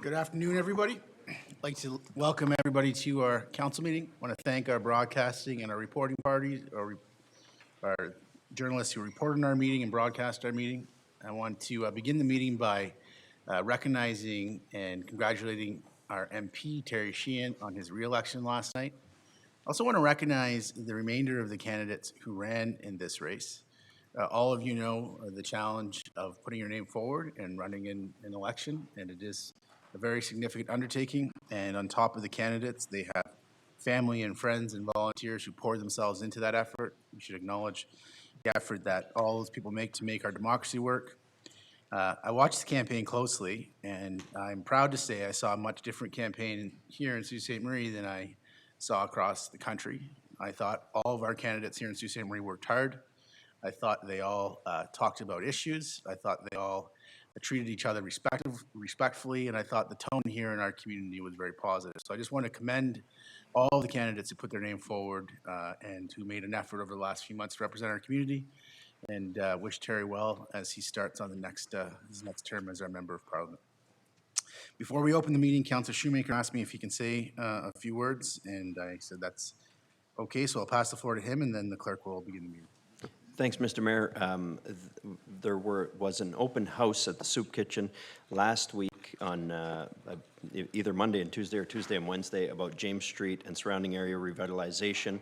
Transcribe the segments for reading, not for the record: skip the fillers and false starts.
Good afternoon, everybody. I'd like to welcome everybody to our council meeting. I want to thank our broadcasting and our reporting parties, our journalists who report on our meeting and broadcast our meeting. I want to begin the meeting by recognizing and congratulating our MP, Terry Sheehan, on his re-election last night. I also want to recognize the remainder of the candidates who ran in this race. All of you know the challenge of putting your name forward and running in an election, and it is a very significant undertaking. And on top of the candidates, they have family and friends and volunteers who pour themselves into that effort. We should acknowledge the effort that all those people make to make our democracy work. I watched the campaign closely, and I'm proud to say I saw a much different campaign here in Sault Ste. Marie than I saw across the country. I thought all of our candidates here in Sault Ste. Marie worked hard. I thought they all talked about issues. I thought they all treated each other respectfully, and I thought the tone here in our community was very positive. So I just want to commend all the candidates who put their name forward and who made an effort over the last few months to represent our community, and wish Terry well as he starts on his next term as our Member of Parliament. Before we open the meeting, Councillor Shoemaker asked me if he can say a few words, and I said that's okay, so I'll pass the floor to him, and then the clerk will begin the meeting. Thanks, Mr. Mayor. There was an open house at the Soup Kitchen last week on either Monday and Tuesday or Tuesday and Wednesday about James Street and surrounding area revitalization.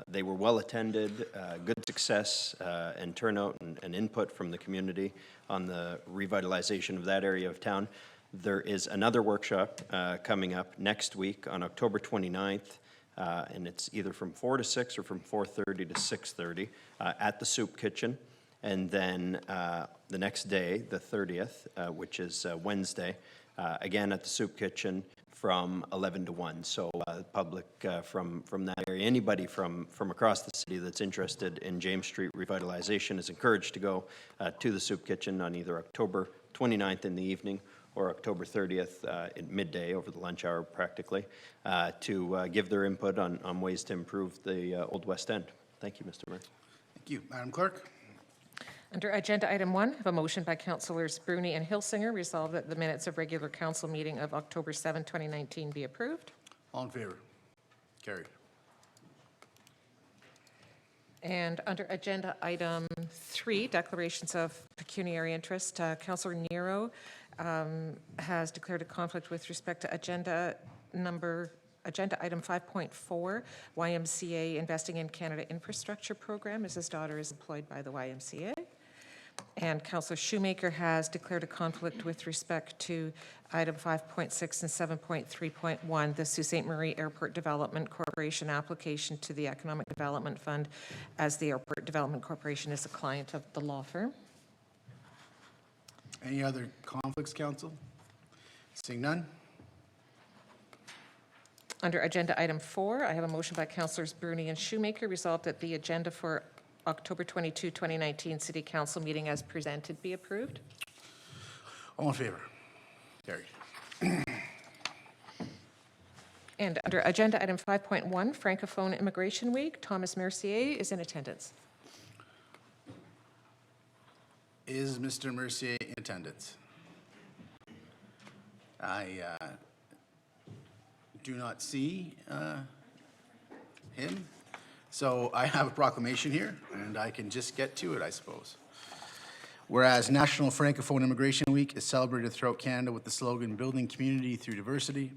They were well attended, good success and turnout and input from the community on the revitalization of that area of town. There is another workshop coming up next week on October 29th. And it's either from 4 to 6 or from 4:30 to 6:30 at the Soup Kitchen. And then the next day, the 30th, which is Wednesday, again at the Soup Kitchen from 11 to 1. So public from that area, anybody from across the city that's interested in James Street revitalization is encouraged to go to the Soup Kitchen on either October 29th in the evening or October 30th at midday, over the lunch hour practically, to give their input on ways to improve the Old West End. Thank you, Mr. Mayor. Thank you. Madam Clerk. Under agenda item 1, I have a motion by Councillors Bruni and Hilsinger, resolved that the minutes of regular council meeting of October 7, 2019 be approved. All in favor? Carried. And under agenda item 3, declarations of pecuniary interest, Councillor Nero has declared a conflict with respect to agenda item 5.4, YMCA Investing in Canada Infrastructure Program, as his daughter is employed by the YMCA. And Councillor Shoemaker has declared a conflict with respect to item 5.6 and 7.3.1, the Sault Ste. Marie Airport Development Corporation application to the Economic Development Fund, as the Airport Development Corporation is a client of the law firm. Any other conflicts, Council? Seeing none. Under agenda item 4, I have a motion by Councillors Bruni and Shoemaker, resolved that the agenda for October 22, 2019 City Council meeting as presented be approved. All in favor? Carried. And under agenda item 5.1, Francophone Immigration Week, Thomas Mercier is in attendance. Is Mr. Mercier in attendance? I do not see him. So I have a proclamation here, and I can just get to it, I suppose. Whereas National Francophone Immigration Week is celebrated throughout Canada with the slogan, Building Community Through Diversity.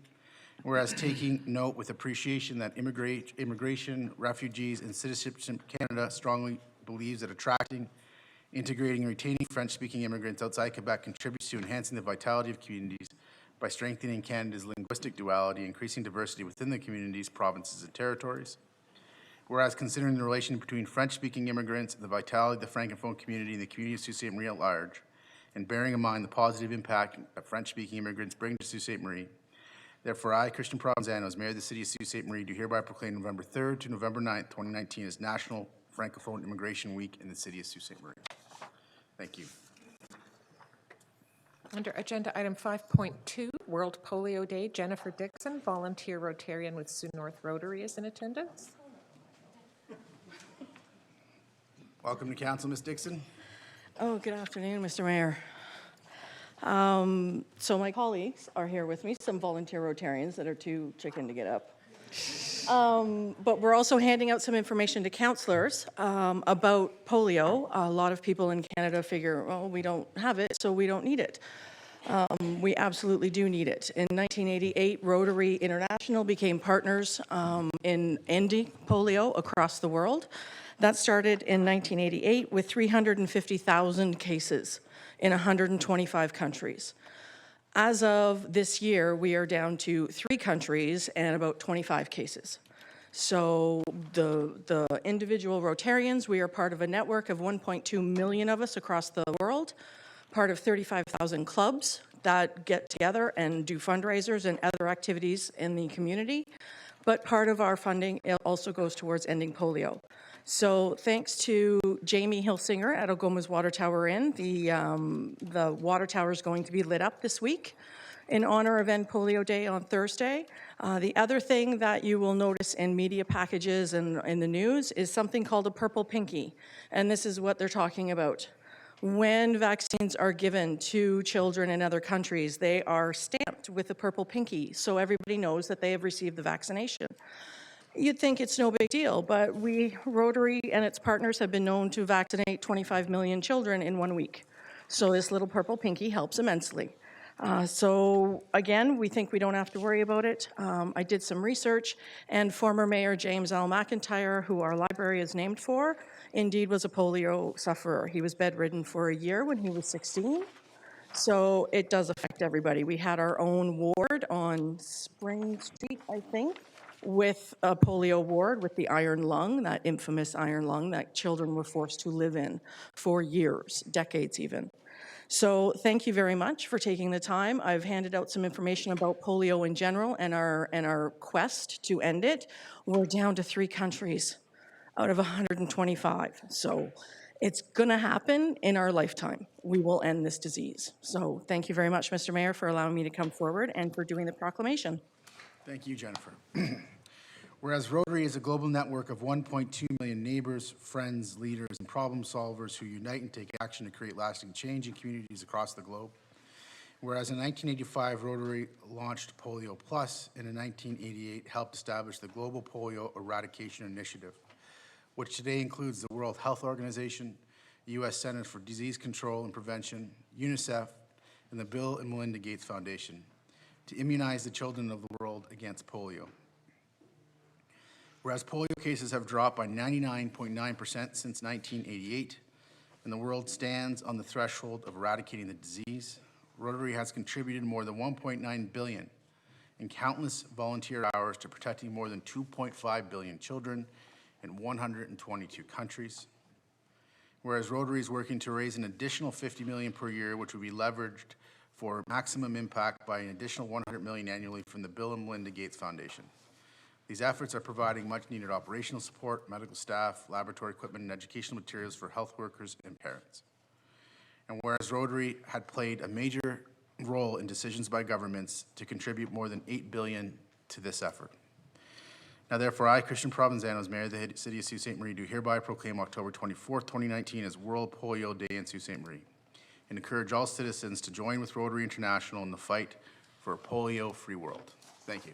Whereas taking note with appreciation that immigration, refugees, and citizenship Canada strongly believes that attracting, integrating, and retaining French-speaking immigrants outside Quebec contributes to enhancing the vitality of communities by strengthening Canada's linguistic duality, increasing diversity within the communities, provinces, and territories. Whereas considering the relation between French-speaking immigrants, the vitality of the Francophone community, and the community of Sault Ste. Marie at large, and bearing in mind the positive impact that French-speaking immigrants bring to Sault Ste. Marie, therefore I, Christian Provenzano, as Mayor of the City of Sault Ste. Marie, do hereby proclaim November 3rd to November 9th, 2019 as National Francophone Immigration Week in the City of Sault Ste. Marie. Thank you. Under agenda item 5.2, World Polio Day, Jennifer Dixon, volunteer Rotarian with Sault North Rotary, is in attendance. Welcome to Council, Ms. Dixon. Oh, good afternoon, Mr. Mayor. So my colleagues are here with me, some volunteer Rotarians that are too chicken to get up. But we're also handing out some information to councillors about polio. A lot of people in Canada figure, well, we don't have it, so we don't need it. We absolutely do need it. In 1988, Rotary International became partners in ending polio across the world. That started in 1988 with 350,000 cases in 125 countries. As of this year, we are down to 3 countries and about 25 cases. So the individual Rotarians, we are part of a network of 1.2 million of us across the world, part of 35,000 clubs that get together and do fundraisers and other activities in the community. But part of our funding also goes towards ending polio. So thanks to Jamie Hilsinger at Algoma's Water Tower Inn, the water tower is going to be lit up this week in honor of End Polio Day on Thursday. The other thing that you will notice in media packages and in the news is something called a purple pinky, and this is what they're talking about. When vaccines are given to children in other countries, they are stamped with a purple pinky, so everybody knows that they have received the vaccination. You'd think it's no big deal, but Rotary and its partners have been known to vaccinate 25 million children in 1 week. So this little purple pinky helps immensely. So again, we think we don't have to worry about it. I did some research, and former Mayor James L. McIntyre, who our library is named for, indeed was a polio sufferer. He was bedridden for a year when he was 16. So it does affect everybody. We had our own ward on Spring Street, I think, with a polio ward with the iron lung, that infamous iron lung that children were forced to live in for years, decades even. So thank you very much for taking the time. I've handed out some information about polio in general and our quest to end it. We're down to 3 countries out of 125. So it's going to happen in our lifetime. We will end this disease. So thank you very much, Mr. Mayor, for allowing me to come forward and for doing the proclamation. Thank you, Jennifer. Whereas Rotary is a global network of 1.2 million neighbors, friends, leaders, and problem solvers who unite and take action to create lasting change in communities across the globe. Whereas in 1985, Rotary launched Polio Plus, and in 1988 helped establish the Global Polio Eradication Initiative, which today includes the World Health Organization, the U.S. Centers for Disease Control and Prevention, UNICEF, and the Bill and Melinda Gates Foundation, to immunize the children of the world against polio. Whereas polio cases have dropped by 99.9% since 1988, and the world stands on the threshold of eradicating the disease, Rotary has contributed more than $1.9 billion in countless volunteer hours to protecting more than 2.5 billion children in 122 countries. Whereas Rotary is working to raise an additional $50 million per year, which will be leveraged for maximum impact by an additional $100 million annually from the Bill and Melinda Gates Foundation. These efforts are providing much-needed operational support, medical staff, laboratory equipment, and educational materials for health workers and parents. And whereas Rotary had played a major role in decisions by governments to contribute more than $8 billion to this effort. Now therefore, I, Christian Provenzano, as Mayor of the City of Sault Ste. Marie, do hereby proclaim October 24th, 2019 as World Polio Day in Sault Ste. Marie, and encourage all citizens to join with Rotary International in the fight for a polio-free world. Thank you.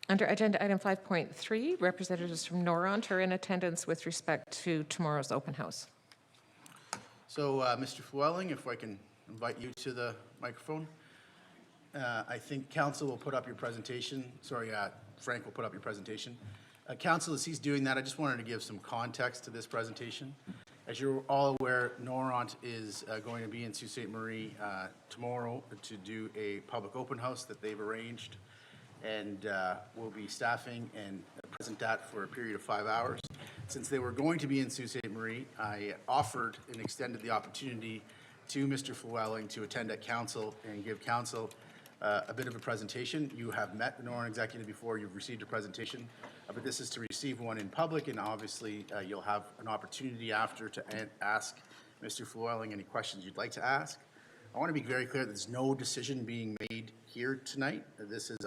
Under agenda item 5.3, representatives from Noront are in attendance with respect to tomorrow's open house. So, Mr. Flewelling, if I can invite you to the microphone. I think Council will put up your presentation. Sorry, Frank will put up your presentation. Council, as he's doing that, I just wanted to give some context to this presentation. As you're all aware, Noront is going to be in Sault Ste. Marie tomorrow to do a public open house that they've arranged, and we'll be staffing and present that for a period of 5 hours. Since they were going to be in Sault Ste. Marie, I offered and extended the opportunity to Mr. Flewelling to attend at Council and give Council a bit of a presentation. You have met the Noront executive before, you've received a presentation, but this is to receive one in public, and obviously you'll have an opportunity after to ask Mr. Flewelling any questions you'd like to ask. I want to be very clear that there's no decision being made here tonight. This is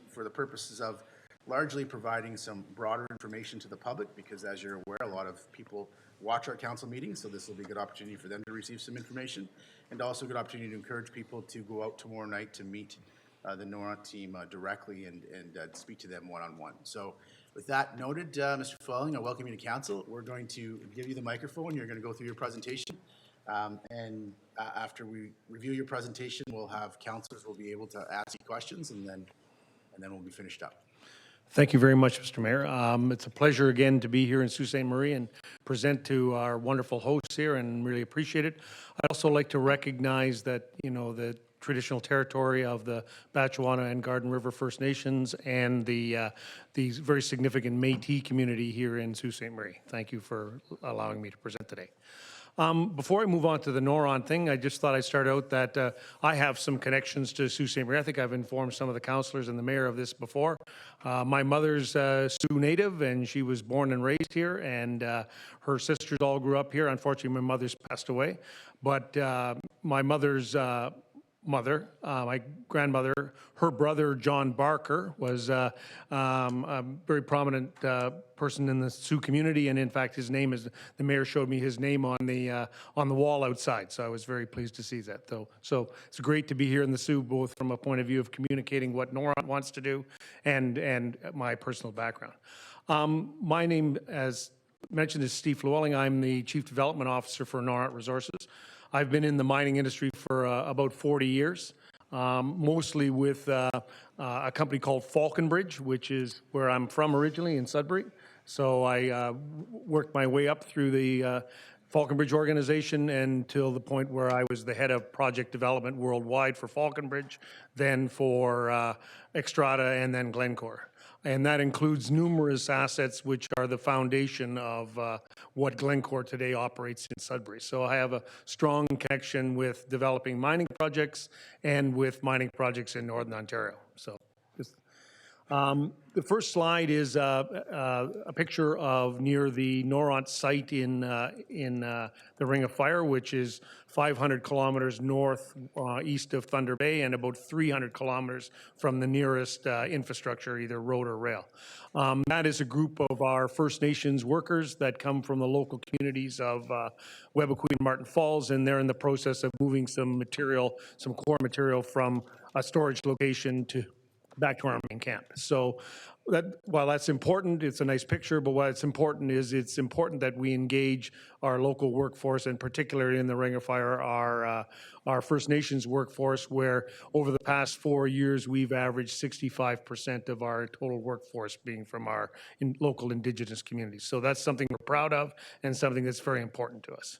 for the purposes of largely providing some broader information to the public because, as you're aware, a lot of people watch our council meetings, so this will be a good opportunity for them to receive some information, and also a good opportunity to encourage people to go out tomorrow night to meet the Noront team directly and speak to them one-on-one. So with that noted, Mr. Felling, I welcome you to council. We're going to give you the microphone. You're going to go through your presentation. After we review your presentation, we'll have councillors will be able to ask you questions, and then we'll be finished up. Thank you very much, Mr. Mayor. It's a pleasure again to be here in Sault Ste. Marie and present to our wonderful hosts here, and really appreciate it. I'd also like to recognize that, you know, the traditional territory of the Batchewana and Garden River First Nations and the very significant Métis community here in Sault Ste. Marie. Thank you for allowing me to present today. Before I move on to the Noront thing, I just thought I'd start out that I have some connections to Sault Ste. Marie. I think I've informed some of the councillors and the mayor of this before. My mother's Sioux native, and she was born and raised here, and her sisters all grew up here. Unfortunately, my mother's passed away, but my mother's mother, my grandmother, her brother John Barker was a very prominent person in the Sioux community, and in fact, his name is, the mayor showed me his name on the wall outside. So I was very pleased to see that. So it's great to be here in the Sioux, both from a point of view of communicating what Noront wants to do, and my personal background. My name, as mentioned, is Steve Llewellyn. I'm the Chief Development Officer for Noront Resources. I've been in the mining industry for about 40 years, mostly with a company called Falconbridge, which is where I'm from originally, in Sudbury. So I worked my way up through the Falconbridge organization until the point where I was the head of project development worldwide for Falconbridge, then for Xstrata, and then Glencore. And that includes numerous assets which are the foundation of what Glencore today operates in Sudbury. So I have a strong connection with developing mining projects and with mining projects in Northern Ontario. So the first slide is a picture of near the Noront site in the Ring of Fire, which is 500 kilometers north east of Thunder Bay and about 300 kilometers from the nearest infrastructure, either road or rail. That is a group of our First Nations workers that come from the local communities of Webequie and Martin Falls, and they're in the process of moving some material, some core material from a storage location back to our main camp. So while that's important, it's a nice picture, but what's important is it's important that we engage our local workforce, and particularly in the Ring of Fire, our First Nations workforce, where over the past 4 years, we've averaged 65% of our total workforce being from our local Indigenous communities. So that's something we're proud of and something that's very important to us.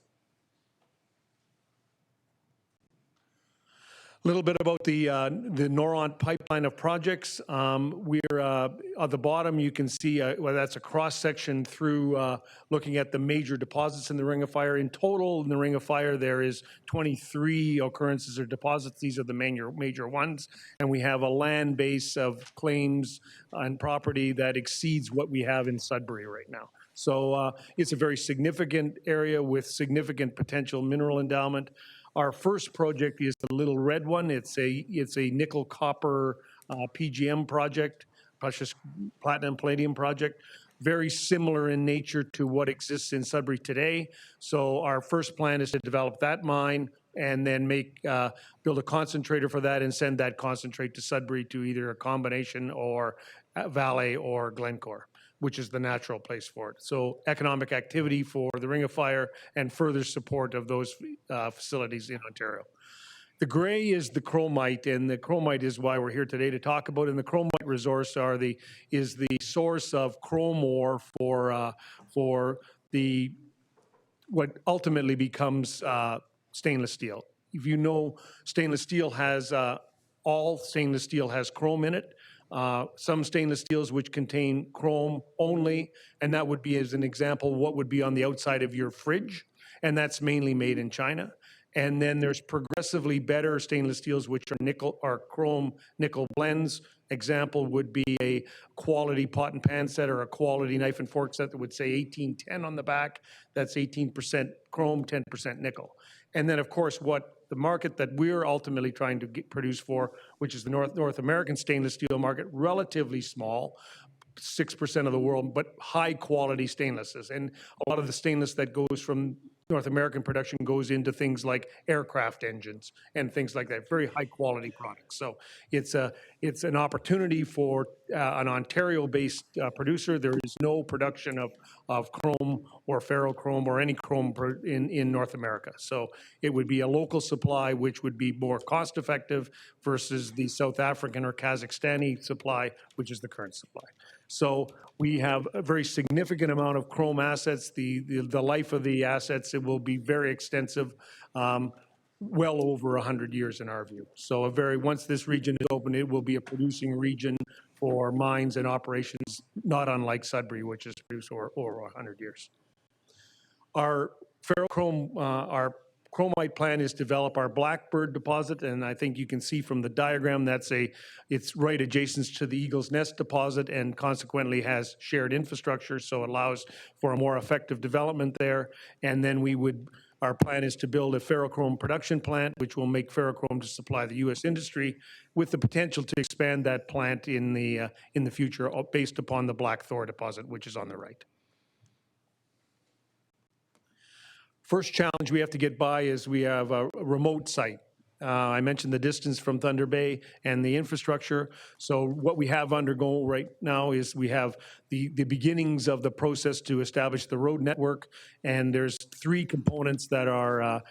A little bit about the Noront pipeline of projects. We're at the bottom, you can see well, that's a cross-section through looking at the major deposits in the Ring of Fire. In total, in the Ring of Fire, there is 23 occurrences or deposits. These are the major ones. And we have a land base of claims and property that exceeds what we have in Sudbury right now. So it's a very significant area with significant potential mineral endowment. Our first project is the little red one. It's a nickel copper PGM project, precious platinum palladium project, very similar in nature to what exists in Sudbury today. So our first plan is to develop that mine and then build a concentrator for that and send that concentrate to Sudbury to either a combination or Vale or Glencore, which is the natural place for it. So economic activity for the Ring of Fire and further support of those facilities in Ontario. The gray is the chromite, and the chromite is why we're here today to talk about. And the chromite resource is the source of chrome ore for what ultimately becomes stainless steel. If you know, stainless steel has all stainless steel has chrome in it. Some stainless steels which contain chrome only, and that would be, as an example, what would be on the outside of your fridge, and that's mainly made in China. And then there's progressively better stainless steels which are nickel or chrome nickel blends. Example would be a quality pot and pan set or a quality knife and fork set that would say 1810 on the back. That's 18% chrome, 10% nickel. And then, of course, what the market that we're ultimately trying to produce for, which is the North American stainless steel market, relatively small, 6% of the world, but high-quality stainlesses. And a lot of the stainless that goes from North American production goes into things like aircraft engines and things like that, very high-quality products. So it's an opportunity for an Ontario-based producer. There is no production of chrome or ferrochrome or any chrome in North America. So it would be a local supply, which would be more cost-effective versus the South African or Kazakhstani supply, which is the current supply. So we have a very significant amount of chrome assets. The life of the assets, it will be very extensive, well over 100 years in our view. So once this region is open, it will be a producing region for mines and operations, not unlike Sudbury, which has produced over 100 years. Our ferrochrome, our chromite plan is to develop our Blackbird deposit, and I think you can see from the diagram it's right adjacent to the Eagle's Nest deposit and consequently has shared infrastructure, so it allows for a more effective development there. And then our plan is to build a ferrochrome production plant, which will make ferrochrome to supply the U.S. industry, with the potential to expand that plant in the future based upon the Black Thor deposit, which is on the right. First challenge we have to get by is we have a remote site. I mentioned the distance from Thunder Bay and the infrastructure. So what we have undergo right now is we have the beginnings of the process to establish the road network, and there's 3 components that are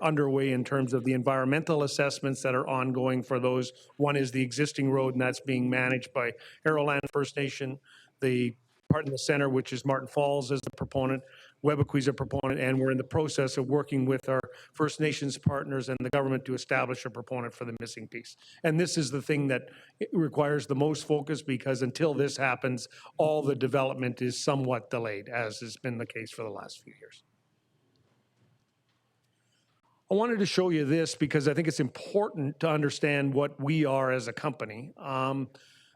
underway in terms of the environmental assessments that are ongoing for those. One is the existing road, and that's being managed by Arrowland First Nation. The part in the center, which is Martin Falls, is a proponent. Webequie is a proponent, and we're in the process of working with our First Nations partners and the government to establish a proponent for the missing piece. And this is the thing that requires the most focus, because until this happens, all the development is somewhat delayed, as has been the case for the last few years. I wanted to show you this because I think it's important to understand what we are as a company.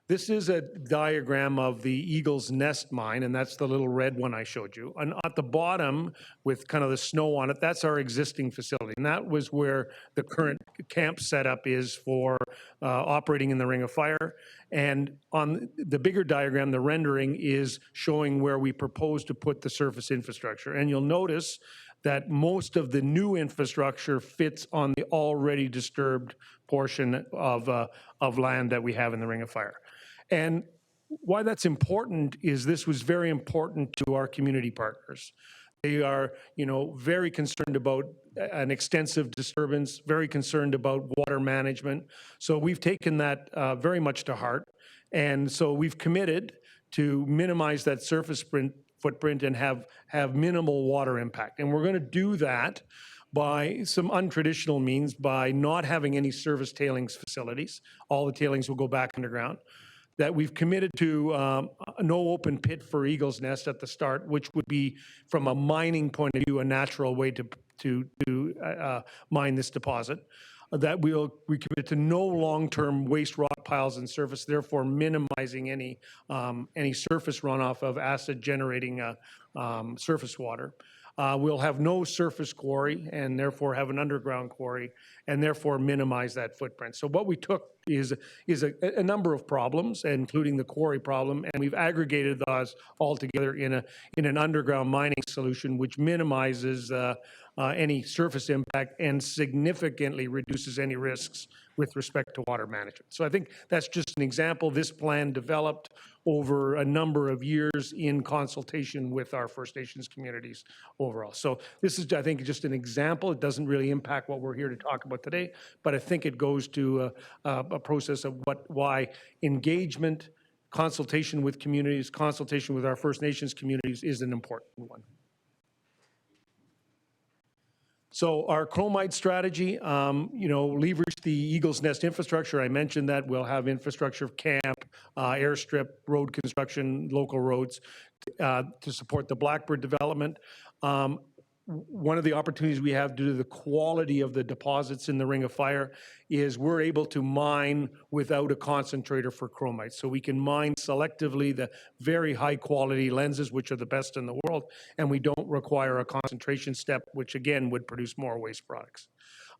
This is a diagram of the Eagle's Nest mine, and that's the little red one I showed you. And at the bottom, with kind of the snow on it, that's our existing facility. And that was where the current camp setup is for operating in the Ring of Fire. And on the bigger diagram, the rendering is showing where we propose to put the surface infrastructure. And you'll notice that most of the new infrastructure fits on the already disturbed portion of land that we have in the Ring of Fire. And why that's important is this was very important to our community partners. They are, very concerned about an extensive disturbance, very concerned about water management. So we've taken that very much to heart. And so we've committed to minimize that surface footprint and have minimal water impact. And we're going to do that by some untraditional means, by not having any service tailings facilities. All the tailings will go back underground. That we've committed to no open pit for Eagle's Nest at the start, which would be, from a mining point of view, a natural way to mine this deposit. That we committed to no long-term waste rock piles in surface, therefore minimizing any surface runoff of acid-generating surface water. We'll have no surface quarry and therefore have an underground quarry and therefore minimize that footprint. So what we took is a number of problems, including the quarry problem, and we've aggregated those all together in an underground mining solution, which minimizes any surface impact and significantly reduces any risks with respect to water management. So I think that's just an example. This plan developed over a number of years in consultation with our First Nations communities overall. So this is, I think, just an example. It doesn't really impact what we're here to talk about today, but I think it goes to a process of why engagement, consultation with communities, consultation with our First Nations communities is an important one. So our chromite strategy, leverage the Eagle's Nest infrastructure. I mentioned that we'll have infrastructure, camp, airstrip, road construction, local roads to support the Blackbird development. One of the opportunities we have due to the quality of the deposits in the Ring of Fire is we're able to mine without a concentrator for chromite. So we can mine selectively the very high quality lenses, which are the best in the world, and we don't require a concentration step, which again would produce more waste products.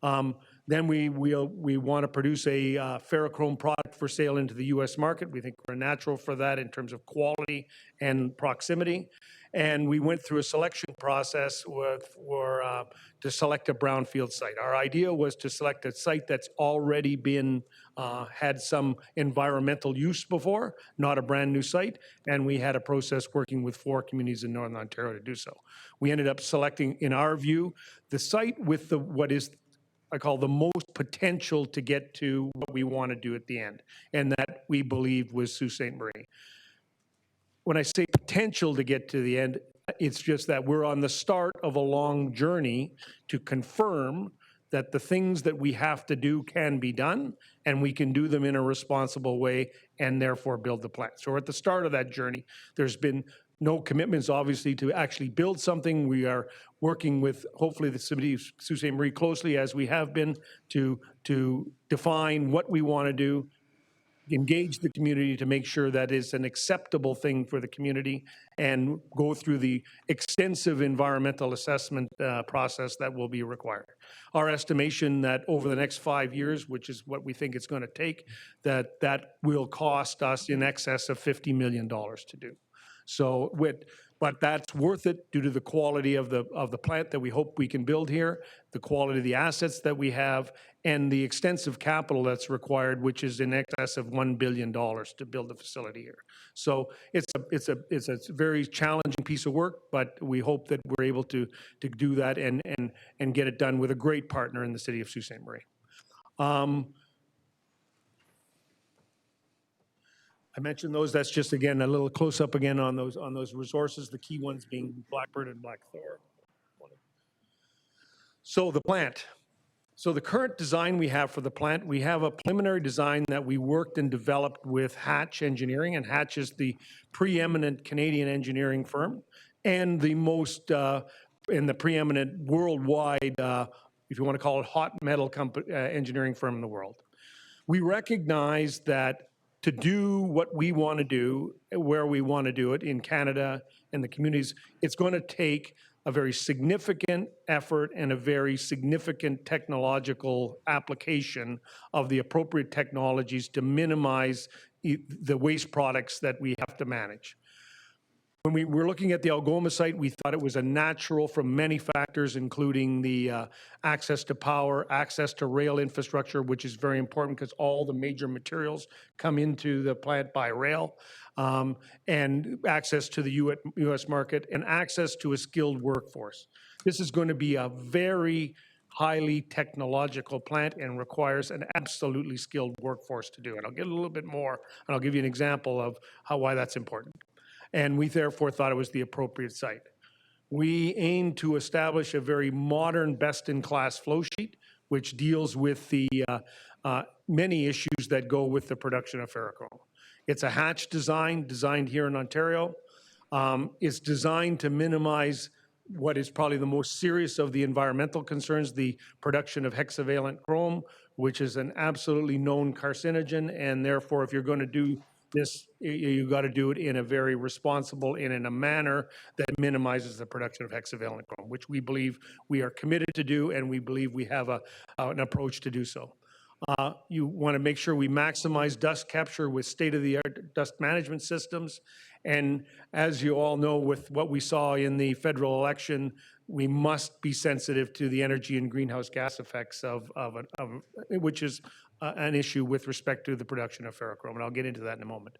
Then we want to produce a ferrochrome product for sale into the U.S. market. We think we're natural for that in terms of quality and proximity. And we went through a selection process to select a brownfield site. Our idea was to select a site that's already been had some environmental use before, not a brand new site, and we had a process working with 4 communities in Northern Ontario to do so. We ended up selecting, in our view, the site with what is I call the most potential to get to what we want to do at the end, and that we believed was Sault Ste. Marie. When I say potential to get to the end, it's just that we're on the start of a long journey to confirm that the things that we have to do can be done, and we can do them in a responsible way, and therefore build the plant. So we're at the start of that journey. There's been no commitments, obviously, to actually build something. We are working with, hopefully, the city of Sault Ste. Marie closely, as we have been, to define what we want to do, engage the community to make sure that it's an acceptable thing for the community, and go through the extensive environmental assessment process that will be required. Our estimation that over the next 5 years, which is what we think it's going to take, that will cost us in excess of $50 million to do. So, but that's worth it due to the quality of the plant that we hope we can build here, the quality of the assets that we have, and the extensive capital that's required, which is in excess of $1 billion to build the facility here. So it's a very challenging piece of work, but we hope that we're able to do that and get it done with a great partner in the city of Sault Ste. Marie. I mentioned those. That's just, again, a little close-up again on those resources, the key ones being Blackbird and Black Thor. So the plant. So the current design we have for the plant, we have a preliminary design that we worked and developed with Hatch Engineering, and Hatch is the preeminent Canadian engineering firm and the most, and the preeminent worldwide, if you want to call it hot metal engineering firm in the world. We recognize that to do what we want to do, where we want to do it in Canada and the communities, it's going to take a very significant effort and a very significant technological application of the appropriate technologies to minimize the waste products that we have to manage. When we were looking at the Algoma site, we thought it was a natural from many factors, including the access to power, access to rail infrastructure, which is very important because all the major materials come into the plant by rail, and access to the U.S. market, and access to a skilled workforce. This is going to be a very highly technological plant and requires an absolutely skilled workforce to do it. I'll get a little bit more, and I'll give you an example of why that's important. And we therefore thought it was the appropriate site. We aim to establish a very modern, best-in-class flow sheet, which deals with the many issues that go with the production of ferrochrome. It's a Hatch design, designed here in Ontario. It's designed to minimize what is probably the most serious of the environmental concerns, the production of hexavalent chrome, which is an absolutely known carcinogen, and therefore, if you're going to do this, you got to do it in a very responsible and in a manner that minimizes the production of hexavalent chrome, which we believe we are committed to do, and we believe we have an approach to do so. You want to make sure we maximize dust capture with state-of-the-art dust management systems. And as you all know, with what we saw in the federal election, we must be sensitive to the energy and greenhouse gas effects which is an issue with respect to the production of ferrochrome, and I'll get into that in a moment.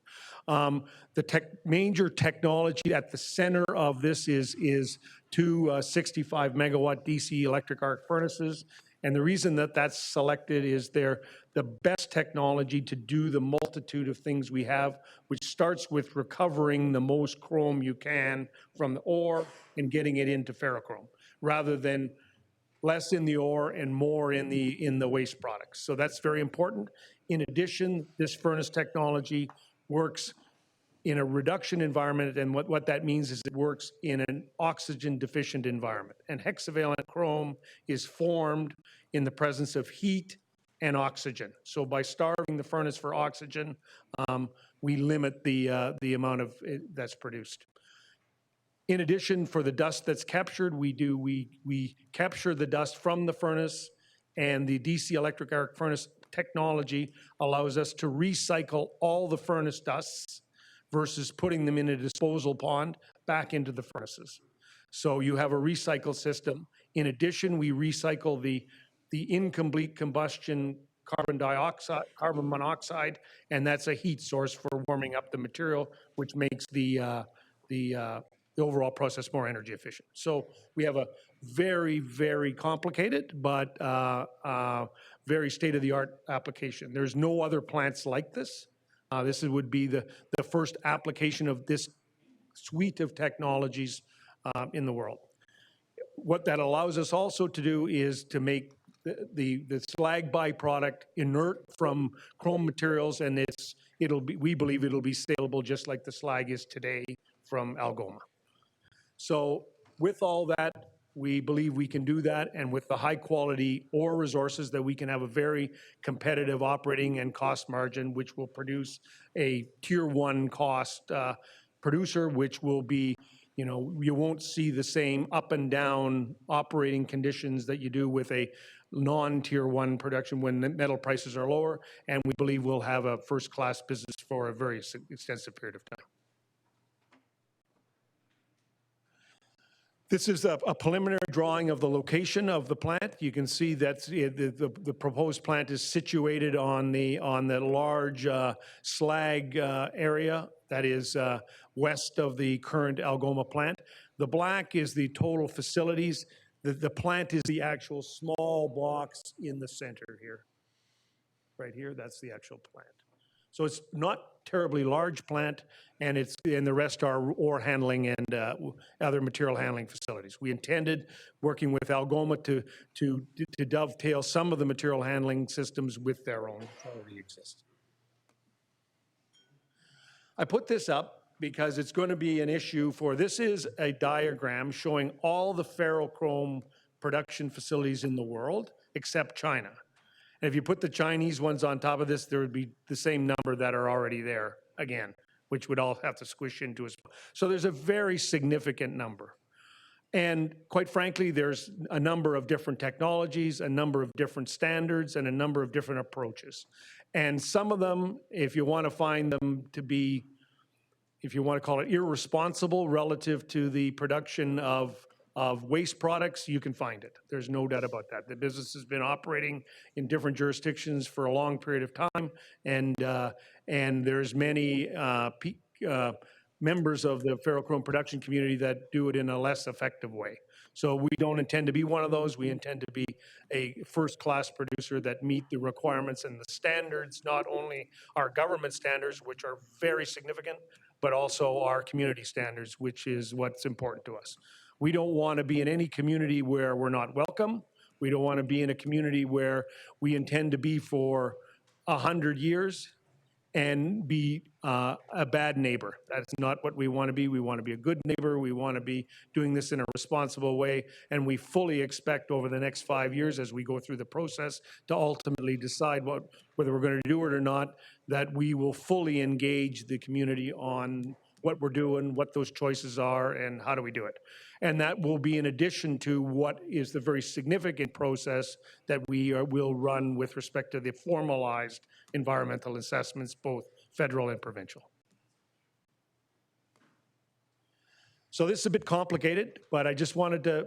The major technology at the center of this is two 65 megawatt DC electric arc furnaces. And the reason that that's selected is they're the best technology to do the multitude of things we have, which starts with recovering the most chrome you can from the ore and getting it into ferrochrome, rather than less in the ore and more in the waste products. So that's very important. In addition, this furnace technology works in a reduction environment, and what that means is it works in an oxygen-deficient environment. And hexavalent chrome is formed in the presence of heat and oxygen. So by starving the furnace for oxygen, we limit the amount of that's produced. In addition, for the dust that's captured, we capture the dust from the furnace And the DC electric arc furnace technology allows us to recycle all the furnace dusts versus putting them in a disposal pond back into the furnaces. So you have a recycle system. In addition, we recycle the incomplete combustion carbon monoxide, and that's a heat source for warming up the material, which makes the overall process more energy efficient. So we have a very, very complicated but very state-of-the-art application. There's no other plants like this. This would be the first application of this suite of technologies in the world. What that allows us also to do is to make the slag byproduct inert from chrome materials, and we believe it'll be saleable just like the slag is today from Algoma. So with all that, we believe we can do that, and with the high quality ore resources, that we can have a very competitive operating and cost margin, which will produce a tier 1 cost producer, which will be, you won't see the same up and down operating conditions that you do with a non-tier 1 production when the metal prices are lower, and we believe we'll have a first-class business for a very extensive period of time. This is a preliminary drawing of the location of the plant. You can see that the proposed plant is situated on the large slag area that is west of the current Algoma plant. The black is the total facilities. The plant is the actual small box in the center here. Right here, that's the actual plant. So it's not terribly large plant, and the rest are ore handling and other material handling facilities. We intended, working with Algoma, to dovetail some of the material handling systems with their own that already exist. I put this up because it's going to be an issue this is a diagram showing all the ferrochrome production facilities in the world except China. And if you put the Chinese ones on top of this, there would be the same number that are already there again, which would all have to squish into us. So there's a very significant number. And quite frankly, there's a number of different technologies, a number of different standards, and a number of different approaches. And some of them, if you want to find them to be, if you want to call it irresponsible relative to the production of waste products, you can find it. There's no doubt about that. The business has been operating in different jurisdictions for a long period of time, and there's many members of the ferrochrome production community that do it in a less effective way. So we don't intend to be one of those. We intend to be a first-class producer that meet the requirements and the standards, not only our government standards, which are very significant, but also our community standards, which is what's important to us. We don't want to be in any community where we're not welcome. We don't want to be in a community where we intend to be for 100 years and be a bad neighbor. That's not what we want to be. We want to be a good neighbor. We want to be doing this in a responsible way. And we fully expect over the next 5 years, as we go through the process, to ultimately decide whether we're going to do it or not, that we will fully engage the community on what we're doing, what those choices are, and how do we do it. And that will be in addition to what is the very significant process that we will run with respect to the formalized environmental assessments, both federal and provincial. So this is a bit complicated, but I just wanted to,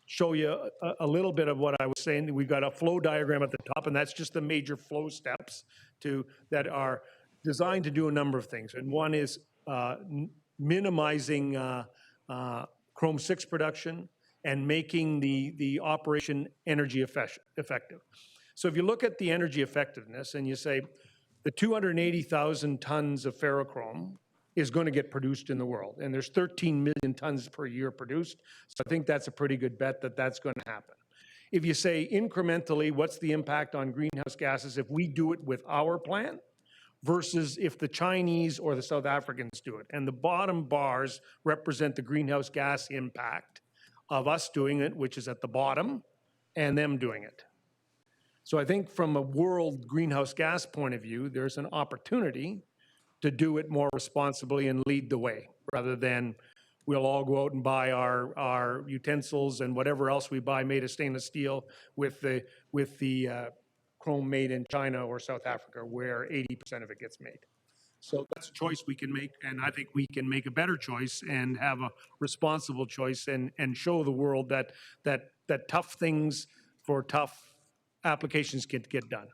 show you a little bit of what I was saying. We've got a flow diagram at the top, and that's just the major flow steps that are designed to do a number of things. And one is minimizing Chrome 6 production and making the operation energy effective. So if you look at the energy effectiveness and you say the 280,000 tons of ferrochrome is going to get produced in the world, and there's 13 million tons per year produced, so I think that's a pretty good bet that that's going to happen. If you say incrementally, what's the impact on greenhouse gases if we do it with our plant versus if the Chinese or the South Africans do it? And the bottom bars represent the greenhouse gas impact of us doing it, which is at the bottom, and them doing it. So I think from a world greenhouse gas point of view, there's an opportunity to do it more responsibly and lead the way, rather than we'll all go out and buy our utensils and whatever else we buy made of stainless steel with the chrome made in China or South Africa, where 80% of it gets made. So that's a choice we can make, and I think we can make a better choice and have a responsible choice and show the world that tough things for tough applications can get done.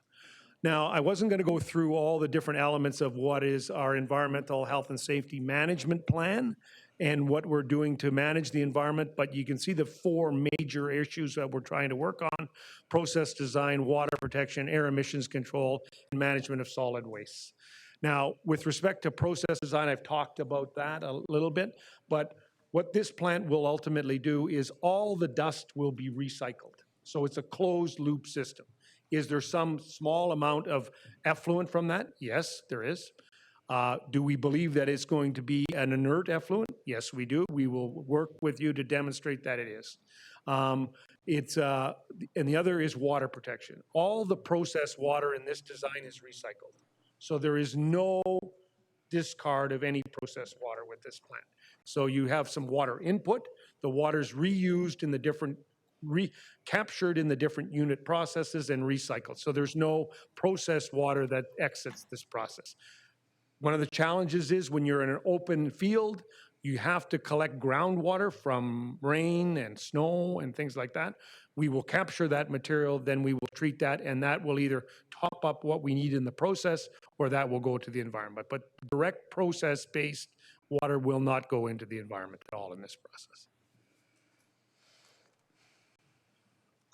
Now, I wasn't going to go through all the different elements of what is our environmental health and safety management plan and what we're doing to manage the environment, but you can see the four major issues that we're trying to work on: process design, water protection, air emissions control, and management of solid waste. Now, with respect to process design, I've talked about that a little bit, but what this plant will ultimately do is all the dust will be recycled. So it's a closed loop system. Is there some small amount of effluent from that? Yes, there is. Do we believe that it's going to be an inert effluent? Yes, we do. We will work with you to demonstrate that it is. And the other is water protection. All the processed water in this design is recycled. So there is no discard of any processed water with this plant. So you have some water input. The water's reused in the different captured in the different unit processes and recycled. So there's no processed water that exits this process. One of the challenges is when you're in an open field, you have to collect groundwater from rain and snow and things like that. We will capture that material, then we will treat that, and that will either top up what we need in the process or that will go to the environment. But direct process-based water will not go into the environment at all in this process.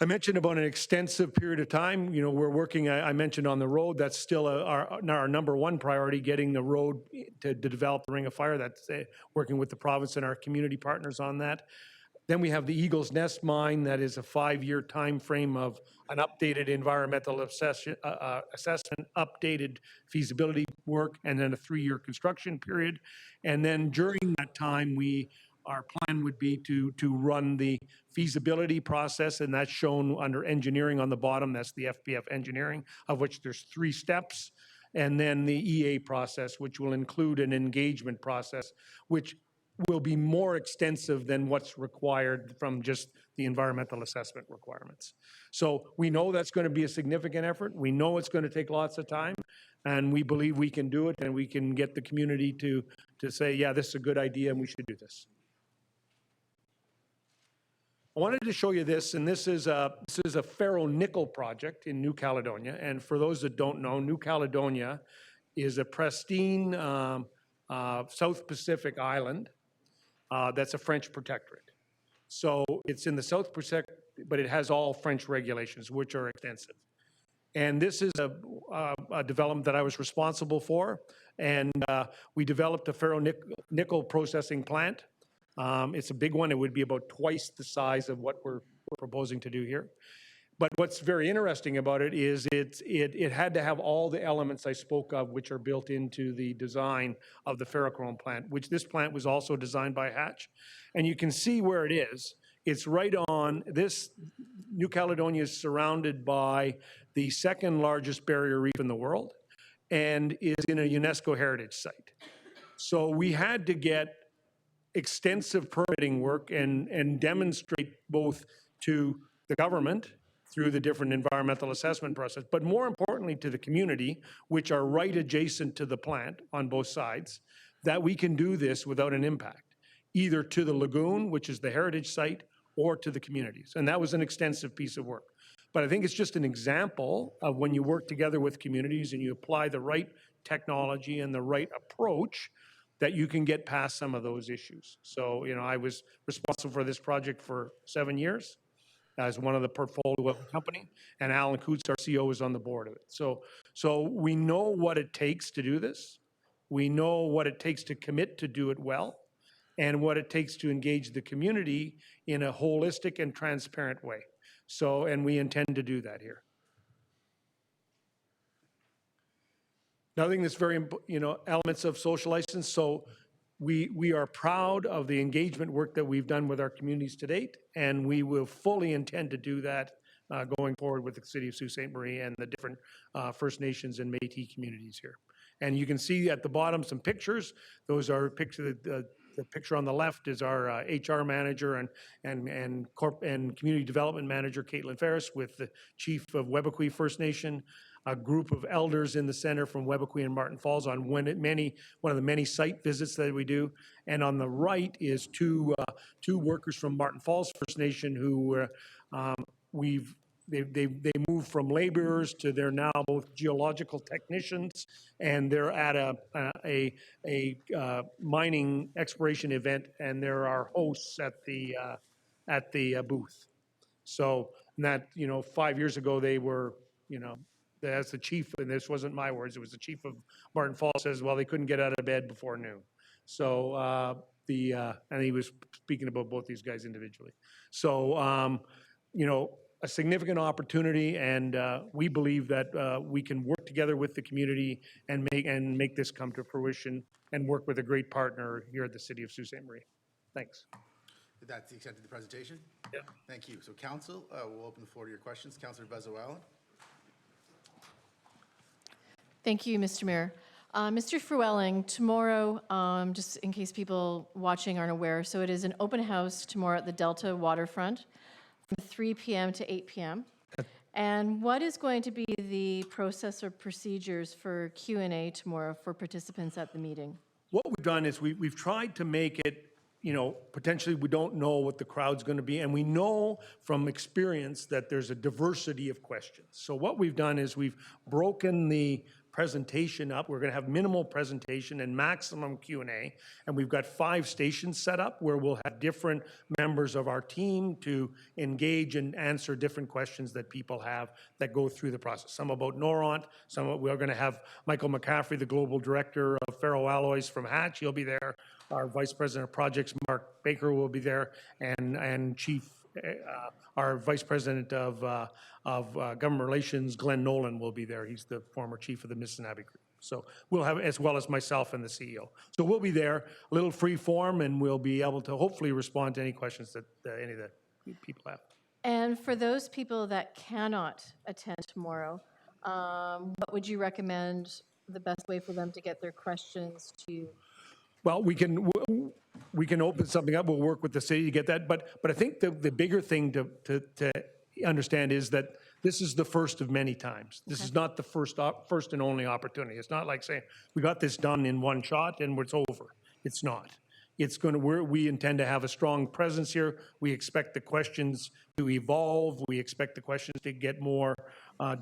I mentioned about an extensive period of time. You know, we're working, I mentioned on the road, that's still our number one priority, getting the road to develop the Ring of Fire. That's working with the province and our community partners on that. Then we have the Eagle's Nest mine. That is a 5-year time frame of an updated environmental assessment, updated feasibility work, and then a 3-year construction period. And then during that time, our plan would be to run the feasibility process, and that's shown under engineering on the bottom. That's the FPF engineering, of which there's 3 steps. And then the EA process, which will include an engagement process, which will be more extensive than what's required from just the environmental assessment requirements. So we know that's going to be a significant effort. We know it's going to take lots of time, and we believe we can do it, and we can get the community to say, yeah, this is a good idea and we should do this. I wanted to show you this, and this is a ferro-nickel project in New Caledonia. And for those that don't know, New Caledonia is a pristine South Pacific island that's a French protectorate. So it's in the South Pacific, but it has all French regulations, which are extensive. And this is a development that I was responsible for, and we developed a ferro-nickel processing plant. It's a big one. It would be about twice the size of what we're proposing to do here. But what's very interesting about it is it had to have all the elements I spoke of, which are built into the design of the ferrochrome plant, which this plant was also designed by Hatch. And you can see where it is. It's right on this. New Caledonia is surrounded by the 2nd largest barrier reef in the world and is in a UNESCO heritage site. So we had to get extensive permitting work and demonstrate both to the government through the different environmental assessment process, but more importantly to the community, which are right adjacent to the plant on both sides, that we can do this without an impact, either to the lagoon, which is the heritage site, or to the communities. And that was an extensive piece of work. But I think it's just an example of when you work together with communities and you apply the right technology and the right approach, that you can get past some of those issues. So, you know, I was responsible for this project for 7 years as one of the portfolio of the company, and Alan Coots, our CEO, is on the board of it. So we know what it takes to do this. We know what it takes to commit to do it well, and what it takes to engage the community in a holistic and transparent way. So, and we intend to do that here. Another thing that's very, elements of social license. So we are proud of the engagement work that we've done with our communities to date, and we will fully intend to do that going forward with the City of Sault Ste. Marie and the different First Nations and Métis communities here. And you can see at the bottom some pictures. Those are pictures of the picture on the left is our HR manager and community development manager, Caitlin Ferris, with the chief of Webequie First Nation, a group of elders in the center from Webequie and Martin Falls on one of the many site visits that we do. And on the right is two workers from Martin Falls First Nation who they moved from laborers to they're now both geological technicians, and they're at a mining exploration event, and they're our hosts at the booth. So that 5 years ago they were as the chief, and this wasn't my words, it was the chief of Martin Falls says, well, they couldn't get out of bed before noon. So and he was speaking about both these guys individually. So a significant opportunity, and we believe that we can work together with the community and make this come to fruition and work with a great partner here at the City of Sault Ste. Marie. Thanks. That's the extent of the presentation? Yeah. Thank you. So council, we'll open the floor to your questions. Councillor Bezo-Allen. Thank you, Mr. Mayor. Mr. Fruelling, tomorrow, just in case people watching aren't aware, so it is an open house tomorrow at the Delta Waterfront from 3 p.m. to 8 p.m. And what is going to be the process or procedures for Q&A tomorrow for participants at the meeting? What we've done is we've tried to make it, potentially we don't know what the crowd's going to be, and we know from experience that there's a diversity of questions. So what we've done is we've broken the presentation up. We're going to have minimal presentation and maximum Q&A, and we've got 5 stations set up where we'll have different members of our team to engage and answer different questions that people have that go through the process. Some about Noront, we're going to have Michael McCaffrey, the global director of ferroalloys from Hatch. He'll be there. Our vice president of projects, Mark Baker, will be there, and our vice president of government relations, Glenn Nolan, will be there. He's the former chief of the Mississippi Group. So we'll have, as well as myself and the CEO. So we'll be there, a little free form, and we'll be able to hopefully respond to any questions that any of the people have. And for those people that cannot attend tomorrow, what would you recommend the best way for them to get their questions to? Well, we can open something up. We'll work with the city to get that. But I think the bigger thing to understand is that this is the first of many times. This is not the first and only opportunity. It's not like saying we got this done in one shot and it's over. It's not. It's going to. We intend to have a strong presence here. We expect the questions to evolve. We expect the questions to get more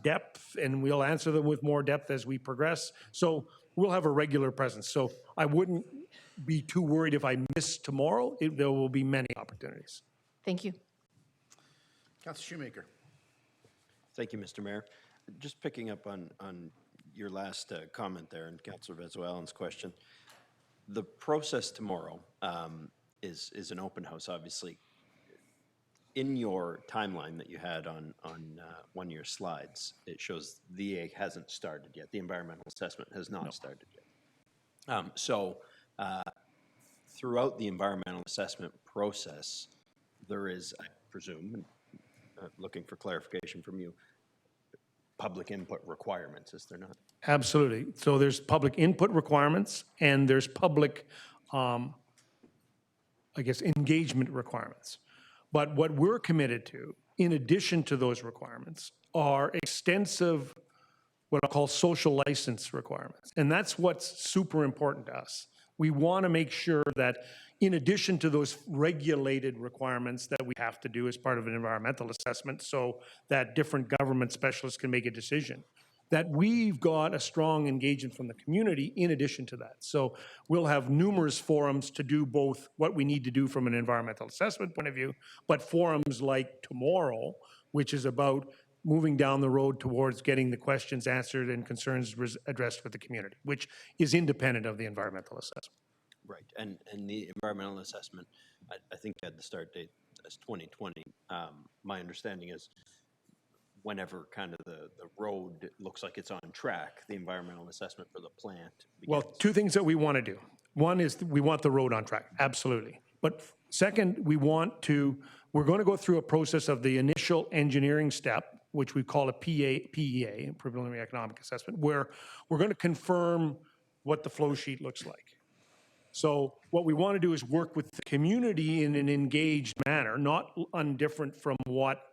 depth, and we'll answer them with more depth as we progress. So we'll have a regular presence. So I wouldn't be too worried if I miss tomorrow. There will be many opportunities. Thank you. Councillor Shoemaker. Thank you, Mr. Mayor. Just picking up on your last comment there and Councillor Bezo-Allen's question. The process tomorrow is an open house, obviously. In your timeline that you had on one of your slides, it shows the EA hasn't started yet. The environmental assessment has not started yet. So throughout the environmental assessment process, there is, I presume, looking for clarification from you, public input requirements, is there not? Absolutely. So there's public input requirements and there's public, engagement requirements. But what we're committed to, in addition to those requirements, are extensive, what I'll call social license requirements. And that's what's super important to us. We want to make sure that in addition to those regulated requirements that we have to do as part of an environmental assessment so that different government specialists can make a decision, that we've got a strong engagement from the community in addition to that. So we'll have numerous forums to do both what we need to do from an environmental assessment point of view, but forums like tomorrow, which is about moving down the road towards getting the questions answered and concerns addressed with the community, which is independent of the environmental assessment. Right, and the environmental assessment, I think had the start date as 2020. My understanding is whenever kind of the road looks like it's on track, the environmental assessment for the plant begins. Well, 2 things that we want to do. One is we want the road on track, absolutely. But second, we're going to go through a process of the initial engineering step, which we call a PEA, preliminary economic assessment, where we're going to confirm what the flow sheet looks like. So what we want to do is work with the community in an engaged manner, not undifferent from what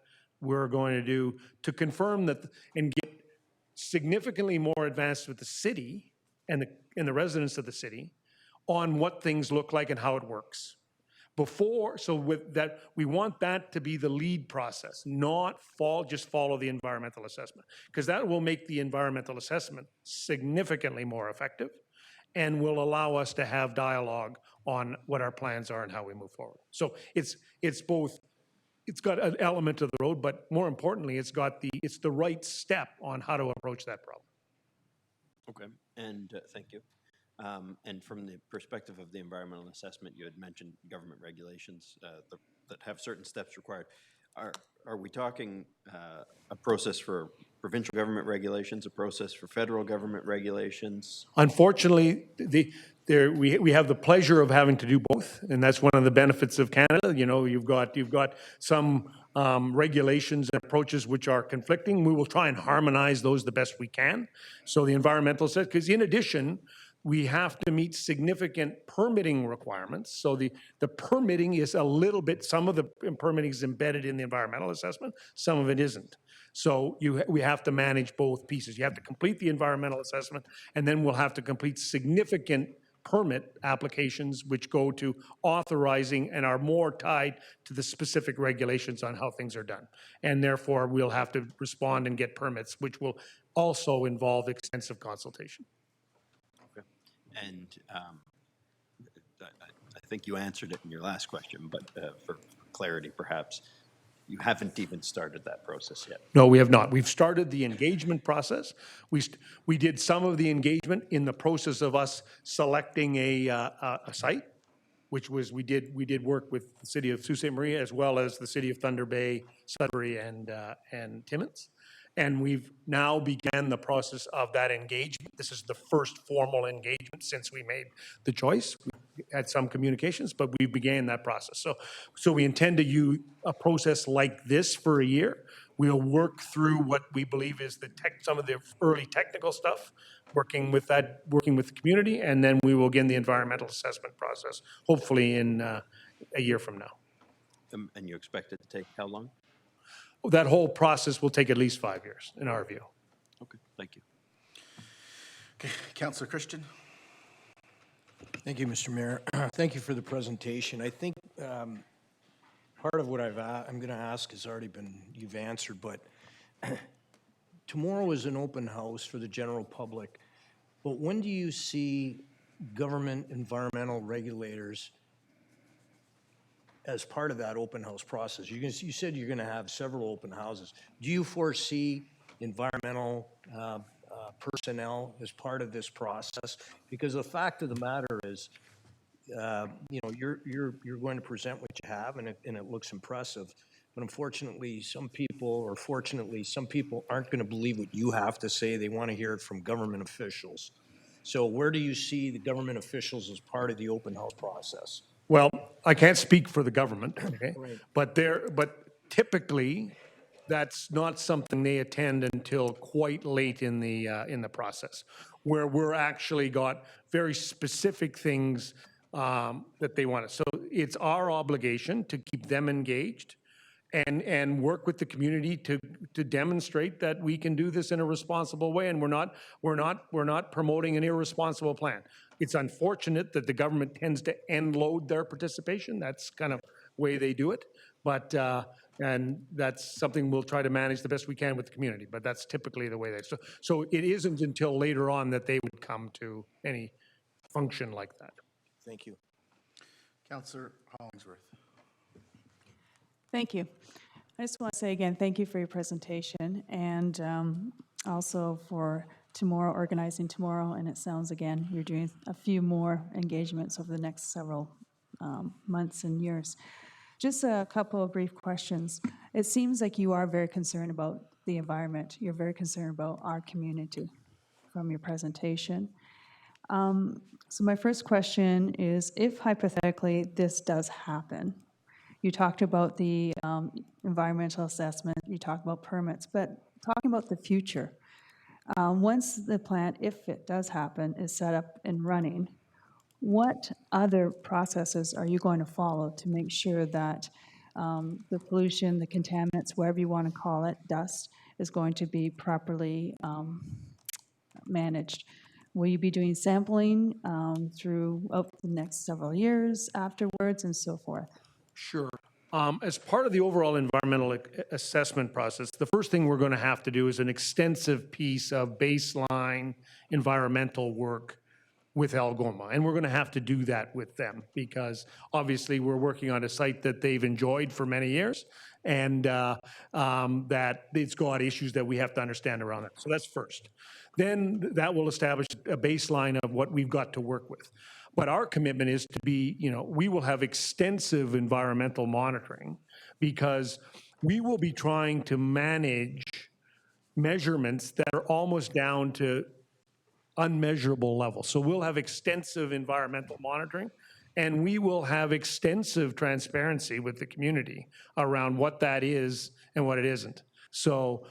we're going to do, to confirm that and get significantly more advanced with the city and the residents of the city on what things look like and how it works. So with that, we want that to be the lead process, not just follow the environmental assessment, because that will make the environmental assessment significantly more effective and will allow us to have dialogue on what our plans are and how we move forward. So it's both, it's got an element of the road, but more importantly, it's the right step on how to approach that problem. Okay, and thank you. And from the perspective of the environmental assessment, you had mentioned government regulations that have certain steps required. Are we talking a process for provincial government regulations, a process for federal government regulations? Unfortunately, we have the pleasure of having to do both, and that's one of the benefits of Canada. You know, you've got some regulations and approaches which are conflicting. We will try and harmonize those the best we can. So the environmental set, because in addition, we have to meet significant permitting requirements. So the permitting is a little bit, some of the permitting is embedded in the environmental assessment, some of it isn't. So we have to manage both pieces. You have to complete the environmental assessment, and then we'll have to complete significant permit applications which go to authorizing and are more tied to the specific regulations on how things are done. And therefore, we'll have to respond and get permits, which will also involve extensive consultation. And I think you answered it in your last question, but for clarity, perhaps, you haven't even started that process yet. No, we have not. We've started the engagement process. We did some of the engagement in the process of us selecting a site, which was we did work with the city of Sault Ste. Marie as well as the city of Thunder Bay, Sudbury, and Timmins. And we've now began the process of that engagement. This is the first formal engagement since we made the choice. We had some communications, but we began that process. So we intend to use a process like this for a year. We'll work through what we believe is some of the early technical stuff, working with the community, and then we will begin the environmental assessment process, hopefully in a year from now. And you expect it to take how long? That whole process will take at least 5 years, in our view. Okay, thank you. Okay, Councillor Christian. Thank you, Mr. Mayor. Thank you for the presentation. I think part of what I'm going to ask has already you've answered, but tomorrow is an open house for the general public. But when do you see government environmental regulators as part of that open house process? You said you're going to have several open houses. Do you foresee environmental personnel as part of this process? Because the fact of the matter is, you're going to present what you have, and it looks impressive. But unfortunately, some people aren't going to believe what you have to say. They want to hear it from government officials. So where do you see the government officials as part of the open house process? Well, I can't speak for the government, okay? Right. But typically, that's not something they attend until quite late in the process, where we're actually got very specific things that they want. So it's our obligation to keep them engaged and work with the community to demonstrate that we can do this in a responsible way, and we're not promoting an irresponsible plan. It's unfortunate that the government tends to end load their participation. That's kind of the way they do it, but and that's something we'll try to manage the best we can with the community. But that's typically the way so it isn't until later on that they would come to any function like that. Thank you. Councillor Hollingsworth. Thank you. I just want to say again, thank you for your presentation, and also for tomorrow, organizing tomorrow. And it sounds, again, you're doing a few more engagements over the next several months and years. Just a couple of brief questions. It seems like you are very concerned about the environment. You're very concerned about our community from your presentation. So my first question is, if hypothetically this does happen, you talked about the environmental assessment, you talked about permits, but talking about the future, once the plant, if it does happen, is set up and running, what other processes are you going to follow to make sure that the pollution, the contaminants, whatever you want to call it, dust, is going to be properly managed? Will you be doing sampling throughout the next several years afterwards and so forth? Sure. As part of the overall environmental assessment process, the first thing we're going to have to do is an extensive piece of baseline environmental work with Algoma. And we're going to have to do that with them because obviously we're working on a site that they've enjoyed for many years and that it's got issues that we have to understand around it. So that's first. Then that will establish a baseline of what we've got to work with. But our commitment is to be, we will have extensive environmental monitoring because we will be trying to manage measurements that are almost down to unmeasurable levels. So we'll have extensive environmental monitoring and we will have extensive transparency with the community around what that is and what it isn't. So,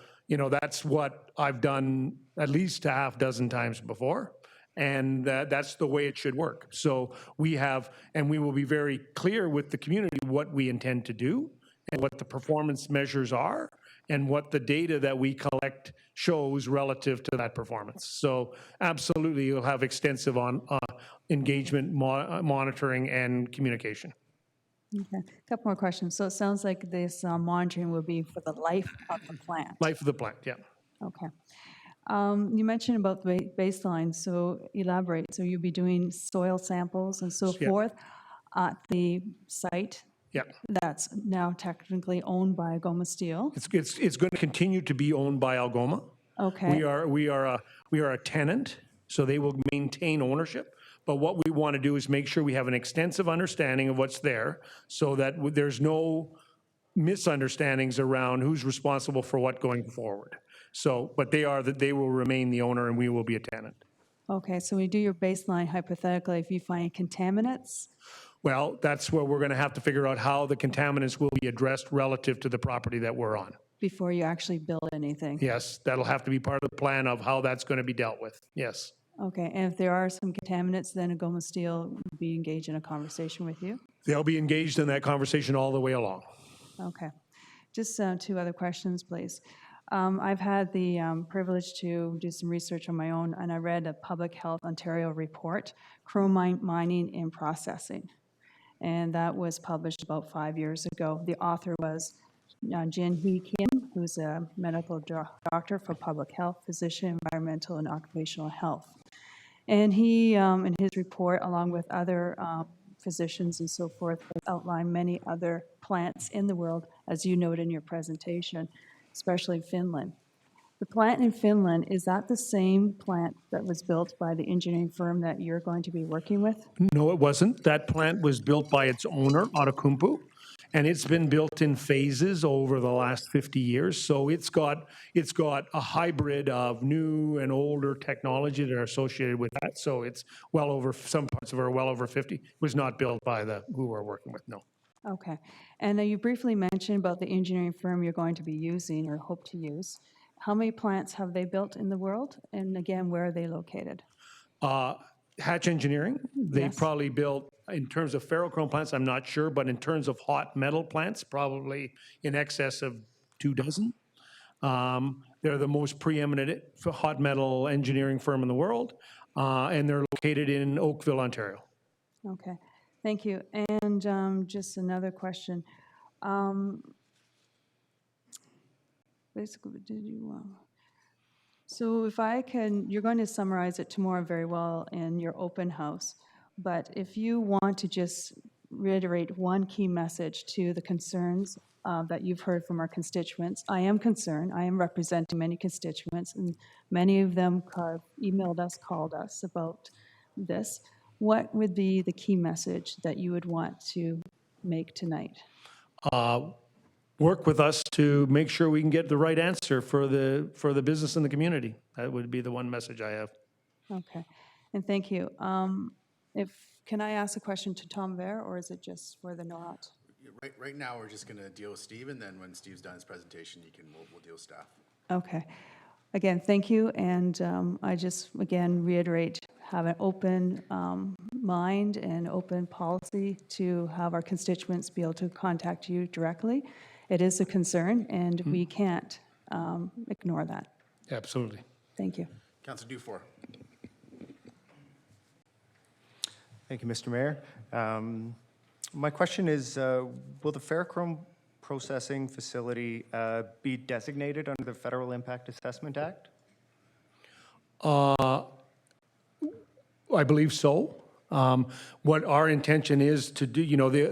that's what I've done at least a half dozen times before. And that's the way it should work. So we will be very clear with the community what we intend to do and what the performance measures are and what the data that we collect shows relative to that performance. So absolutely, you'll have extensive engagement, monitoring, and communication. Okay, a couple more questions. So it sounds like this monitoring will be for the life of the plant. Life of the plant, yeah. Okay. You mentioned about the baseline, so elaborate. So you'll be doing soil samples and so Yeah. forth at the site Yeah. that's now technically owned by Algoma Steel. It's going to continue to be owned by Algoma. Okay. We are a tenant, so they will maintain ownership. But what we want to do is make sure we have an extensive understanding of what's there so that there's no misunderstandings around who's responsible for what going forward. So, but they will remain the owner and we will be a tenant. Okay, so we do your baseline hypothetically if you find contaminants. Well, that's where we're going to have to figure out how the contaminants will be addressed relative to the property that we're on. Before you actually build anything. Yes, that'll have to be part of the plan of how that's going to be dealt with. Yes. Okay, and if there are some contaminants, then Algoma Steel will be engaged in a conversation with you? They'll be engaged in that conversation all the way along. Okay. Just two other questions, please. I've had the privilege to do some research on my own, and I read a Public Health Ontario report, Chrome Mining and Processing, and that was published about 5 years ago. The author was Jin Hee Kim, who's a medical doctor for public health, physician, environmental, and occupational health. And he, in his report, along with other physicians and so forth, outlined many other plants in the world, as you noted in your presentation, especially Finland. The plant in Finland, is that the same plant that was built by the engineering firm that you're going to be working with? No, it wasn't. That plant was built by its owner, Outokumpu, and it's been built in phases over the last 50 years. So it's got a hybrid of new and older technology that are associated with that. So it's well over, some parts of it are well over 50. It was not built by who we're working with, no. Okay. And you briefly mentioned about the engineering firm you're going to be using or hope to use. How many plants have they built in the world? And again, where are they located? Hatch Engineering, they Yes. probably built, in terms of ferrochrome plants, I'm not sure, but in terms of hot metal plants, probably in excess of 24. They're the most preeminent hot metal engineering firm in the world, and they're located in Oakville, Ontario. Okay, thank you. And just another question. Basically, so if I can, you're going to summarize it tomorrow very well in your open house, but if you want to just reiterate one key message to the concerns that you've heard from our constituents. I am concerned. I am representing many constituents, and many of them have emailed us, called us about this. What would be the key message that you would want to make tonight? Work with us to make sure we can get the right answer for the business and the community. That would be the one message I have. Okay, and thank you. Can I ask a question to Tom Vare, or is it just for the Noront? Right now, we're just going to deal with Steve, and then when Steve's done his presentation, we'll deal with staff. Okay. Again, thank you, and I just, again, reiterate, have an open mind and open policy to have our constituents be able to contact you directly. It is a concern, and we can't ignore that. Absolutely. Thank you. Councilor Dufour. Thank you, Mr. Mayor. My question is, will the ferrochrome processing facility be designated under the Federal Impact Assessment Act? I believe so. What our intention is to do,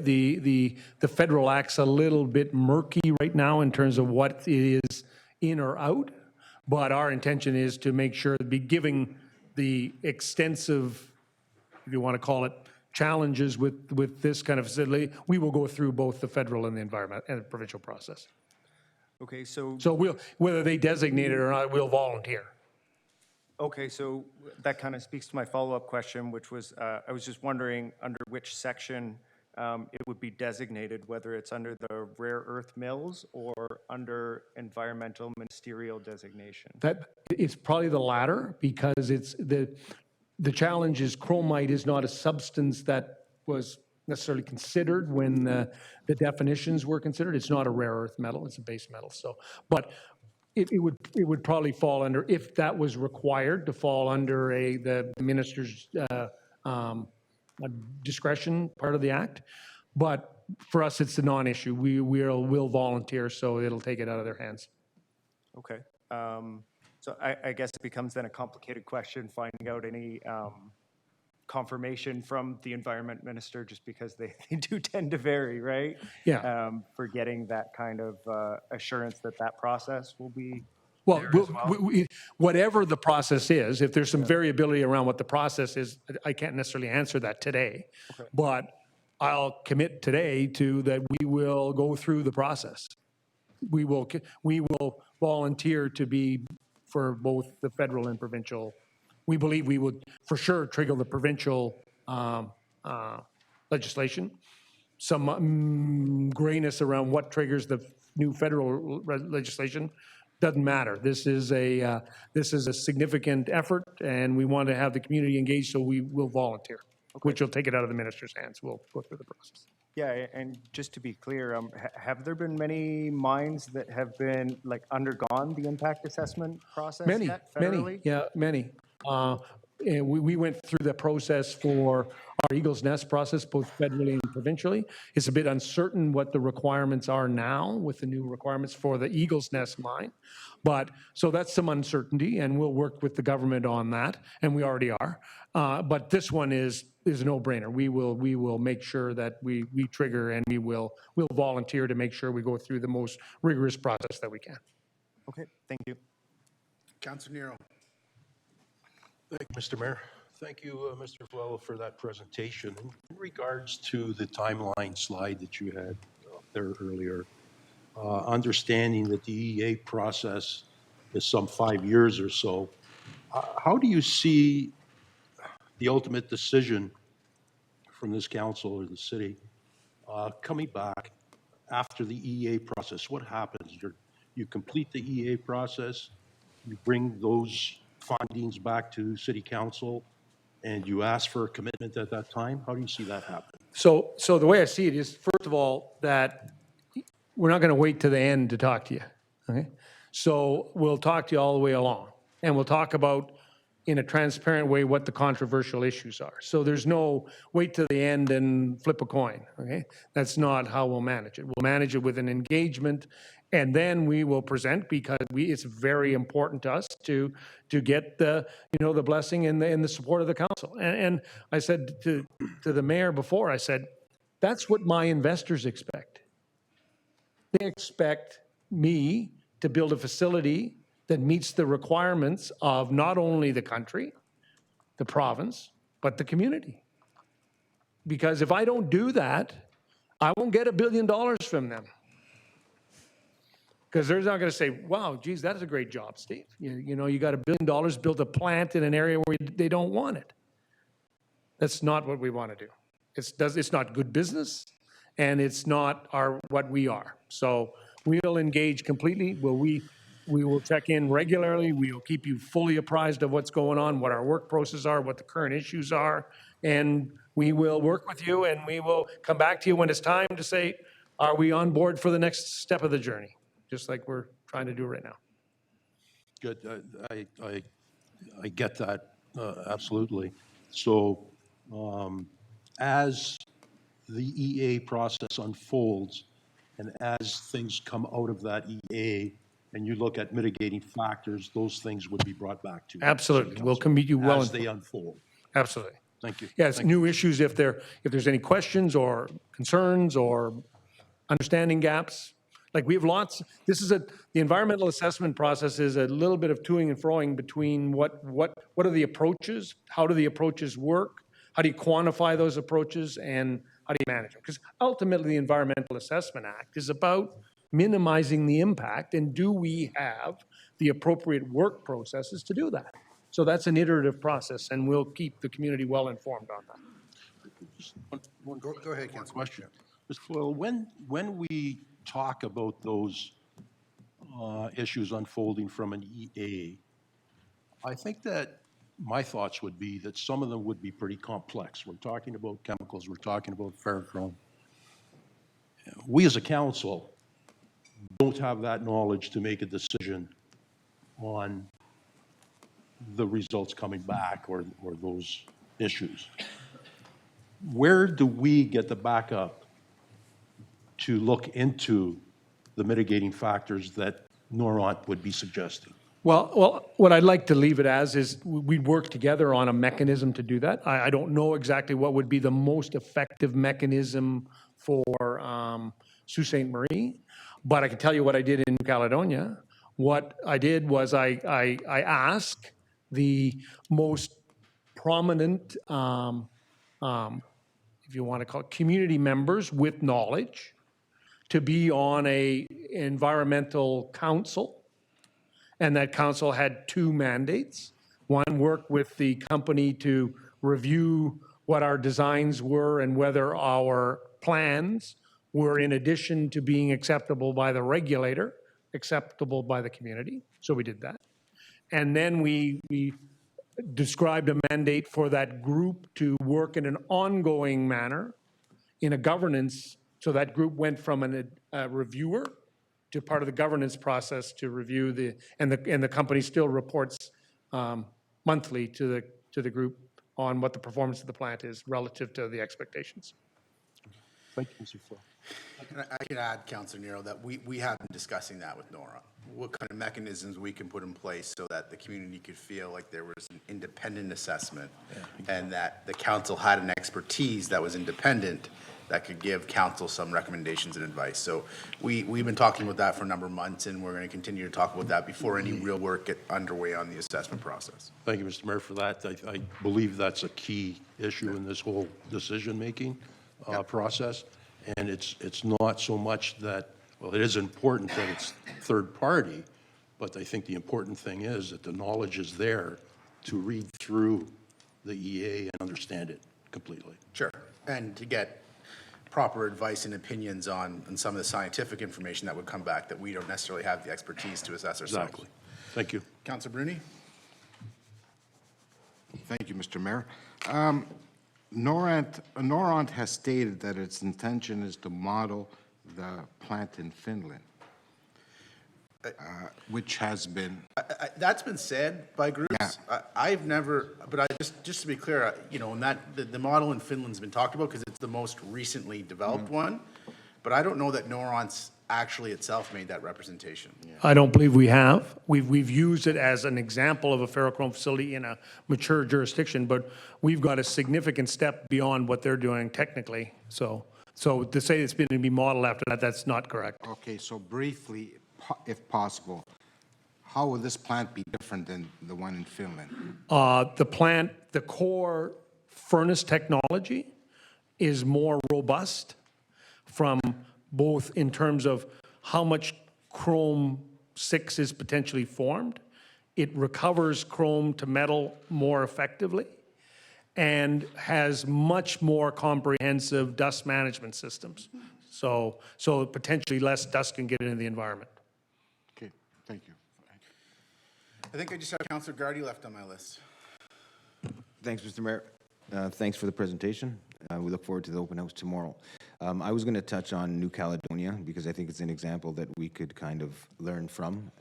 the federal act's a little bit murky right now in terms of what is in or out, but our intention is to make sure to be giving the extensive, if you want to call it, challenges with this kind of facility. We will go through both the federal and the environment and the provincial process. Okay, so Whether they designate it or not, we'll volunteer. okay, so that kind of speaks to my follow-up question, which was I was just wondering under which section it would be designated, whether it's under the rare earth mills or under environmental ministerial designation. That it's probably the latter, because it's the challenge is chromite is not a substance that was necessarily considered when the definitions were considered. It's not a rare earth metal; it's a base metal. So, but it would probably fall under, if that was required to fall under the minister's discretion part of the act. But for us, it's a non-issue. We'll volunteer, so it'll take it out of their hands. Okay. So I guess it becomes then a complicated question, finding out any confirmation from the environment minister, just because they do tend to vary, right? Yeah. For getting that kind of assurance that that process will be Well, there as well. whatever the process is, if there's some variability around what the process is, I can't necessarily answer that today. Okay. But I'll commit today to that we will go through the process. We will volunteer to be for both the federal and provincial. We believe we would for sure trigger the provincial legislation. Some grayness around what triggers the new federal legislation doesn't matter. This is a significant effort, and we want to have the community engaged, so we will volunteer, which will take it out of the minister's hands. We'll go through the process. Yeah, and just to be clear, have there been many mines that have been undergone the impact assessment process yet federally? Many. And we went through the process for our Eagle's Nest process, both federally and provincially. It's a bit uncertain what the requirements are now with the new requirements for the Eagle's Nest mine. But so that's some uncertainty, and we'll work with the government on that, and we already are. But this one is a no-brainer. We will make sure that we trigger, and we'll volunteer to make sure we go through the most rigorous process that we can. Okay, thank you. Councilor Nero. Thank you, Mr. Mayor. Thank you, Mr. Flello, for that presentation. In regards to the timeline slide that you had up there earlier, understanding that the EA process is some 5 years or so, how do you see the ultimate decision from this council or the city coming back after the EA process? What happens? You complete the EA process, you bring those findings back to city council, and you ask for a commitment at that time? How do you see that happen? So the way I see it is, first of all, that we're not going to wait to the end to talk to you, okay? So we'll talk to you all the way along, and we'll talk about, in a transparent way, what the controversial issues are. So there's no wait to the end and flip a coin, okay? That's not how we'll manage it. We'll manage it with an engagement, and then we will present, because it's very important to us to get the blessing and the support of the council. And I said to the mayor before, I said, that's what my investors expect. They expect me to build a facility that meets the requirements of not only the country, the province, but the community. Because if I don't do that, I won't get $1 billion from them. Because they're not going to say, wow, geez, that is a great job, Steve. You got $1 billion, built a plant in an area where they don't want it. That's not what we want to do. It's not good business, and it's not what we are. So we'll engage completely. We will check in regularly. We will keep you fully apprised of what's going on, what our work processes are, what the current issues are, and we will work with you, and we will come back to you when it's time to say, are we on board for the next step of the journey? Just like we're trying to do right now. Good. I get that, absolutely. So as the EA process unfolds and as things come out of that EA and you look at mitigating factors, those things would be brought back to you. Absolutely. We'll meet you well. As they unfold. Absolutely. Thank you. Yes, new issues, if there's any questions or concerns or understanding gaps. Like we have lots, the environmental assessment process is a little bit of toing and froing between what are the approaches, how do the approaches work, how do you quantify those approaches, and how do you manage them? Because ultimately, the Environmental Assessment Act is about minimizing the impact, and do we have the appropriate work processes to do that? So that's an iterative process, and we'll keep the community well informed on that. Go ahead, Councilor. Question. Well, when we talk about those issues unfolding from an EA, I think that my thoughts would be that some of them would be pretty complex. We're talking about chemicals, we're talking about ferrochrome. We as a council don't have that knowledge to make a decision on the results coming back or those issues. Where do we get the backup to look into the mitigating factors that Noront would be suggesting? Well, what I'd like to leave it as is we'd work together on a mechanism to do that. I don't know exactly what would be the most effective mechanism for Sault Ste. Marie, but I can tell you what I did in New Caledonia. What I did was I asked the most prominent, if you want to call it, community members with knowledge to be on a environmental council. And that council had two mandates. One worked with the company to review what our designs were and whether our plans were, in addition to being acceptable by the regulator, acceptable by the community. So we did that. And then we described a mandate for that group to work in an ongoing manner in a governance. So that group went from a reviewer to part of the governance process to review and the company still reports monthly to the group on what the performance of the plant is relative to the expectations. Thank you, Mr. Flo. I can add, Councilor Nero, that we have been discussing that with Noront. What kind of mechanisms we can put in place so that the community could feel like there was an independent assessment and that the council had an expertise that was independent that could give council some recommendations and advice. So we've been talking about that for a number of months, and we're going to continue to talk about that before any real work get underway on the assessment process. Thank you, Mr. Mayor, for that. I believe that's a key issue in this whole decision-making process. And it's not so much that, well, it is important that it's third party, but I think the important thing is that the knowledge is there to read through the EA and understand it completely. Sure. And to get proper advice and opinions on some of the scientific information that would come back that we don't necessarily have the expertise to assess ourselves. Exactly. Thank you. Councilor Bruni? Thank you, Mr. Mayor. Noront has stated that its intention is to model the plant in Finland, which has been... That's been said by groups. Yeah. I've never, but just to be clear, and that the model in Finland's been talked about because it's the most recently developed one, but I don't know that Noront's actually itself made that representation. I don't believe we have. We've used it as an example of a ferrochrome facility in a mature jurisdiction, but we've got a significant step beyond what they're doing technically. So to say it's been to be modeled after that, that's not correct. Okay, so briefly, if possible, how will this plant be different than the one in Finland? The core furnace technology is more robust from both in terms of how much chrome 6 is potentially formed. It recovers chrome to metal more effectively and has much more comprehensive dust management systems. So potentially less dust can get into the environment. Okay, thank you. I think I just have Councilor Gardy left on my list. Thanks, Mr. Mayor. Thanks for the presentation. We look forward to the open house tomorrow. I was going to touch on New Caledonia because I think it's an example that we could kind of learn from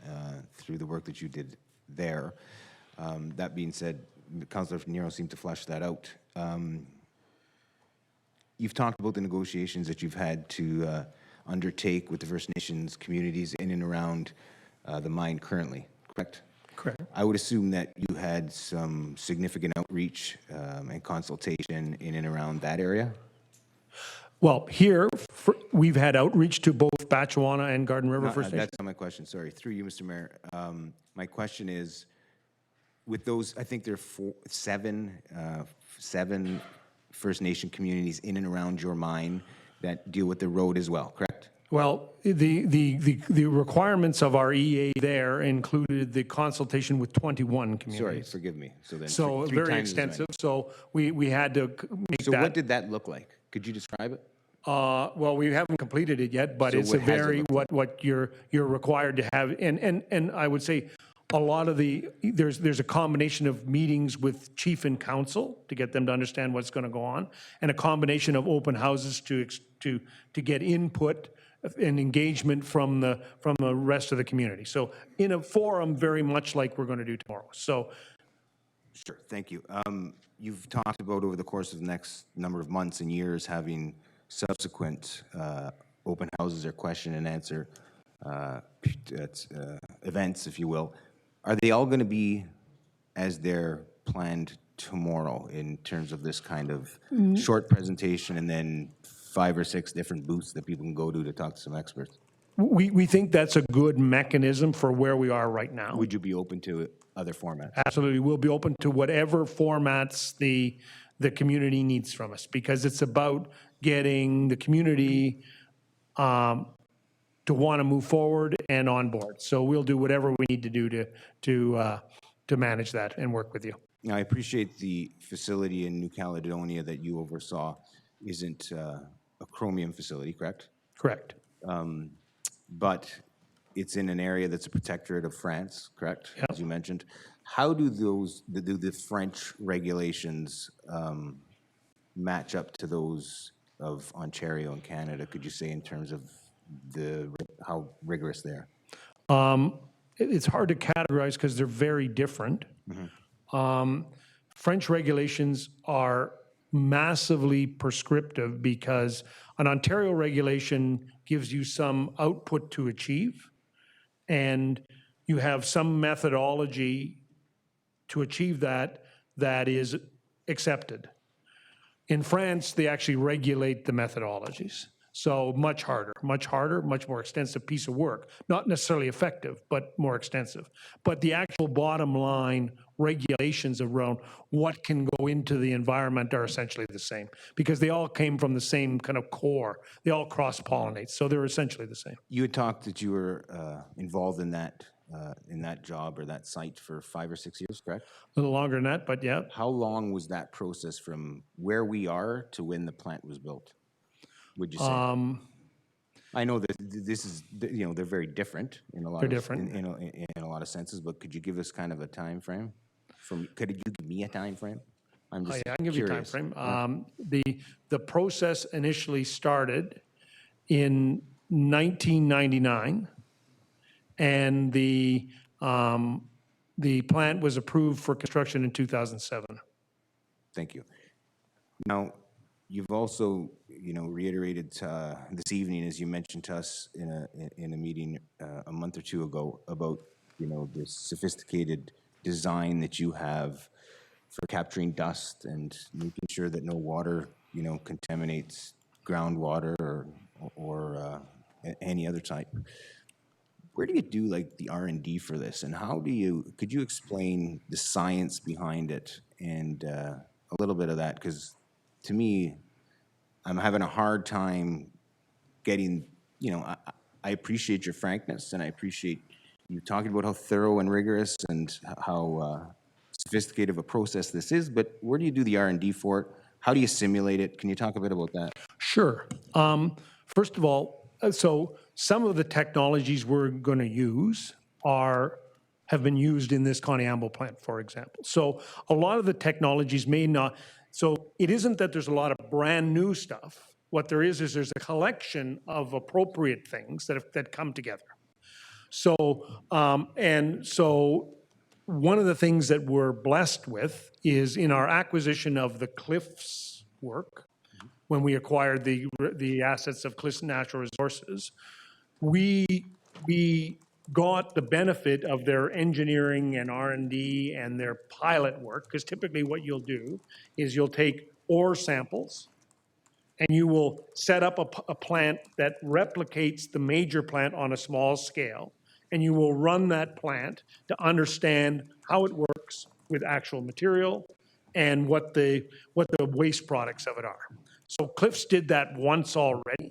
through the work that you did there. That being said, Councillor Nero seemed to flesh that out. You've talked about the negotiations that you've had to undertake with the First Nations communities in and around the mine currently, correct? Correct. I would assume that you had some significant outreach and consultation in and around that area? Well, here, we've had outreach to both Batchewana and Garden River First Nation. That's not my question, sorry. Through you, Mr. Mayor. My question is, with those, I think there are seven First Nation communities in and around your mine that deal with the road as well, correct? Well, the requirements of our EA there included the consultation with 21 communities. Sorry, forgive me. So then So three very times as many. extensive, so we had to make So that. what did that look like? Could you describe it? Well, we haven't completed it yet, but So it's what a has it very, looked what you're required to have, and I would say a lot of there's a combination of meetings with chief and council to get them to understand what's going to go on, and a combination of open houses to get input and engagement from the rest of the community. So in a forum very much like we're going to do tomorrow. So Sure, thank you. You've talked about over the course of the next number of months and years having subsequent open houses or question and answer events, if you will. Are they all going to be as they're planned tomorrow in terms of this kind of short presentation and then 5 or 6 different booths that people can go to talk to some experts? we think that's a good mechanism for where we are right now. Would you be open to other formats? Absolutely. We'll be open to whatever formats the community needs from us, because it's about getting the community to want to move forward and on board. So we'll do whatever we need to do to manage that and work with you. Now, I appreciate the facility in New Caledonia that you oversaw isn't a chromium facility, correct? Correct. But it's in an area that's a protectorate of France, correct? Yep. As you mentioned. How do the French regulations match up to those of Ontario and Canada, could you say, in terms of how rigorous they are? It's hard to categorize because they're very different. French regulations are massively prescriptive because an Ontario regulation gives you some output to achieve, and you have some methodology to achieve that is accepted. In France, they actually regulate the methodologies. So much harder, much more extensive piece of work. Not necessarily effective, but more extensive. But the actual bottom line regulations around what can go into the environment are essentially the same, because they all came from the same kind of core. They all cross-pollinate, so they're essentially the same. You had talked that you were involved in that job or that site for 5 or 6 years, correct? A little longer than that, but yeah. How long was that process from where we are to when the plant was built, would you say? I know that this is, they're very different in a lot They're of different. in a lot of senses, but could you give us kind of a time frame? Could you give me a time frame? I'm just Yeah, I can give you a time curious. frame. The process initially started in 1999, and the plant was approved for construction in 2007. Thank you. Now, you've also, reiterated this evening, as you mentioned to us in a meeting a month or two ago, about the sophisticated design that you have for capturing dust and making sure that no water, contaminates groundwater or any other type. Where do you do the R&D for this, and could you explain the science behind it and a little bit of that? Because to me, I'm having a hard time getting, I appreciate your frankness, and I appreciate you talking about how thorough and rigorous and how sophisticated of a process this is, but where do you do the R&D for it? How do you simulate it? Can you talk a bit about that? Sure. First of all, so some of the technologies we're going to use have been used in this Conneamble plant, for example. So a lot of the technologies may not, So it isn't that there's a lot of brand-new stuff. What there is there's a collection of appropriate things that come together. So, so one of the things that we're blessed with is in our acquisition of the Cliffs work, when we acquired the assets of Cliffs Natural Resources, we got the benefit of their engineering and R&D and their pilot work, because typically what you'll do is you'll take ore samples and you will set up a plant that replicates the major plant on a small scale, and you will run that plant to understand how it works with actual material and what the waste products of it are. So Cliffs did that once already,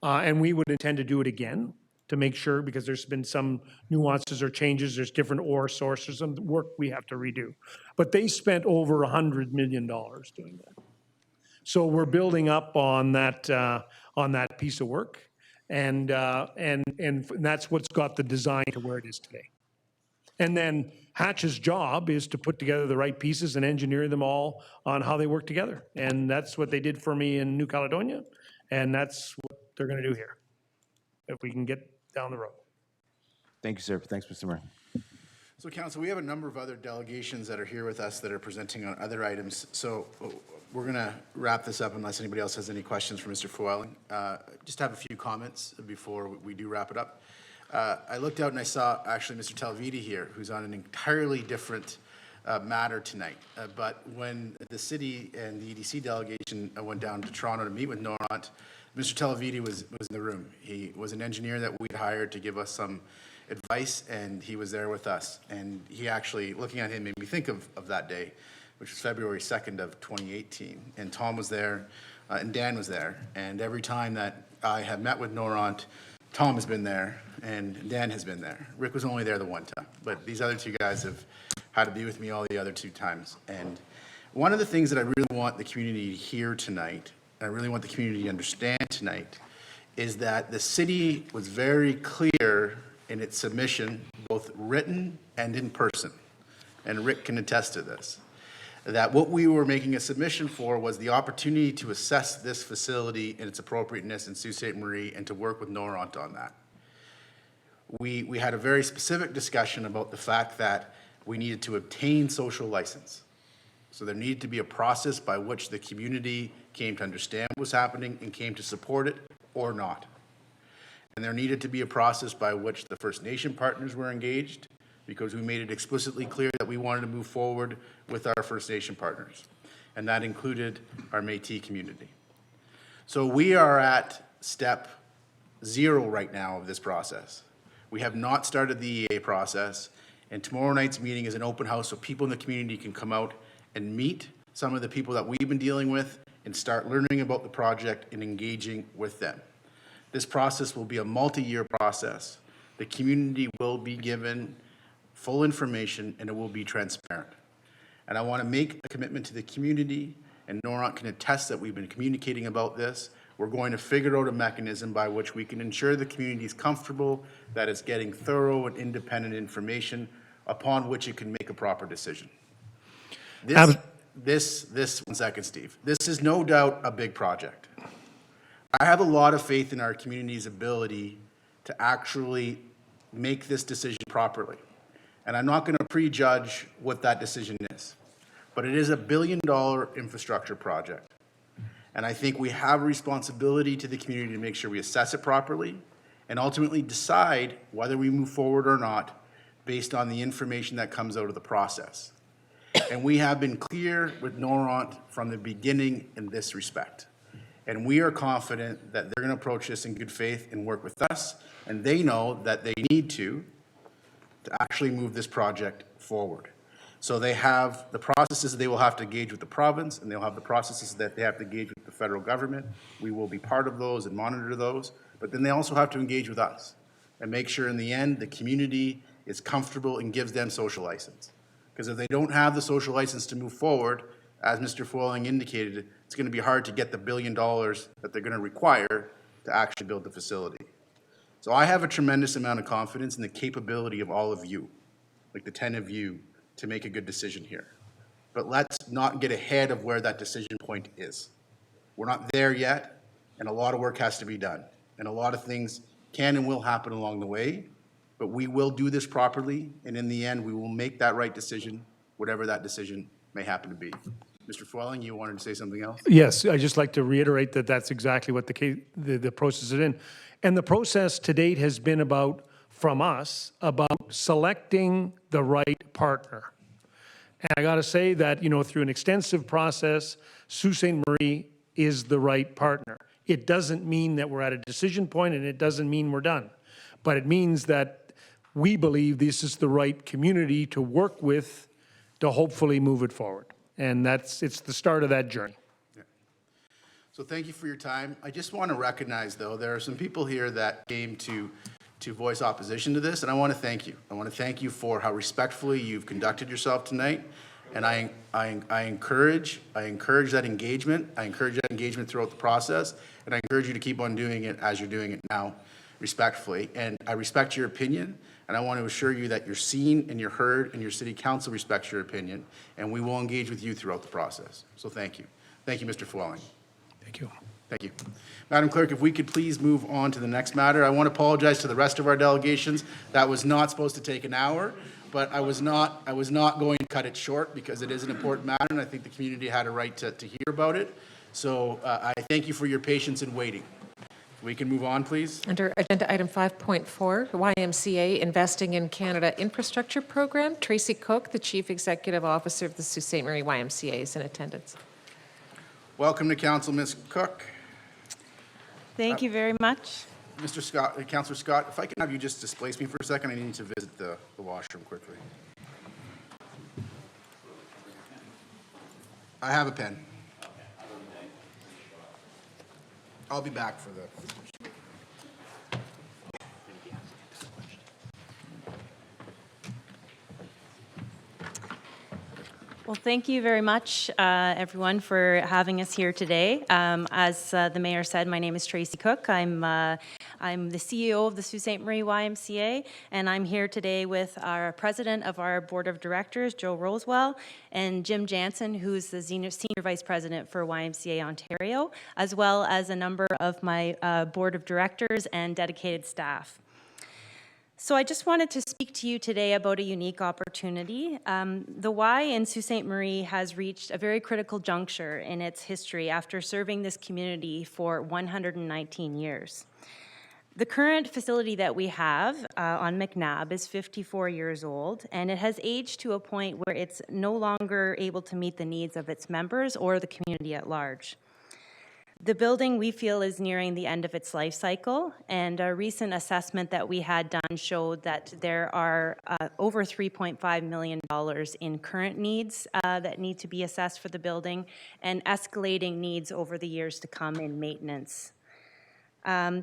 and we would intend to do it again to make sure, because there's been some nuances or changes, there's different ore sources and work we have to redo. But they spent over $100 million doing that. So we're building up on that piece of work, and that's what's got the design to where it is today. And then Hatch's job is to put together the right pieces and engineer them all on how they work together. And that's what they did for me in New Caledonia, and that's what they're going to do here, if we can get down the road. Thank you, sir. Thanks, Mr. Mayor. So, Council, we have a number of other delegations that are here with us that are presenting on other items. So we're going to wrap this up unless anybody else has any questions for Mr. Fuelling. Just have a few comments before we do wrap it up. I looked out and I saw actually Mr. Telvidi here, who's on an entirely different matter tonight. But when the city and the EDC delegation went down to Toronto to meet with Noront, Mr. Telvidi was in the room. He was an engineer that we'd hired to give us some advice, and he was there with us. And he actually, looking at him, made me think of that day, which was February 2nd of 2018. And Tom was there, and Dan was there. And every time that I have met with Noront, Tom has been there, and Dan has been there. Rick was only there the one time, but these other two guys have had to be with me all the other two times. And one of the things that I really want the community to hear tonight, and I really want the community to understand tonight, is that the city was very clear in its submission, both written and in person, and Rick can attest to this, that what we were making a submission for was the opportunity to assess this facility and its appropriateness in Sault Ste. Marie and to work with Noront on that. We had a very specific discussion about the fact that we needed to obtain social license. So there needed to be a process by which the community came to understand what was happening and came to support it or not. And there needed to be a process by which the First Nation partners were engaged, because we made it explicitly clear that we wanted to move forward with our First Nation partners. And that included our Métis community. So we are at step 0 right now of this process. We have not started the EA process, and tomorrow night's meeting is an open house so people in the community can come out and meet some of the people that we've been dealing with and start learning about the project and engaging with them. This process will be a multi-year process. The community will be given full information and it will be transparent. And I want to make a commitment to the community, and Noront can attest that we've been communicating about this. We're going to figure out a mechanism by which we can ensure the community is comfortable that it's getting thorough and independent information upon which it can make a proper decision. This 1 second, Steve. This is no doubt a big project. I have a lot of faith in our community's ability to actually make this decision properly. And I'm not going to prejudge what that decision is. But it is a $1 billion infrastructure project. And I think we have a responsibility to the community to make sure we assess it properly and ultimately decide whether we move forward or not based on the information that comes out of the process. And we have been clear with Noront from the beginning in this respect. And we are confident that they're going to approach this in good faith and work with us. And they know that they need to actually move this project forward. So they have the processes they will have to engage with the province, and they'll have the processes that they have to engage with the federal government. We will be part of those and monitor those. But then they also have to engage with us and make sure in the end the community is comfortable and gives them social license. Because if they don't have the social license to move forward, as Mr. Fuelling indicated, it's going to be hard to get the $1 billion that they're going to require to actually build the facility. So I have a tremendous amount of confidence in the capability of all of you, like the 10 of you, to make a good decision here. but let's not get ahead of where that decision point is. We're not there yet, and a lot of work has to be done. And a lot of things can and will happen along the way, but we will do this properly, and in the end, we will make that right decision, whatever that decision may happen to be. Mr. Fuelling, you wanted to say something else? Yes, I'd just like to reiterate that that's exactly what the process is in. And the process to date has been about, from us, about selecting the right partner. And I got to say that, through an extensive process, Sault Ste. Marie is the right partner. It doesn't mean that we're at a decision point, and it doesn't mean we're done. But it means that we believe this is the right community to work with to hopefully move it forward. And it's the start of that journey. So thank you for your time. I just want to recognize, though, there are some people here that came to voice opposition to this, and I want to thank you. I want to thank you for how respectfully you've conducted yourself tonight, and I encourage that engagement. I encourage that engagement throughout the process, and I encourage you to keep on doing it as you're doing it now, respectfully. And I respect your opinion, and I want to assure you that you're seen and you're heard, and your city council respects your opinion, and we will engage with you throughout the process. So thank you. Thank you, Mr. Fuelling. Thank you. Thank you. Madam Clerk, if we could please move on to the next matter. I want to apologize to the rest of our delegations. That was not supposed to take an hour, but I was not going to cut it short because it is an important matter, and I think the community had a right to hear about it. So I thank you for your patience in waiting. We can move on, please. Under agenda item 5.4, YMCA Investing in Canada Infrastructure Program, Tracy Cook, the Chief Executive Officer of the Sault Ste. Marie YMCA, is in attendance. Welcome to Council, Ms. Cook. Thank you very much. Mr. Scott, Councillor Scott, if I can have you just displace me for a second, I need to visit the washroom quickly. I have a pen. I'll be back for the... Well, thank you very much, everyone, for having us here today. As the mayor said, my name is Tracy Cook. I'm the CEO of the Sault Ste. Marie YMCA, and I'm here today with our president of our board of directors, Joe Rosewell, and Jim Jansen, who's the senior vice president for YMCA Ontario, as well as a number of my board of directors and dedicated staff. So I just wanted to speak to you today about a unique opportunity. The Y in Sault Ste. Marie has reached a very critical juncture in its history after serving this community for 119 years. The current facility that we have on McNabb is 54 years old, and it has aged to a point where it's no longer able to meet the needs of its members or the community at large. The building, we feel, is nearing the end of its life cycle, and a recent assessment that we had done showed that there are over $3.5 million in current needs that need to be assessed for the building, and escalating needs over the years to come in maintenance.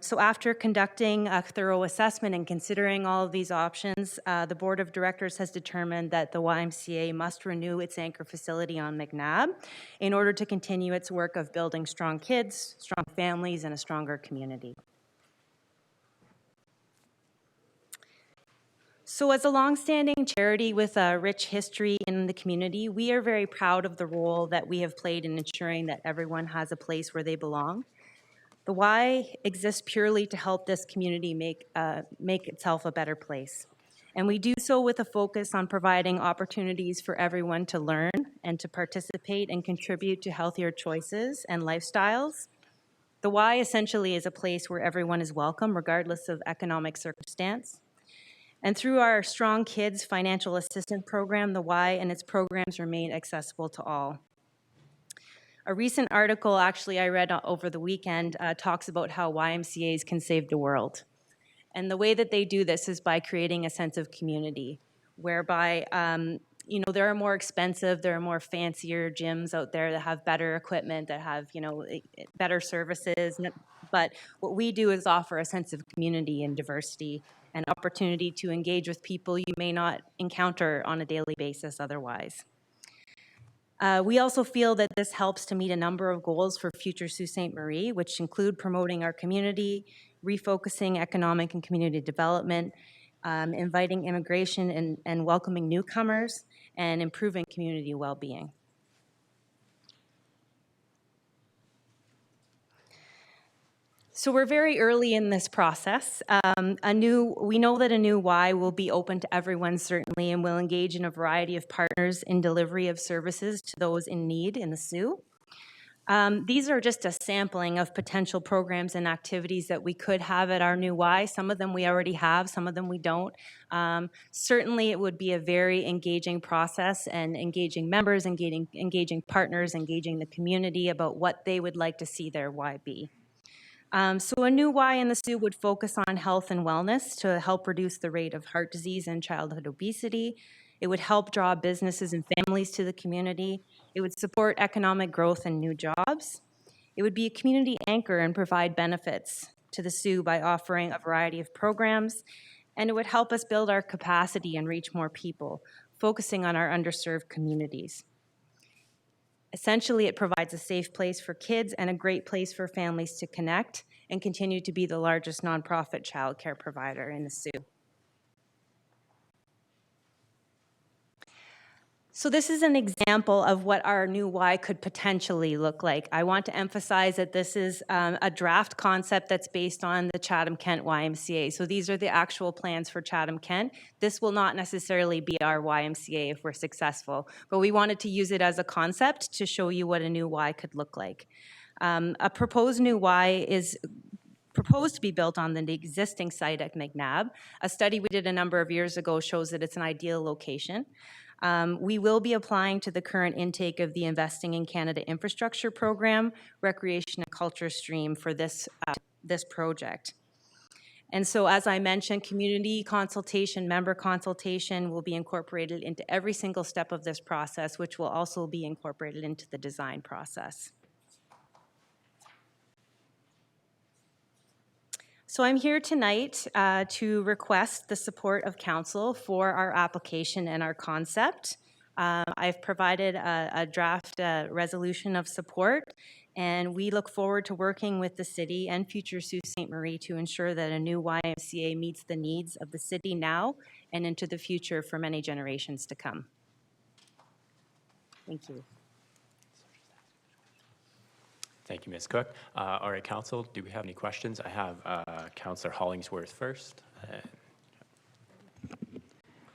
So after conducting a thorough assessment and considering all of these options, the board of directors has determined that the YMCA must renew its anchor facility on McNabb in order to continue its work of building strong kids, strong families, and a stronger community. So as a longstanding charity with a rich history in the community, we are very proud of the role that we have played in ensuring that everyone has a place where they belong. The Y exists purely to help this community make itself a better place. And we do so with a focus on providing opportunities for everyone to learn and to participate and contribute to healthier choices and lifestyles. The Y essentially is a place where everyone is welcome, regardless of economic circumstance. And through our Strong Kids Financial Assistance Program, the Y and its programs remain accessible to all. A recent article, actually, I read over the weekend talks about how YMCAs can save the world. And the way that they do this is by creating a sense of community, whereby, there are more expensive, there are more fancier gyms out there that have better equipment, that have, better services. But what we do is offer a sense of community and diversity, and opportunity to engage with people you may not encounter on a daily basis otherwise. We also feel that this helps to meet a number of goals for future Sault Ste. Marie, which include promoting our community, refocusing economic and community development, inviting immigration and welcoming newcomers, and improving community well-being. So we're very early in this process. We know that a new Y will be open to everyone, certainly, and will engage in a variety of partners in delivery of services to those in need in the Soo. These are just a sampling of potential programs and activities that we could have at our new Y. Some of them we already have, some of them we don't. Certainly, it would be a very engaging process and engaging members, engaging partners, engaging the community about what they would like to see their Y be. So a new Y in the Soo would focus on health and wellness to help reduce the rate of heart disease and childhood obesity. It would help draw businesses and families to the community. It would support economic growth and new jobs. It would be a community anchor and provide benefits to the Soo by offering a variety of programs. And it would help us build our capacity and reach more people, focusing on our underserved communities. Essentially, it provides a safe place for kids and a great place for families to connect and continue to be the largest nonprofit childcare provider in the Soo. So this is an example of what our new Y could potentially look like. I want to emphasize that this is a draft concept that's based on the Chatham-Kent YMCA. So these are the actual plans for Chatham-Kent. This will not necessarily be our YMCA if we're successful, but we wanted to use it as a concept to show you what a new Y could look like. A proposed new Y is proposed to be built on the existing site at McNabb. A study we did a number of years ago shows that it's an ideal location. We will be applying to the current intake of the Investing in Canada Infrastructure Program, Recreation and Culture stream for this project. And so, as I mentioned, community consultation, member consultation will be incorporated into every single step of this process, which will also be incorporated into the design process. So I'm here tonight to request the support of council for our application and our concept. I've provided a draft resolution of support, and we look forward to working with the city and future Sault Ste. Marie to ensure that a new YMCA meets the needs of the city now and into the future for many generations to come. Thank you. Thank you, Ms. Cook. All right, Council, do we have any questions? I have Councillor Hollingsworth first.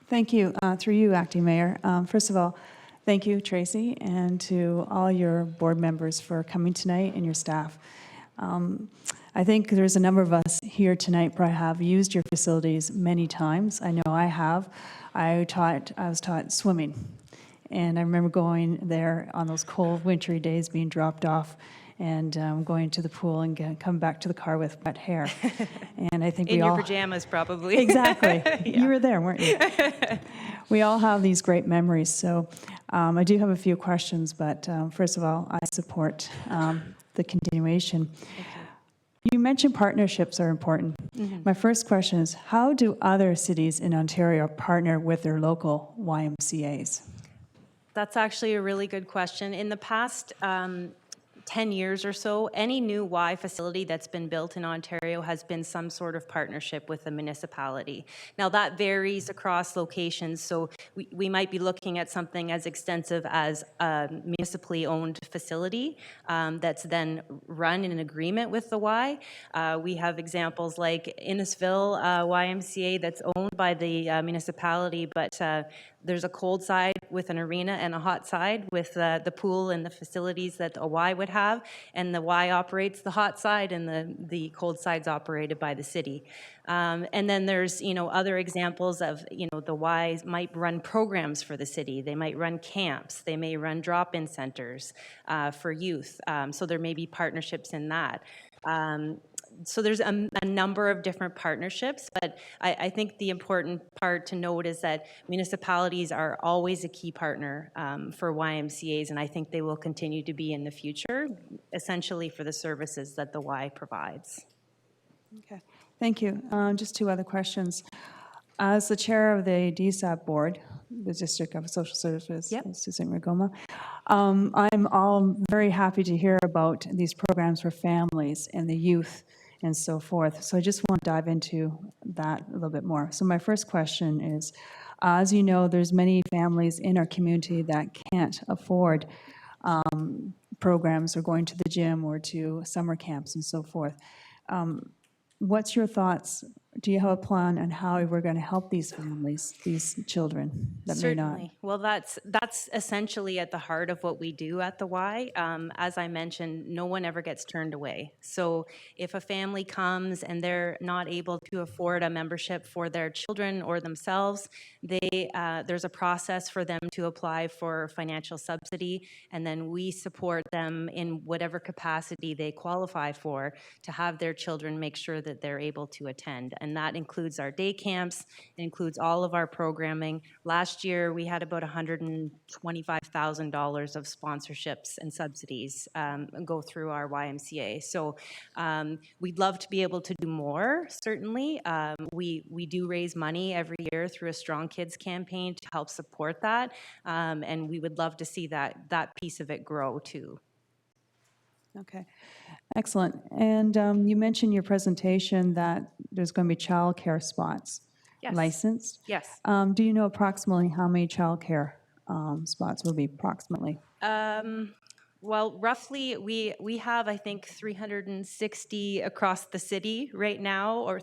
Thank you. Through you, Acting Mayor. First of all, thank you, Tracy, and to all your board members for coming tonight and your staff. I think there's a number of us here tonight probably have used your facilities many times. I know I have. I was taught swimming, and I remember going there on those cold, wintry days, being dropped off and going to the pool and coming back to the car with wet hair. And I think in your pajamas, probably. Exactly. Yeah. You were there, weren't you? We all have these great memories. So I do have a few questions, but first of all, I support the continuation. You mentioned partnerships are important. Mm-hmm. My first question is, how do other cities in Ontario partner with their local YMCAs? That's actually a really good question. In the past 10 years or so, any new Y facility that's been built in Ontario has been some sort of partnership with a municipality. Now that varies across locations, so we might be looking at something as extensive as a municipally owned facility that's then run in an agreement with the Y. We have examples like Innisfil YMCA that's owned by the municipality, but there's a cold side with an arena and a hot side with the pool and the facilities that a Y would have, and the Y operates the hot side and the cold side's operated by the city. And then there's, other examples of, the Ys might run programs for the city. They might run camps. They may run drop-in centers for youth. So there may be partnerships in that. So there's a number of different partnerships, but I think the important part to note is that municipalities are always a key partner for YMCAs, and I think they will continue to be in the future, essentially for the services that the Y provides. Okay, thank you. Just two other questions. As the chair of the DSAP board, the District of Social Services, Yep. Sault Ste. Marie Goma, I'm all very happy to hear about these programs for families and the youth and so forth. So I just want to dive into that a little bit more. So my first question is, as you know, there's many families in our community that can't afford programs or going to the gym or to summer camps and so forth. What's your thoughts? Do you have a plan on how we're going to help these families, these children that may not? Certainly. Well, that's essentially at the heart of what we do at the Y. As I mentioned, no one ever gets turned away. So if a family comes and they're not able to afford a membership for their children or themselves, there's a process for them to apply for financial subsidy, and then we support them in whatever capacity they qualify for to have their children make sure that they're able to attend. And that includes our day camps, it includes all of our programming. Last year, we had about $125,000 of sponsorships and subsidies go through our YMCA. So we'd love to be able to do more, certainly. We do raise money every year through a Strong Kids campaign to help support that, and we would love to see that piece of it grow too. Okay, excellent. And you mentioned in your presentation that there's going to be childcare spots Yes. licensed. Yes. Do you know approximately how many childcare spots will be approximately? Well, roughly, we have, I think, 360 across the city right now, or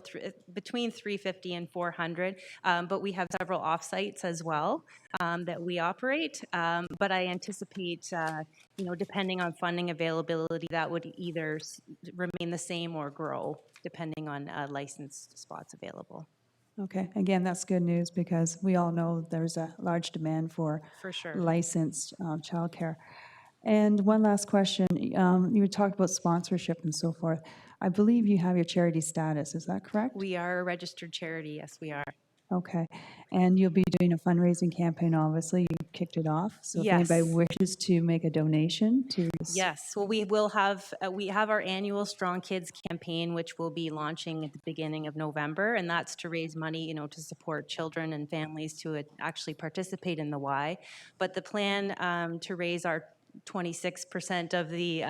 between 350 and 400, but we have several off-sites as well that we operate. But I anticipate, depending on funding availability, that would either remain the same or grow, depending on licensed spots available. Okay, again, that's good news because we all know there's a large demand for sure. licensed childcare. And one last question, you talked about sponsorship and so forth. I believe you have your charity status, is that correct? We are a registered charity, yes, we are. Okay, and you'll be doing a fundraising campaign, obviously, you kicked it off. So if anybody Yes. wishes to make a donation to this. Yes, well, we have our annual Strong Kids campaign, which will be launching at the beginning of November, and that's to raise money, to support children and families to actually participate in the Y. But the plan to raise our 26% of the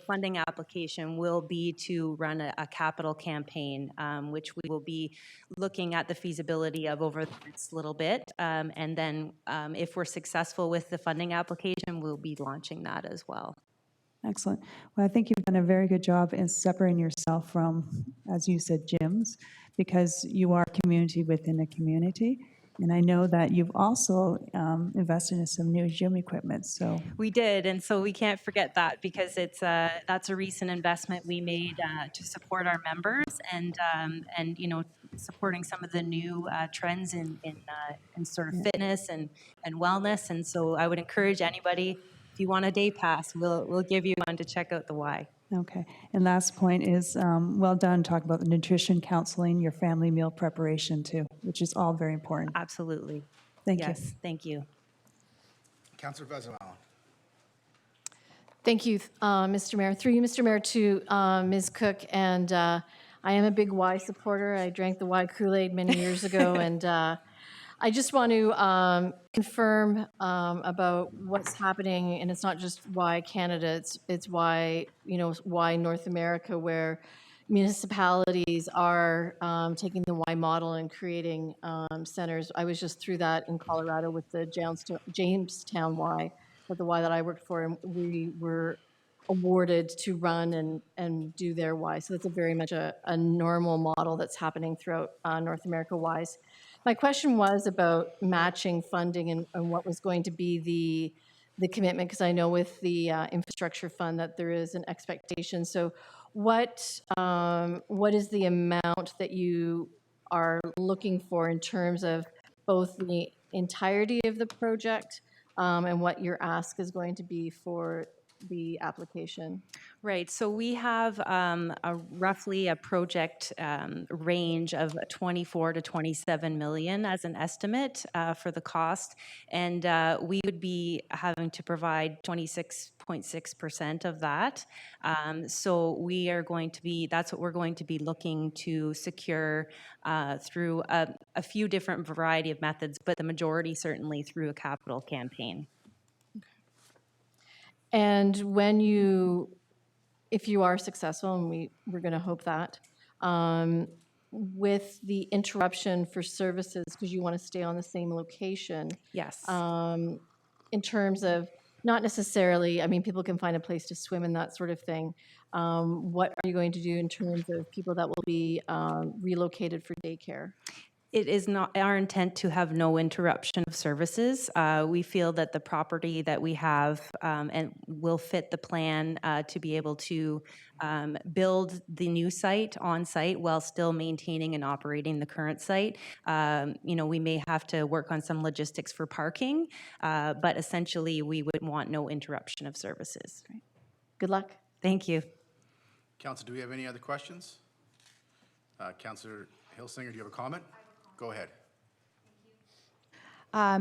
funding application will be to run a capital campaign, which we will be looking at the feasibility of over the next little bit. And then if we're successful with the funding application, we'll be launching that as well. Excellent. Well, I think you've done a very good job in separating yourself from, as you said, gyms, because you are community within a community. And I know that you've also invested in some new gym equipment, so. We did, and so we can't forget that because that's a recent investment we made to support our members and supporting some of the new trends in sort of fitness and wellness. And so I would encourage anybody, if you want a day pass, we'll give you one to check out the Y. Okay. And last point is, well done, talk about the nutrition counseling, your family meal preparation too, which is all very important. Absolutely. Thank you. Yes, thank you. Councillor Vezzo Allen. Thank you, Mr. Mayor. Through you, Mr. Mayor, to Ms. Cook, and I am a big Y supporter. I drank the Y Kool-Aid many years ago, and I just want to confirm about what's happening, and it's not just Y Canada, it's Y, Y North America, where municipalities are taking the Y model and creating centers. I was just through that in Colorado with the Jamestown Y, but the Y that I worked for, and we were awarded to run and do their Y. So that's very much a normal model that's happening throughout North America Ys. My question was about matching funding and what was going to be the commitment, because I know with the infrastructure fund that there is an expectation. So what is the amount that you are looking for in terms of both the entirety of the project and what your ask is going to be for the application? Right, so we have roughly a project range of 24 to 27 million as an estimate for the cost, and we would be having to provide 26.6% of that. So we are going to be, that's what we're going to be looking to secure through a few different variety of methods, but the majority certainly through a capital campaign. And if you are successful, and we're going to hope that, with the interruption for services, because you want to stay on the same location. Yes. In terms of Not necessarily. I mean, people can find a place to swim and that sort of thing. What are you going to do in terms of people that will be relocated for daycare? It is not our intent to have no interruption of services. We feel that the property that we have and will fit the plan to be able to build the new site on site while still maintaining and operating the current site. We may have to work on some logistics for parking, but essentially we would want no interruption of services. Good luck. Thank you. Council, do we have any other questions? Councillor Hilsinger, do you have a comment? Go ahead. I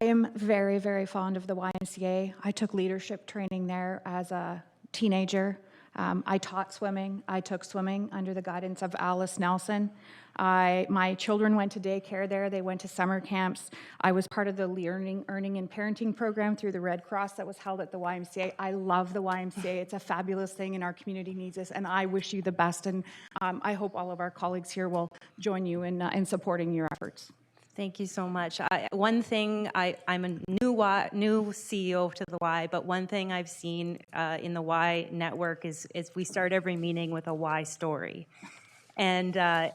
am very, very fond of the YMCA. I took leadership training there as a teenager. I taught swimming. I took swimming under the guidance of Alice Nelson. My children went to daycare there. They went to summer camps. I was part of the Learning, Earning, and Parenting program through the Red Cross that was held at the YMCA. I love the YMCA. It's a fabulous thing, and our community needs us, and I wish you the best, and I hope all of our colleagues here will join you in supporting your efforts. Thank you so much. One thing, I'm a new CEO to the Y, but one thing I've seen in the Y network is we start every meeting with a Y story. And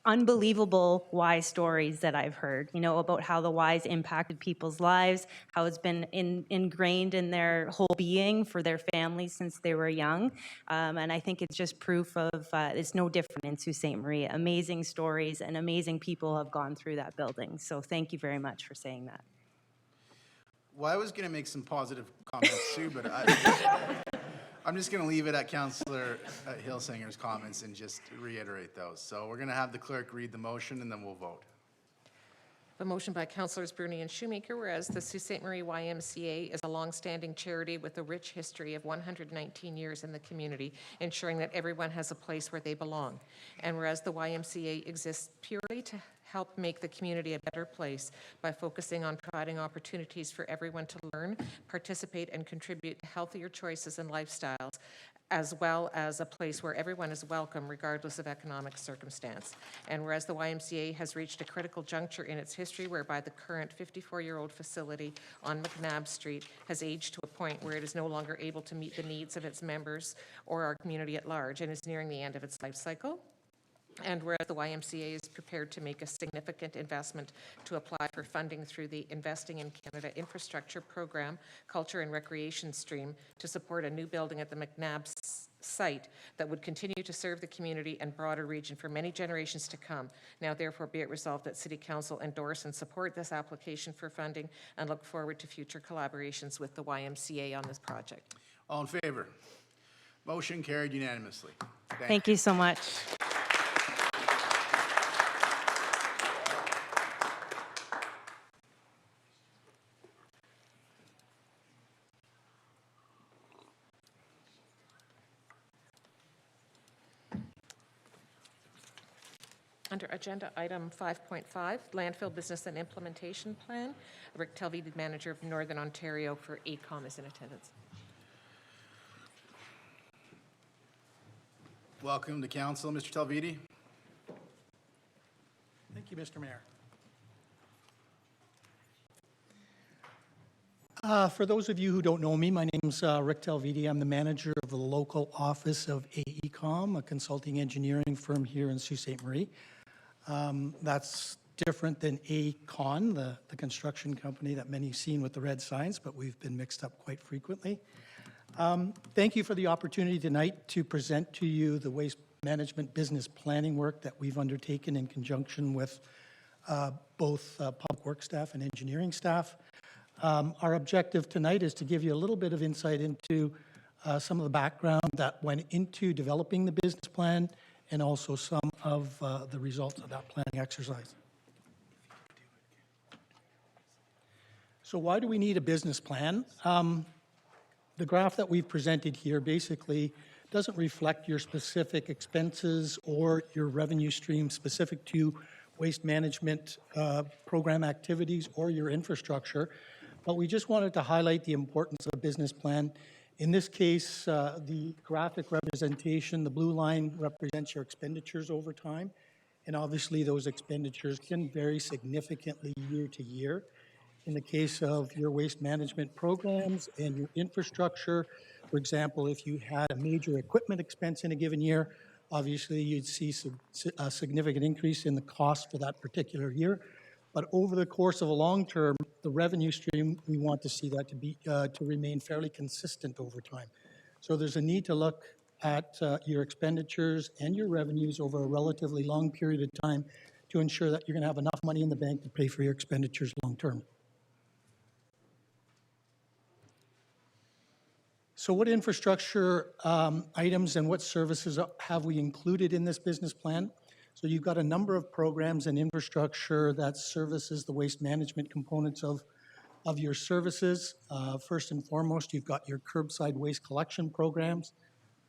unbelievable Y stories that I've heard, about how the Y's impacted people's lives, how it's been ingrained in their whole being for their families since they were young. And I think it's just proof of it's no different in Sault Ste. Marie. Amazing stories and amazing people have gone through that building. So thank you very much for saying that. Well, I was going to make some positive comments too, but I'm just going to leave it at Councillor Hilsinger's comments and just reiterate those. So we're going to have the clerk read the motion and then we'll vote. A motion by Councillors Bruni and Shoemaker, whereas the Sault Ste. Marie YMCA is a long-standing charity with a rich history of 119 years in the community, ensuring that everyone has a place where they belong. And whereas the YMCA exists purely to help make the community a better place by focusing on providing opportunities for everyone to learn, participate, and contribute to healthier choices and lifestyles, as well as a place where everyone is welcome regardless of economic circumstance. And whereas the YMCA has reached a critical juncture in its history whereby the current 54-year-old facility on McNabb Street has aged to a point where it is no longer able to meet the needs of its members or our community at large and is nearing the end of its life cycle. And whereas the YMCA is prepared to make a significant investment to apply for funding through the Investing in Canada Infrastructure Program, Culture and Recreation stream to support a new building at the McNabb site that would continue to serve the community and broader region for many generations to come. Now therefore be it resolved that City Council endorse and support this application for funding and look forward to future collaborations with the YMCA on this project. All in favor? Motion carried unanimously. Thank you so much. Under agenda item 5.5, Landfill Business and Implementation Plan, Rick Telvey, Manager of Northern Ontario for AECOM, is in attendance. Welcome to Council, Mr. Telvidi. Thank you, Mr. Mayor. For those of you who don't know me, my name's Rick Telvidi. I'm the manager of the local office of AECOM, a consulting engineering firm here in Sault Ste. Marie. That's different than ACON, the construction company that many have seen with the red signs, but we've been mixed up quite frequently. Thank you for the opportunity tonight to present to you the waste management business planning work that we've undertaken in conjunction with both public works staff and engineering staff. Our objective tonight is to give you a little bit of insight into some of the background that went into developing the business plan and also some of the results of that planning exercise. So why do we need a business plan? The graph that we've presented here basically doesn't reflect your specific expenses or your revenue stream specific to waste management program activities or your infrastructure, but we just wanted to highlight the importance of a business plan. In this case, the graphic representation, the blue line represents your expenditures over time, and obviously those expenditures can vary significantly year to year. in the case of your waste management programs and your infrastructure. For example, if you had a major equipment expense in a given year, obviously you'd see a significant increase in the cost for that particular year. But over the course of a long term, the revenue stream, we want to see that to remain fairly consistent over time. So there's a need to look at your expenditures and your revenues over a relatively long period of time to ensure that you're going to have enough money in the bank to pay for your expenditures long term. So what infrastructure items and what services have we included in this business plan? So you've got a number of programs and infrastructure that services the waste management components of your services. First and foremost, you've got your curbside waste collection programs,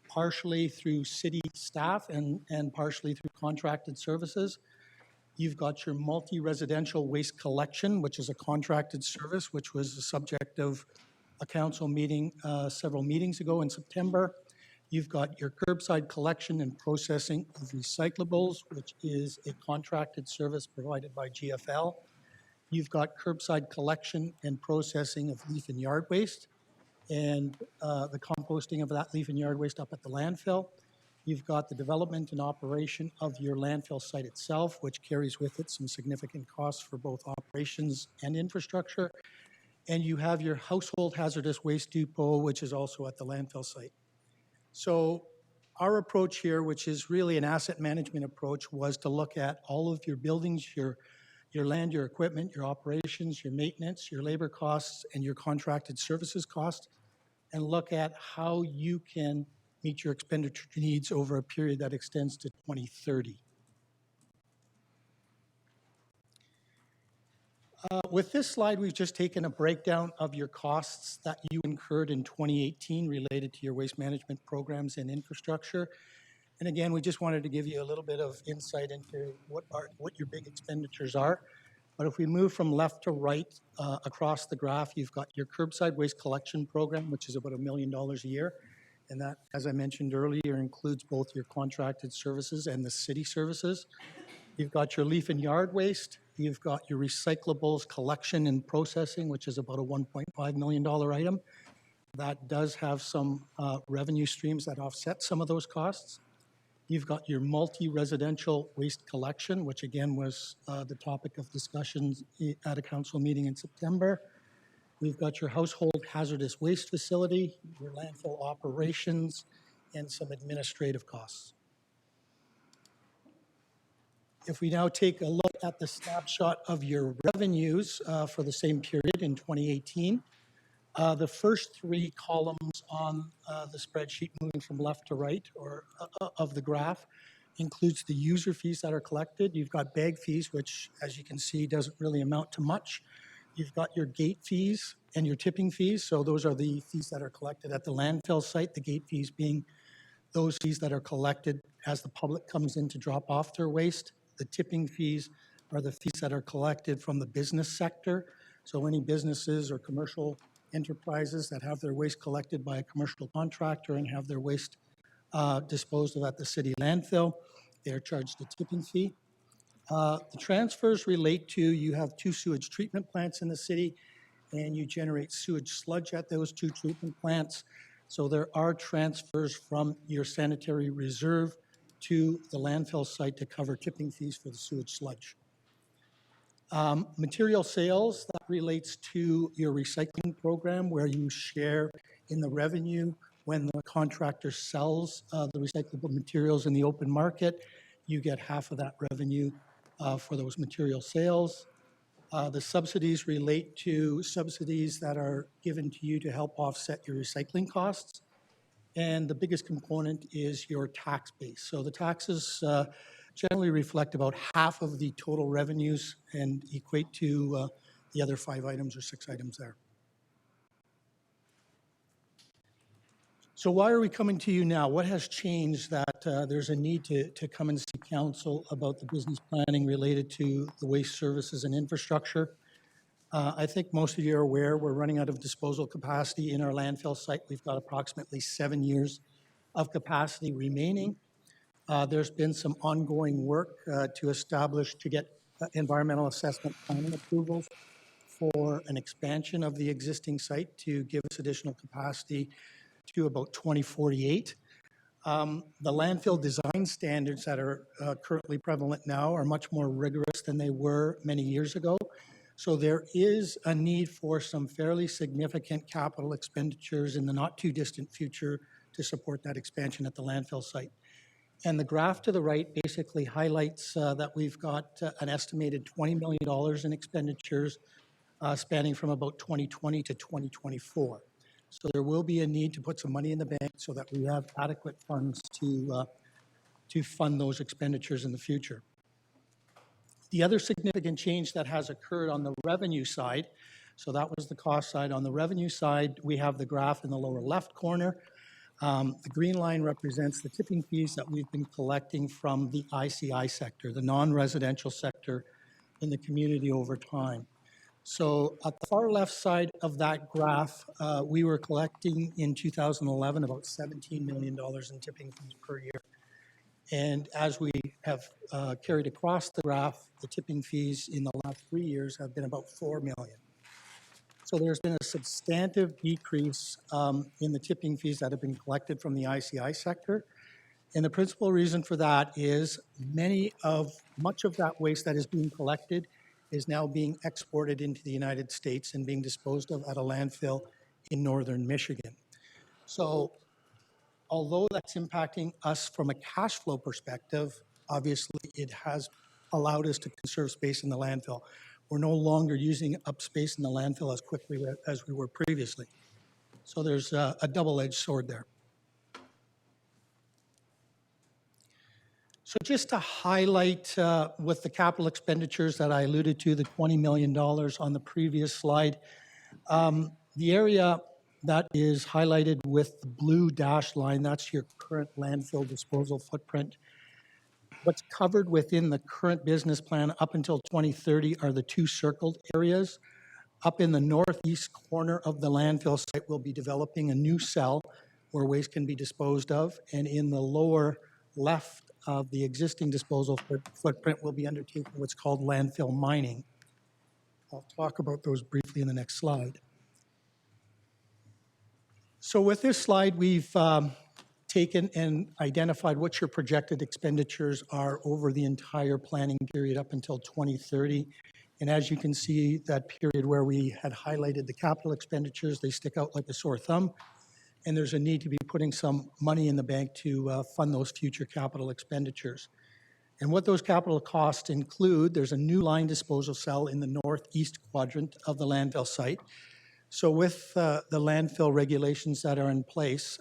partially through city staff and partially through contracted services. You've got your multi-residential waste collection, which is a contracted service, which was the subject of a council meeting several meetings ago in September. You've got your curbside collection and processing of recyclables, which is a contracted service provided by GFL. You've got curbside collection and processing of leaf and yard waste and the composting of that leaf and yard waste up at the landfill. You've got the development and operation of your landfill site itself, which carries with it some significant costs for both operations and infrastructure. And you have your household hazardous waste depot, which is also at the landfill site. So our approach here, which is really an asset management approach, was to look at all of your buildings, your land, your equipment, your operations, your maintenance, your labor costs, and your contracted services costs, and look at how you can meet your expenditure needs over a period that extends to 2030. With this slide, we've just taken a breakdown of your costs that you incurred in 2018 related to your waste management programs and infrastructure. And again, we just wanted to give you a little bit of insight into what your big expenditures are. But if we move from left to right across the graph, you've got your curbside waste collection program, which is about $1 million a year. And that, as I mentioned earlier, includes both your contracted services and the city services. You've got your leaf and yard waste. You've got your recyclables collection and processing, which is about a $1.5 million item. That does have some revenue streams that offset some of those costs. You've got your multi-residential waste collection, which again was the topic of discussions at a council meeting in September. We've got your household hazardous waste facility, your landfill operations, and some administrative costs. If we now take a look at the snapshot of your revenues for the same period in 2018, the first three columns on the spreadsheet moving from left to right or of the graph includes the user fees that are collected. You've got bag fees, which, as you can see, doesn't really amount to much. You've got your gate fees and your tipping fees. So those are the fees that are collected at the landfill site, the gate fees being those fees that are collected as the public comes in to drop off their waste. The tipping fees are the fees that are collected from the business sector. So any businesses or commercial enterprises that have their waste collected by a commercial contractor and have their waste disposed of at the city landfill, they're charged a tipping fee. The transfers relate to, you have 2 sewage treatment plants in the city, and you generate sewage sludge at those 2 treatment plants. So there are transfers from your sanitary reserve to the landfill site to cover tipping fees for the sewage sludge. Material sales, that relates to your recycling program where you share in the revenue when the contractor sells the recyclable materials in the open market. You get half of that revenue for those material sales. The subsidies relate to subsidies that are given to you to help offset your recycling costs. And the biggest component is your tax base. So the taxes generally reflect about half of the total revenues and equate to the other 5 items or 6 items there. So why are we coming to you now? What has changed that there's a need to come and see council about the business planning related to the waste services and infrastructure? I think most of you are aware we're running out of disposal capacity in our landfill site. We've got approximately 7 years of capacity remaining. There's been some ongoing work to get environmental assessment planning approvals for an expansion of the existing site to give us additional capacity to about 2048. The landfill design standards that are currently prevalent now are much more rigorous than they were many years ago. So there is a need for some fairly significant capital expenditures in the not too distant future to support that expansion at the landfill site. And the graph to the right basically highlights that we've got an estimated $20 million in expenditures spanning from about 2020 to 2024. So there will be a need to put some money in the bank so that we have adequate funds to fund those expenditures in the future. The other significant change that has occurred on the revenue side, so that was the cost side. On the revenue side, we have the graph in the lower left corner. The green line represents the tipping fees that we've been collecting from the ICI sector, the non-residential sector in the community over time. So at the far left side of that graph, we were collecting in 2011 about $17 million in tipping fees per year. And as we have carried across the graph, the tipping fees in the last 3 years have been about $4 million. So there's been a substantive decrease in the tipping fees that have been collected from the ICI sector. And the principal reason for that is much of that waste that is being collected is now being exported into the United States and being disposed of at a landfill in northern Michigan. So although that's impacting us from a cash flow perspective, obviously it has allowed us to conserve space in the landfill. We're no longer using up space in the landfill as quickly as we were previously. So there's a double-edged sword there. So just to highlight with the capital expenditures that I alluded to, the $20 million on the previous slide, the area that is highlighted with the blue dashed line, that's your current landfill disposal footprint. What's covered within the current business plan up until 2030 are the two circled areas. Up in the northeast corner of the landfill site, we'll be developing a new cell where waste can be disposed of. And in the lower left of the existing disposal footprint, we'll be undertaking what's called landfill mining. I'll talk about those briefly in the next slide. So with this slide, we've taken and identified what your projected expenditures are over the entire planning period up until 2030. And as you can see, that period where we had highlighted the capital expenditures, they stick out like a sore thumb. And there's a need to be putting some money in the bank to fund those future capital expenditures. And what those capital costs include, there's a new line disposal cell in the northeast quadrant of the landfill site. So with the landfill regulations that are in place,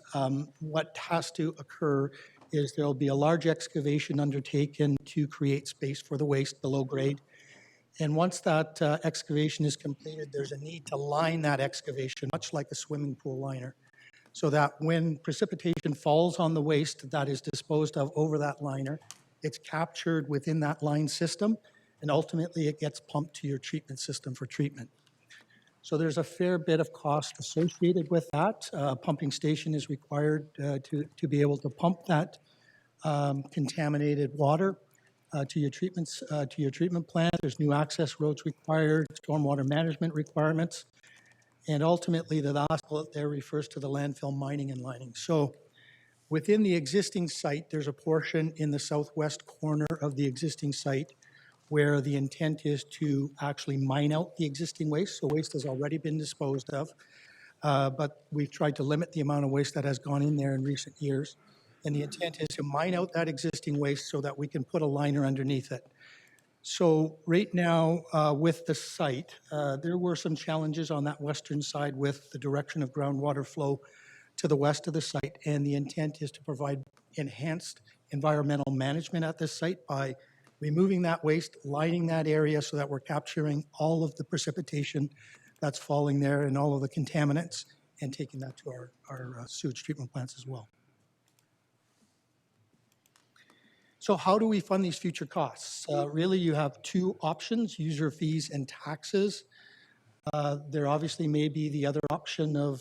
what has to occur is there'll be a large excavation undertaken to create space for the waste below grade. And once that excavation is completed, there's a need to line that excavation, much like a swimming pool liner, so that when precipitation falls on the waste that is disposed of over that liner, it's captured within that line system, and ultimately it gets pumped to your treatment system for treatment. So there's a fair bit of cost associated with that. Pumping station is required to be able to pump that contaminated water to your treatment plant. There's new access roads required, stormwater management requirements. And ultimately, the last bullet there refers to the landfill mining and lining. So within the existing site, there's a portion in the southwest corner of the existing site where the intent is to actually mine out the existing waste. So waste has already been disposed of, but we've tried to limit the amount of waste that has gone in there in recent years. And the intent is to mine out that existing waste so that we can put a liner underneath it. So right now, with the site, there were some challenges on that western side with the direction of groundwater flow to the west of the site, and the intent is to provide enhanced environmental management at this site by removing that waste, lining that area so that we're capturing all of the precipitation that's falling there and all of the contaminants, and taking that to our sewage treatment plants as well. So how do we fund these future costs? Really, you have two options, user fees and taxes. There obviously may be the other option of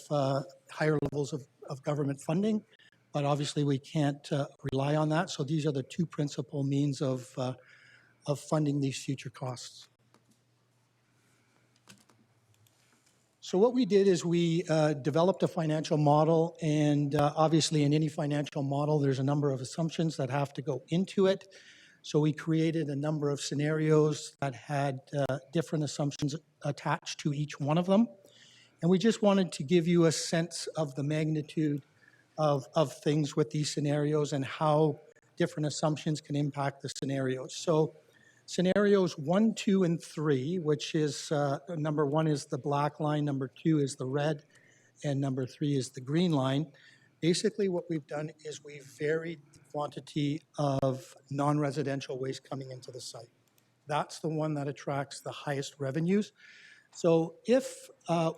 higher levels of government funding, but obviously we can't rely on that. So these are the two principal means of funding these future costs. So what we did is we developed a financial model, and obviously in any financial model, there's a number of assumptions that have to go into it. So we created a number of scenarios that had different assumptions attached to each one of them. And we just wanted to give you a sense of the magnitude of things with these scenarios and how different assumptions can impact the scenarios. So scenarios 1, 2, and 3, which is number 1 is the black line, number 2 is the red, and number 3 is the green line. Basically, what we've done is we've varied the quantity of non-residential waste coming into the site. That's the one that attracts the highest revenues. So if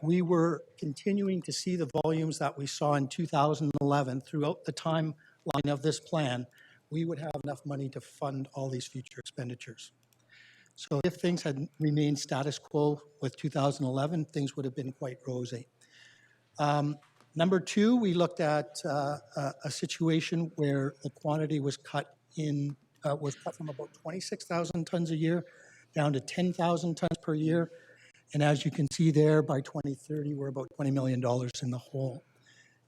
we were continuing to see the volumes that we saw in 2011 throughout the timeline of this plan, we would have enough money to fund all these future expenditures. So if things had remained status quo with 2011, things would have been quite rosy. Number 2, we looked at a situation where the quantity was cut from about 26,000 tons a year down to 10,000 tons per year. And as you can see there, by 2030, we're about $20 million in the hole.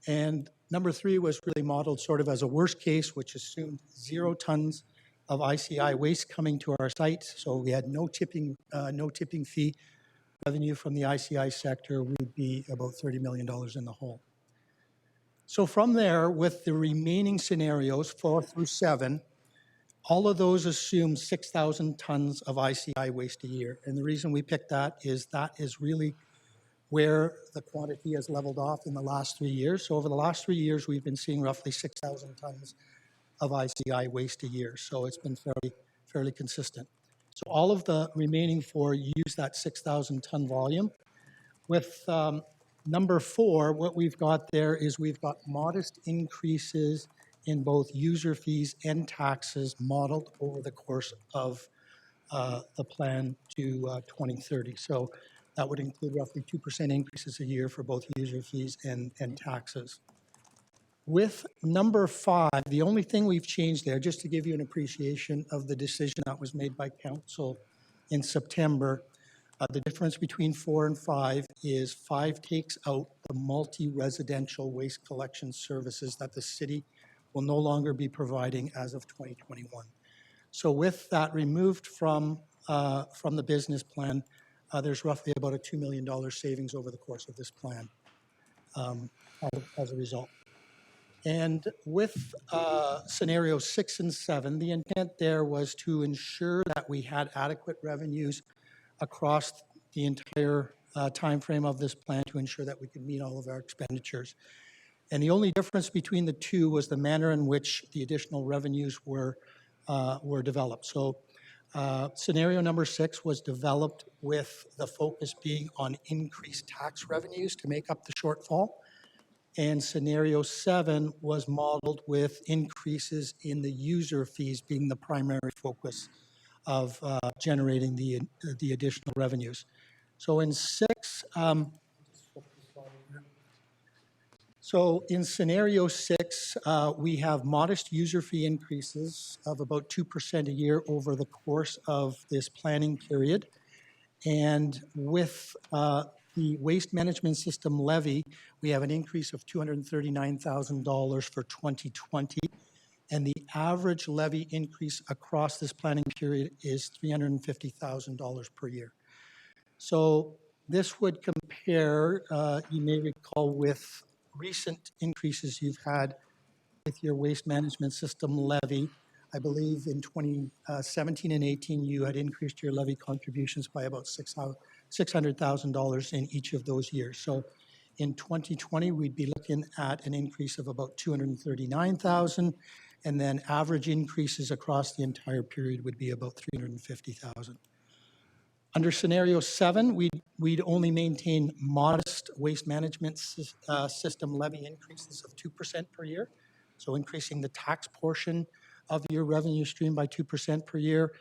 And number 3 was really modeled sort of as a worst case, which assumed 0 tons of ICI waste coming to our site. So we had no tipping fee revenue from the ICI sector. We'd be about $30 million in the hole. So from there, with the remaining scenarios, 4 through 7, all of those assume 6,000 tons of ICI waste a year. And the reason we picked that is really where the quantity has leveled off in the last 3 years. So over the last 3 years, we've been seeing roughly 6,000 tons of ICI waste a year. So it's been fairly consistent. So all of the remaining 4 use that 6,000 ton volume. With number 4, what we've got there is we've got modest increases in both user fees and taxes modeled over the course of the plan to 2030. So that would include roughly 2% increases a year for both user fees and taxes. With number 5, the only thing we've changed there, just to give you an appreciation of the decision that was made by council in September, the difference between 4 and 5 is 5 takes out the multi-residential waste collection services that the city will no longer be providing as of 2021. So with that removed from the business plan, there's roughly about a $2 million savings over the course of this plan as a result. And with scenario 6 and 7, the intent there was to ensure that we had adequate revenues across the entire timeframe of this plan to ensure that we could meet all of our expenditures. And the only difference between the two was the manner in which the additional revenues were developed. So scenario number 6 was developed with the focus being on increased tax revenues to make up the shortfall. And scenario 7 was modeled with increases in the user fees being the primary focus of generating the additional revenues. So in 6, so in scenario 6, we have modest user fee increases of about 2% a year over the course of this planning period. And with the waste management system levy, we have an increase of $239,000 for 2020. And the average levy increase across this planning period is $350,000 per year. So this would compare, you may recall, with recent increases you've had with your waste management system levy. I believe in 2017 and 18, you had increased your levy contributions by about $600,000 in each of those years. So in 2020, we'd be looking at an increase of about $239,000, and then average increases across the entire period would be about $350,000. Under scenario 7, we'd only maintain modest waste management system levy increases of 2% per year, so increasing the tax portion of your revenue stream by 2% per year.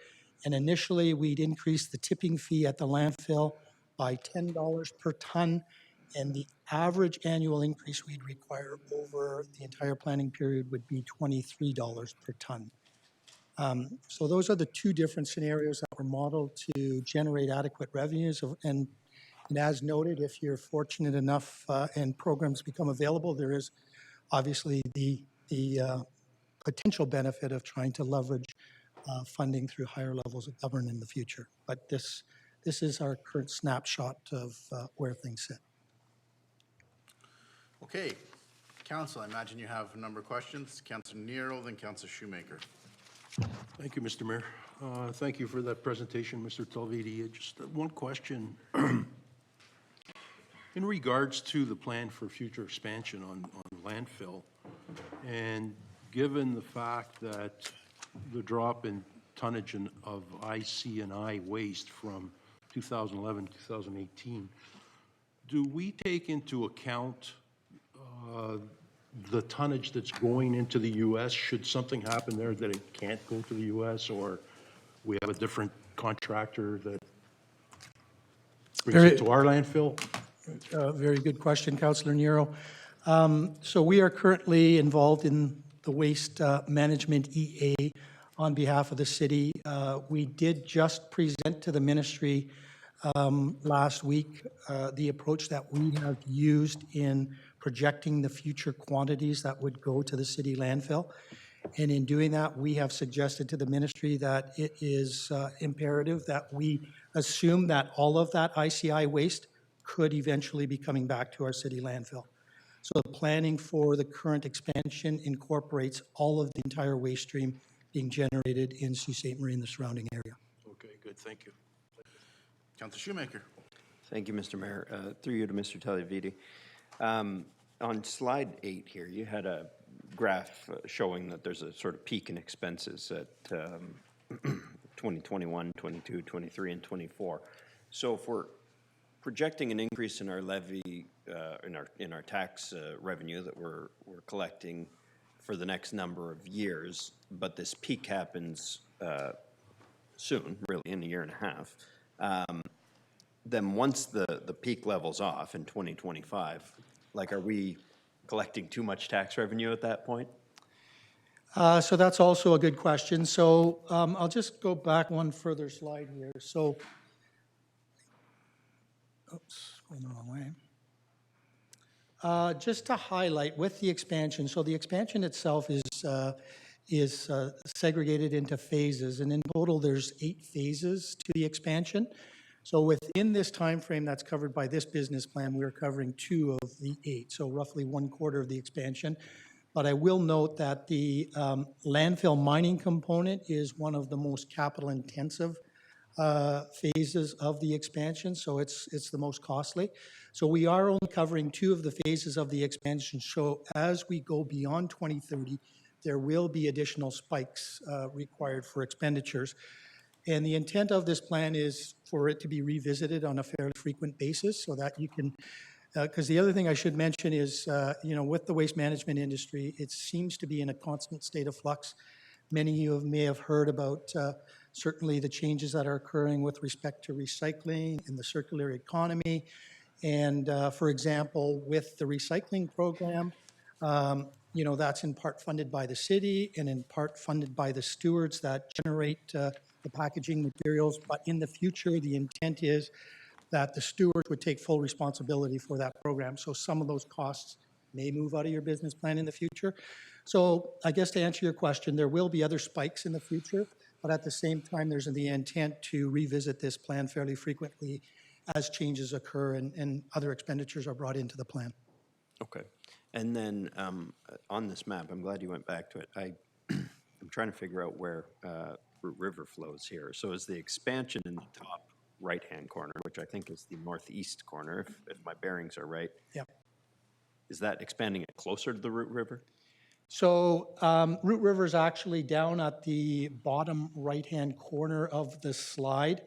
And initially, we'd increase the tipping fee at the landfill by $10 per ton, and the average annual increase we'd require over the entire planning period would be $23 per ton. So those are the two different scenarios that were modeled to generate adequate revenues. And And as noted, if you're fortunate enough and programs become available, there is obviously the potential benefit of trying to leverage funding through higher levels of government in the future. But this is our current snapshot of where things sit. Okay, Council, I imagine you have a number of questions. Councilor Nero, then Councilor Shoemaker. Thank you, Mr. Mayor. Thank you for that presentation, Mr. Talvidi. Just one question. In regards to the plan for future expansion on landfill, and given the fact that the drop in tonnage of IC&I waste from 2011 to 2018, do we take into account the tonnage that's going into the U.S.? Should something happen there that it can't go to the U.S., or we have a different contractor that brings it to our landfill? Very good question, Councillor Nero. So we are currently involved in the Waste Management EA on behalf of the city. We did just present to the ministry last week the approach that we have used in projecting the future quantities that would go to the city landfill. And in doing that, we have suggested to the ministry that it is imperative that we assume that all of that ICI waste could eventually be coming back to our city landfill. So the planning for the current expansion incorporates all of the entire waste stream being generated in Sault Ste. Marie and the surrounding area. Okay, good, thank you. Councilor Shoemaker. Thank you, Mr. Mayor. Through you to Mr. Talvidi. On slide 8 here, you had a graph showing that there's a sort of peak in expenses at 2021, 22, 23, and 24. So if we're projecting an increase in our levy, in our tax revenue that we're collecting for the next number of years, but this peak happens soon, really in a year and a half, then once the peak levels off in 2025, like, are we collecting too much tax revenue at that point? So that's also a good question. So I'll just go back one further slide here. So, oops, going the wrong way. Just to highlight with the expansion, so the expansion itself is segregated into phases, and in total there's 8 phases to the expansion. So within this time frame that's covered by this business plan, we're covering 2 of the 8, so roughly 1/4 of the expansion. But I will note that the landfill mining component is one of the most capital intensive phases of the expansion, so it's the most costly. So we are only covering 2 of the phases of the expansion. So as we go beyond 2030, there will be additional spikes required for expenditures. And the intent of this plan is for it to be revisited on a fairly frequent basis so that you can, because the other thing I should mention is, with the waste management industry, it seems to be in a constant state of flux. Many of you may have heard about certainly the changes that are occurring with respect to recycling and the circular economy. And for example, with the recycling program, that's in part funded by the city and in part funded by the stewards that generate the packaging materials. But in the future, the intent is that the stewards would take full responsibility for that program. So some of those costs may move out of your business plan in the future. So I guess to answer your question, there will be other spikes in the future, but at the same time, there's the intent to revisit this plan fairly frequently as changes occur and other expenditures are brought into the plan. Okay. And then on this map, I'm glad you went back to it. I'm trying to figure out where Root River flows here. So is the expansion in the top right-hand corner, which I think is the northeast corner, if my bearings are right? Yeah. Is that expanding it closer to the Root River? So Root River is actually down at the bottom right-hand corner of the slide,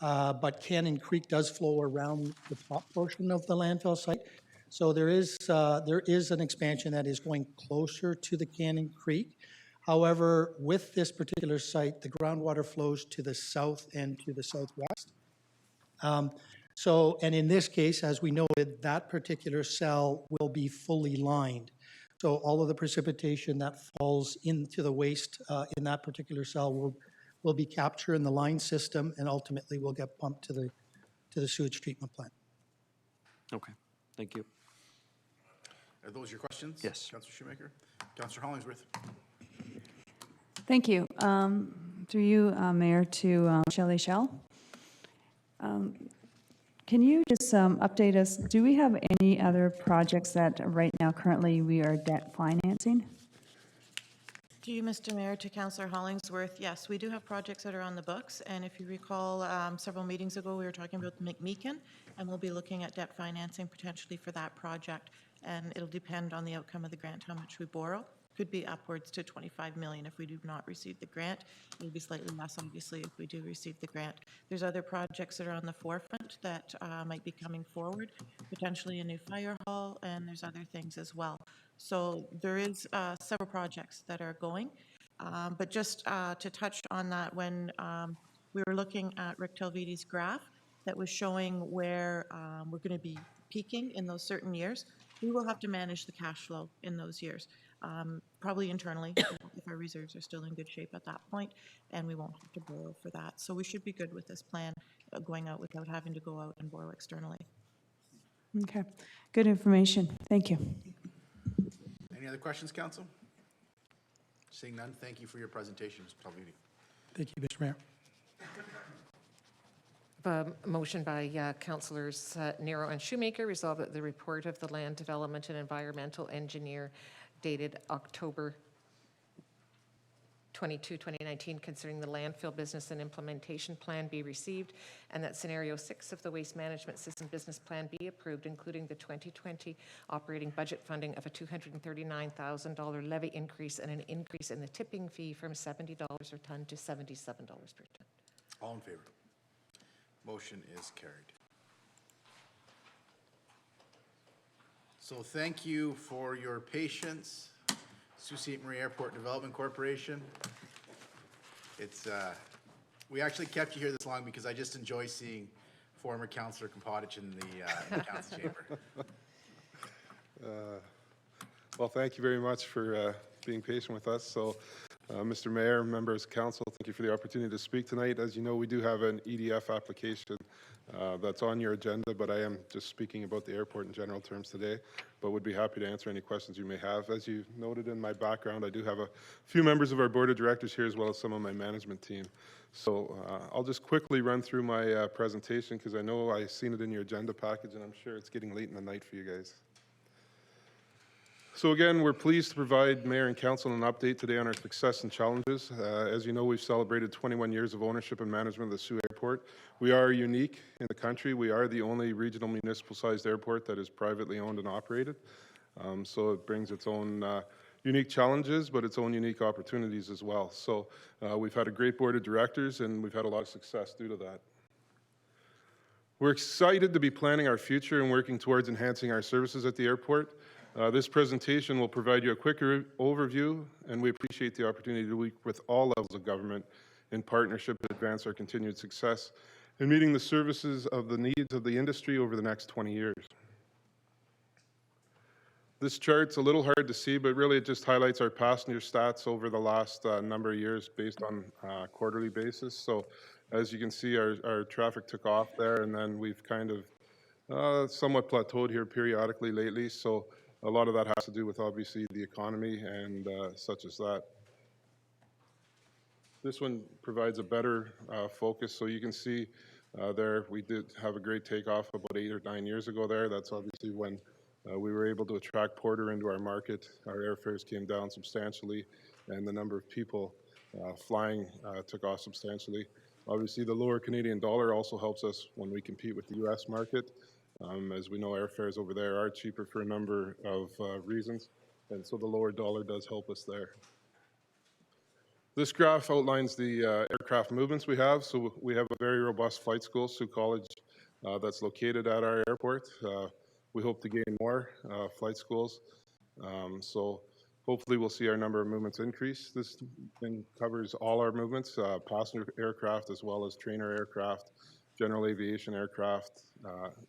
but Cannon Creek does flow around the top portion of the landfill site. So there is an expansion that is going closer to the Cannon Creek. However, with this particular site, the groundwater flows to the south and to the southwest. And in this case, as we noted, that particular cell will be fully lined. So all of the precipitation that falls into the waste in that particular cell will be captured in the line system and ultimately will get pumped to the sewage treatment plant. Okay, thank you. Are those your questions? Yes. Councillor Shoemaker? Councillor Hollingsworth? Thank you. Through you, Mayor, to Shelley Shell. Can you just update us, do we have any other projects that right now currently we are debt financing? To you, Mr. Mayor, to Councillor Hollingsworth, yes, we do have projects that are on the books, and if you recall, several meetings ago, we were talking about McMeekin, and we'll be looking at debt financing potentially for that project, and it'll depend on the outcome of the grant, how much we borrow. Could be upwards to 25 million if we do not receive the grant. It'll be slightly less, obviously, if we do receive the grant. There's other projects that are on the forefront that might be coming forward, potentially a new fire hall, and there's other things as well. So there is several projects that are going, but just to touch on that, when we were looking at Rick Telvidi's graph that was showing where we're going to be peaking in those certain years, we will have to manage the cash flow in those years, probably internally, if our reserves are still in good shape at that point, and we won't have to borrow for that. So we should be good with this plan going out without having to go out and borrow externally. Okay, good information. Thank you. Any other questions, council? Seeing none, thank you for your presentation, Mr. Telvidi. Thank you, Mr. Mayor. A motion by councillors Nero and Shoemaker, resolve that the report of the land development and environmental engineer dated October 22, 2019, concerning the landfill business and implementation plan be received, and that scenario 6 of the waste management system business plan be approved, including the 2020 operating budget funding of a $239,000 levy increase and an increase in the tipping fee from $70 per ton to $77 per ton. All in favor? Motion is carried. So thank you for your patience, Sault Ste. Marie Airport Development Corporation. It's, we actually kept you here this long because I just enjoy seeing former Councillor Kompotic in the council chamber. Well, thank you very much for being patient with us. So, Mr. Mayor, members of council, thank you for the opportunity to speak tonight. As you know, we do have an EDF application that's on your agenda, but I am just speaking about the airport in general terms today, but would be happy to answer any questions you may have. As you noted in my background, I do have a few members of our board of directors here, as well as some of my management team. So I'll just quickly run through my presentation, because I know I've seen it in your agenda package, and I'm sure it's getting late in the night for you guys. So again, we're pleased to provide Mayor and Council an update today on our success and challenges. As you know, we've celebrated 21 years of ownership and management of the Sault Airport. We are unique in the country. We are the only regional municipal-sized airport that is privately owned and operated. So it brings its own unique challenges, but its own unique opportunities as well. So we've had a great board of directors, and we've had a lot of success due to that. We're excited to be planning our future and working towards enhancing our services at the airport. This presentation will provide you a quick overview, and we appreciate the opportunity to work with all levels of government in partnership to advance our continued success in meeting the services of the needs of the industry over the next 20 years. This chart's a little hard to see, but really it just highlights our passenger stats over the last number of years based on a quarterly basis. So as you can see, our traffic took off there, and then we've kind of somewhat plateaued here periodically lately. So a lot of that has to do with obviously the economy and such as that. This one provides a better focus. So you can see there we did have a great takeoff about 8 or 9 years ago there. That's obviously when we were able to attract Porter into our market. Our airfares came down substantially, and the number of people flying took off substantially. Obviously, the lower Canadian dollar also helps us when we compete with the U.S. market. As we know, airfares over there are cheaper for a number of reasons, and so the lower dollar does help us there. This graph outlines the aircraft movements we have. So we have a very robust flight school, Sault College, that's located at our airport. We hope to gain more flight schools. So hopefully we'll see our number of movements increase. This covers all our movements, passenger aircraft as well as trainer aircraft, general aviation aircraft,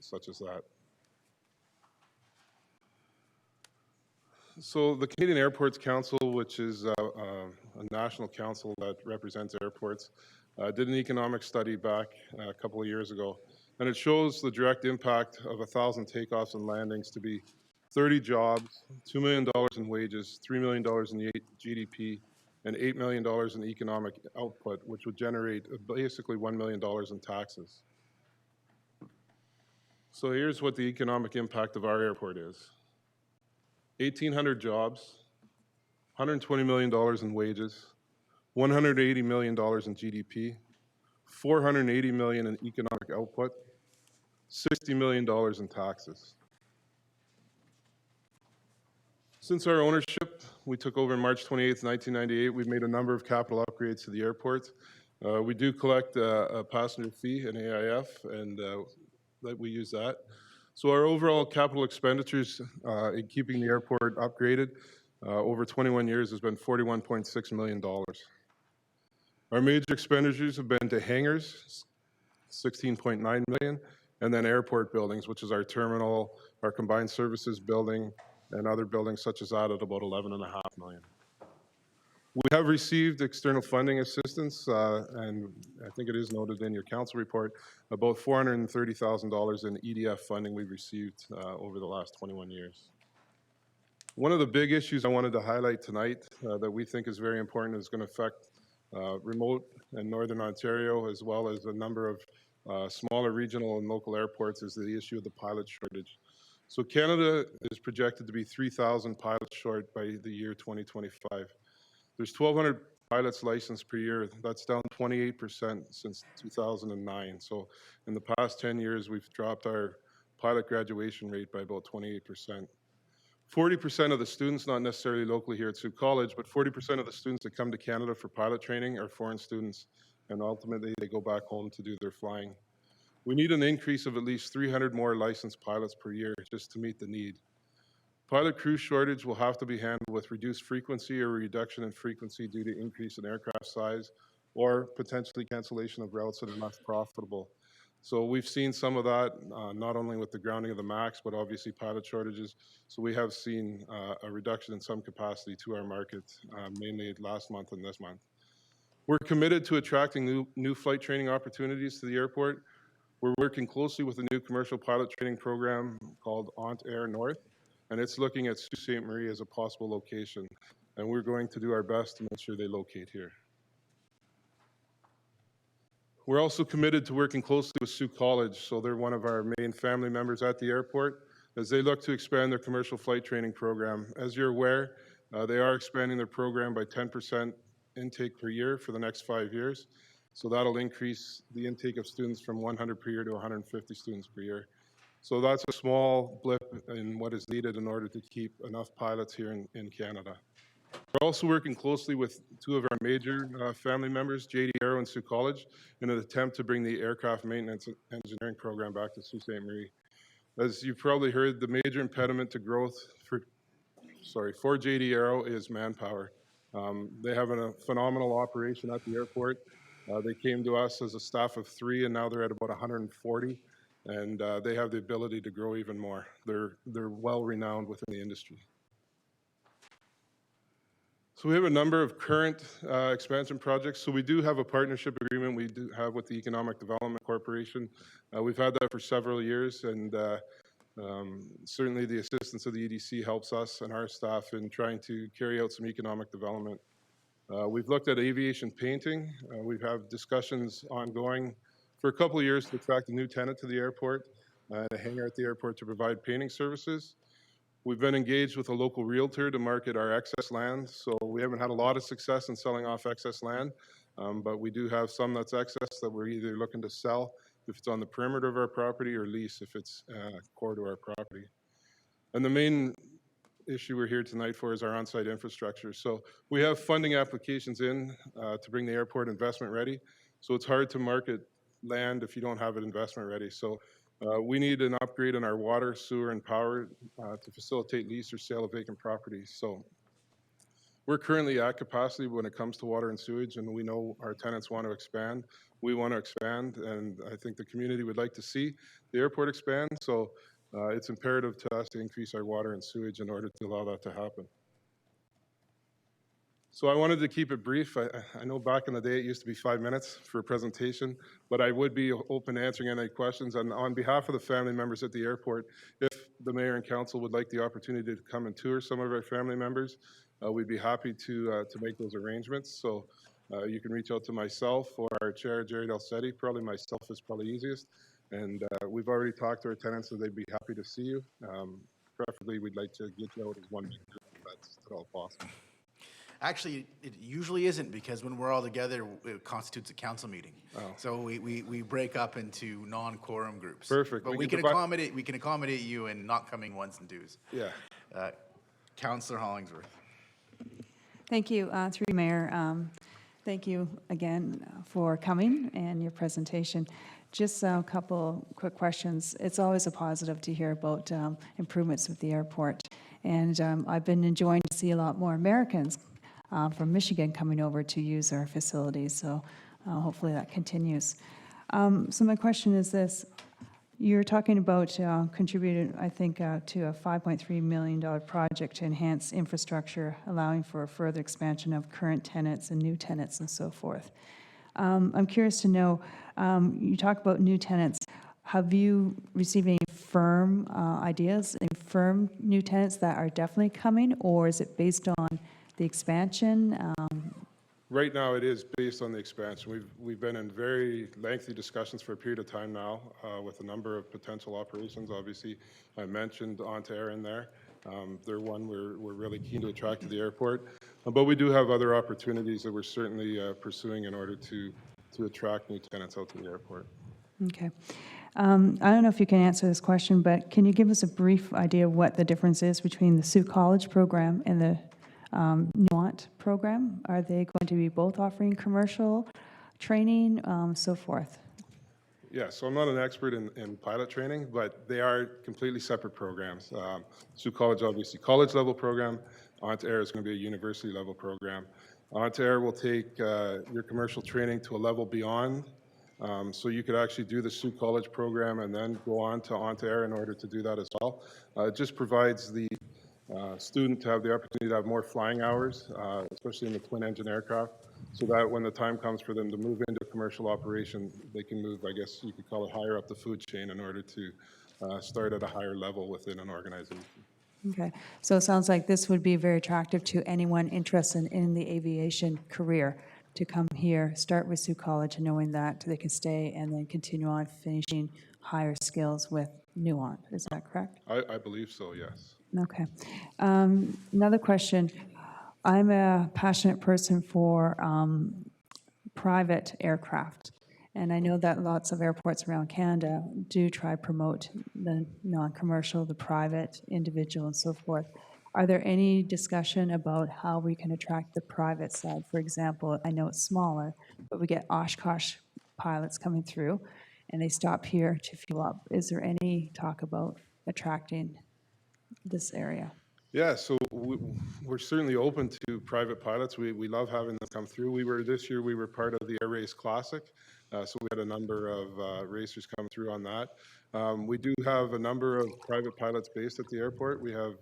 such as that. So the Canadian Airports Council, which is a national council that represents airports, did an economic study back a couple of years ago, And it shows the direct impact of 1,000 takeoffs and landings to be 30 jobs, $2 million in wages, $3 million in GDP, and $8 million in economic output, which would generate basically $1 million in taxes. So here's what the economic impact of our airport is. 1,800 jobs, $120 million in wages, $180 million in GDP, $480 million in economic output, $60 million in taxes. Since our ownership, we took over March 28th, 1998, we've made a number of capital upgrades to the airport. We do collect a passenger fee, an AIF, and we use that. So our overall capital expenditures in keeping the airport upgraded over 21 years has been $41.6 million. Our major expenditures have been to hangars, $16.9 million, and then airport buildings, which is our terminal, our combined services building, and other buildings such as that at about $11.5 million. We have received external funding assistance, and I think it is noted in your council report, about $430,000 in EDF funding we've received over the last 21 years. One of the big issues I wanted to highlight tonight that we think is very important is going to affect remote and Northern Ontario, as well as a number of smaller regional and local airports, is the issue of the pilot shortage. So Canada is projected to be 3,000 pilots short by the year 2025. There's 1,200 pilots licensed per year. That's down 28% since 2009. So in the past 10 years, we've dropped our pilot graduation rate by about 28%. 40% of the students, not necessarily locally here at Sault College, but 40% of the students that come to Canada for pilot training are foreign students, and ultimately they go back home to do their flying. We need an increase of at least 300 more licensed pilots per year just to meet the need. Pilot crew shortage will have to be handled with reduced frequency or reduction in frequency due to increase in aircraft size or potentially cancellation of routes that are less profitable. So we've seen some of that, not only with the grounding of the MAX, but obviously pilot shortages. So we have seen a reduction in some capacity to our market, mainly last month and this month. We're committed to attracting new flight training opportunities to the airport. We're working closely with a new commercial pilot training program called Ont Air North, and it's looking at Sault Ste. Marie as a possible location. And we're going to do our best to make sure they locate here. We're also committed to working closely with Sault College, so they're one of our main family members at the airport, as they look to expand their commercial flight training program. As you're aware, they are expanding their program by 10% intake per year for the next 5 years. So that'll increase the intake of students from 100 per year to 150 students per year. So that's a small blip in what is needed in order to keep enough pilots here in Canada. We're also working closely with two of our major family members, JD Aero and Sault College, in an attempt to bring the aircraft maintenance engineering program back to Sault Ste. Marie. As you've probably heard, the major impediment to growth for JD Aero is manpower. They have a phenomenal operation at the airport. They came to us as a staff of 3, and now they're at about 140, and they have the ability to grow even more. They're well renowned within the industry. So we have a number of current expansion projects. So we do have a partnership agreement we do have with the Economic Development Corporation. We've had that for several years, and certainly the assistance of the EDC helps us and our staff in trying to carry out some economic development. We've looked at aviation painting. We've had discussions ongoing for a couple of years to attract a new tenant to the airport and a hangar at the airport to provide painting services. We've been engaged with a local realtor to market our excess land, so we haven't had a lot of success in selling off excess land, but we do have some that's excess that we're either looking to sell if it's on the perimeter of our property or lease if it's core to our property. And the main issue we're here tonight for is our on-site infrastructure. So we have funding applications in to bring the airport investment ready, so it's hard to market land if you don't have it investment ready. So we need an upgrade in our water, sewer, and power to facilitate lease or sale of vacant properties. So we're currently at capacity when it comes to water and sewage, and we know our tenants want to expand. We want to expand, and I think the community would like to see the airport expand. So it's imperative to us to increase our water and sewage in order to allow that to happen. So I wanted to keep it brief. I know back in the day it used to be 5 minutes for a presentation, but I would be open to answering any questions. And on behalf of the family members at the airport, if the mayor and council would like the opportunity to come and tour some of our family members, we'd be happy to make those arrangements. So you can reach out to myself or our chair, Jerry Delcetti. Probably myself is probably easiest. And we've already talked to our tenants, so they'd be happy to see you. Preferably, we'd like to get you out as one big group if that's at all possible. Actually, it usually isn't, because when we're all together, it constitutes a council meeting. Oh. So we break up into non-quorum groups. Perfect. But we can accommodate you in not coming ones and twos. Yeah. Councillor Hollingsworth. Thank you, through you, Mayor. Thank you again for coming and your presentation. Just a couple quick questions. It's always a positive to hear about improvements with the airport. And I've been enjoying to see a lot more Americans from Michigan coming over to use our facilities. So hopefully that continues. So my question is this. You're talking about contributing, I think, to a $5.3 million project to enhance infrastructure, allowing for a further expansion of current tenants and new tenants and so forth. I'm curious to know, you talk about new tenants. Have you received any firm ideas, any firm new tenants that are definitely coming, or is it based on the expansion? Right now, it is based on the expansion. We've been in very lengthy discussions for a period of time now with a number of potential operations. Obviously, I mentioned Onto Air in there. They're one we're really keen to attract to the airport. But we do have other opportunities that we're certainly pursuing in order to attract new tenants out to the airport. Okay. I don't know if you can answer this question, but can you give us a brief idea of what the difference is between the Sault College program and the Noront program? Are they going to be both offering commercial training, so forth? Yeah, so I'm not an expert in pilot training, but they are completely separate programs. Sault College, obviously, college level program. Onto Air is going to be a university level program. Onto Air will take your commercial training to a level beyond. So you could actually do the Sault College program and then go on to Onto Air in order to do that as well. It just provides the student to have the opportunity to have more flying hours, especially in the twin engine aircraft, so that when the time comes for them to move into commercial operation, they can move, I guess you could call it, higher up the food chain in order to start at a higher level within an organization. Okay, so it sounds like this would be very attractive to anyone interested in the aviation career, to come here, start with Sault College, and knowing that they can stay and then continue on finishing higher skills with Nuance. Is that correct? I believe so, yes. Okay. Another question. I'm a passionate person for private aircraft, and I know that lots of airports around Canada do try promote the non-commercial, the private, individual, and so forth. Are there any discussion about how we can attract the private side? For example, I know it's smaller, but we get Oshkosh pilots coming through, and they stop here to fuel up. Is there any talk about attracting this area? Yeah, so we're certainly open to private pilots. We love having them come through. This year we were part of the Air Race Classic, so we had a number of racers come through on that. We do have a number of private pilots based at the airport. We have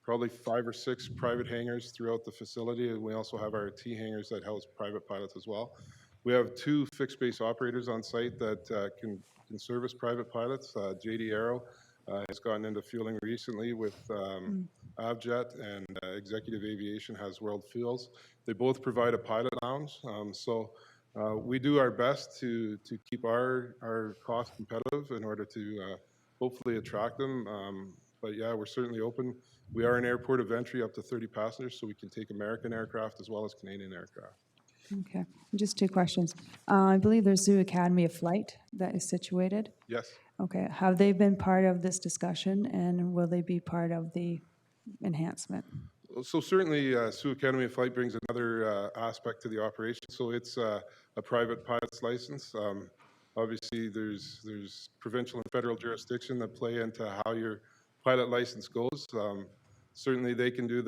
probably 5 or 6 private hangars throughout the facility, and we also have our T hangars that house private pilots as well. We have 2 fixed base operators on site that can service private pilots. JD Aero has gotten into fueling recently with Avjet, and Executive Aviation has World Fuels. They both provide a pilot lounge, so we do our best to keep our costs competitive in order to hopefully attract them. But yeah, we're certainly open. We are an airport of entry up to 30 passengers, so we can take American aircraft as well as Canadian aircraft. Okay, just 2 questions. I believe there's Zoo Academy of Flight that is situated. Yes. Okay, have they been part of this discussion, and will they be part of the enhancement? So certainly, Sault Academy of Flight brings another aspect to the operation. So it's a private pilot's license. Obviously, there's provincial and federal jurisdiction that play into how your pilot license goes. Certainly, they can do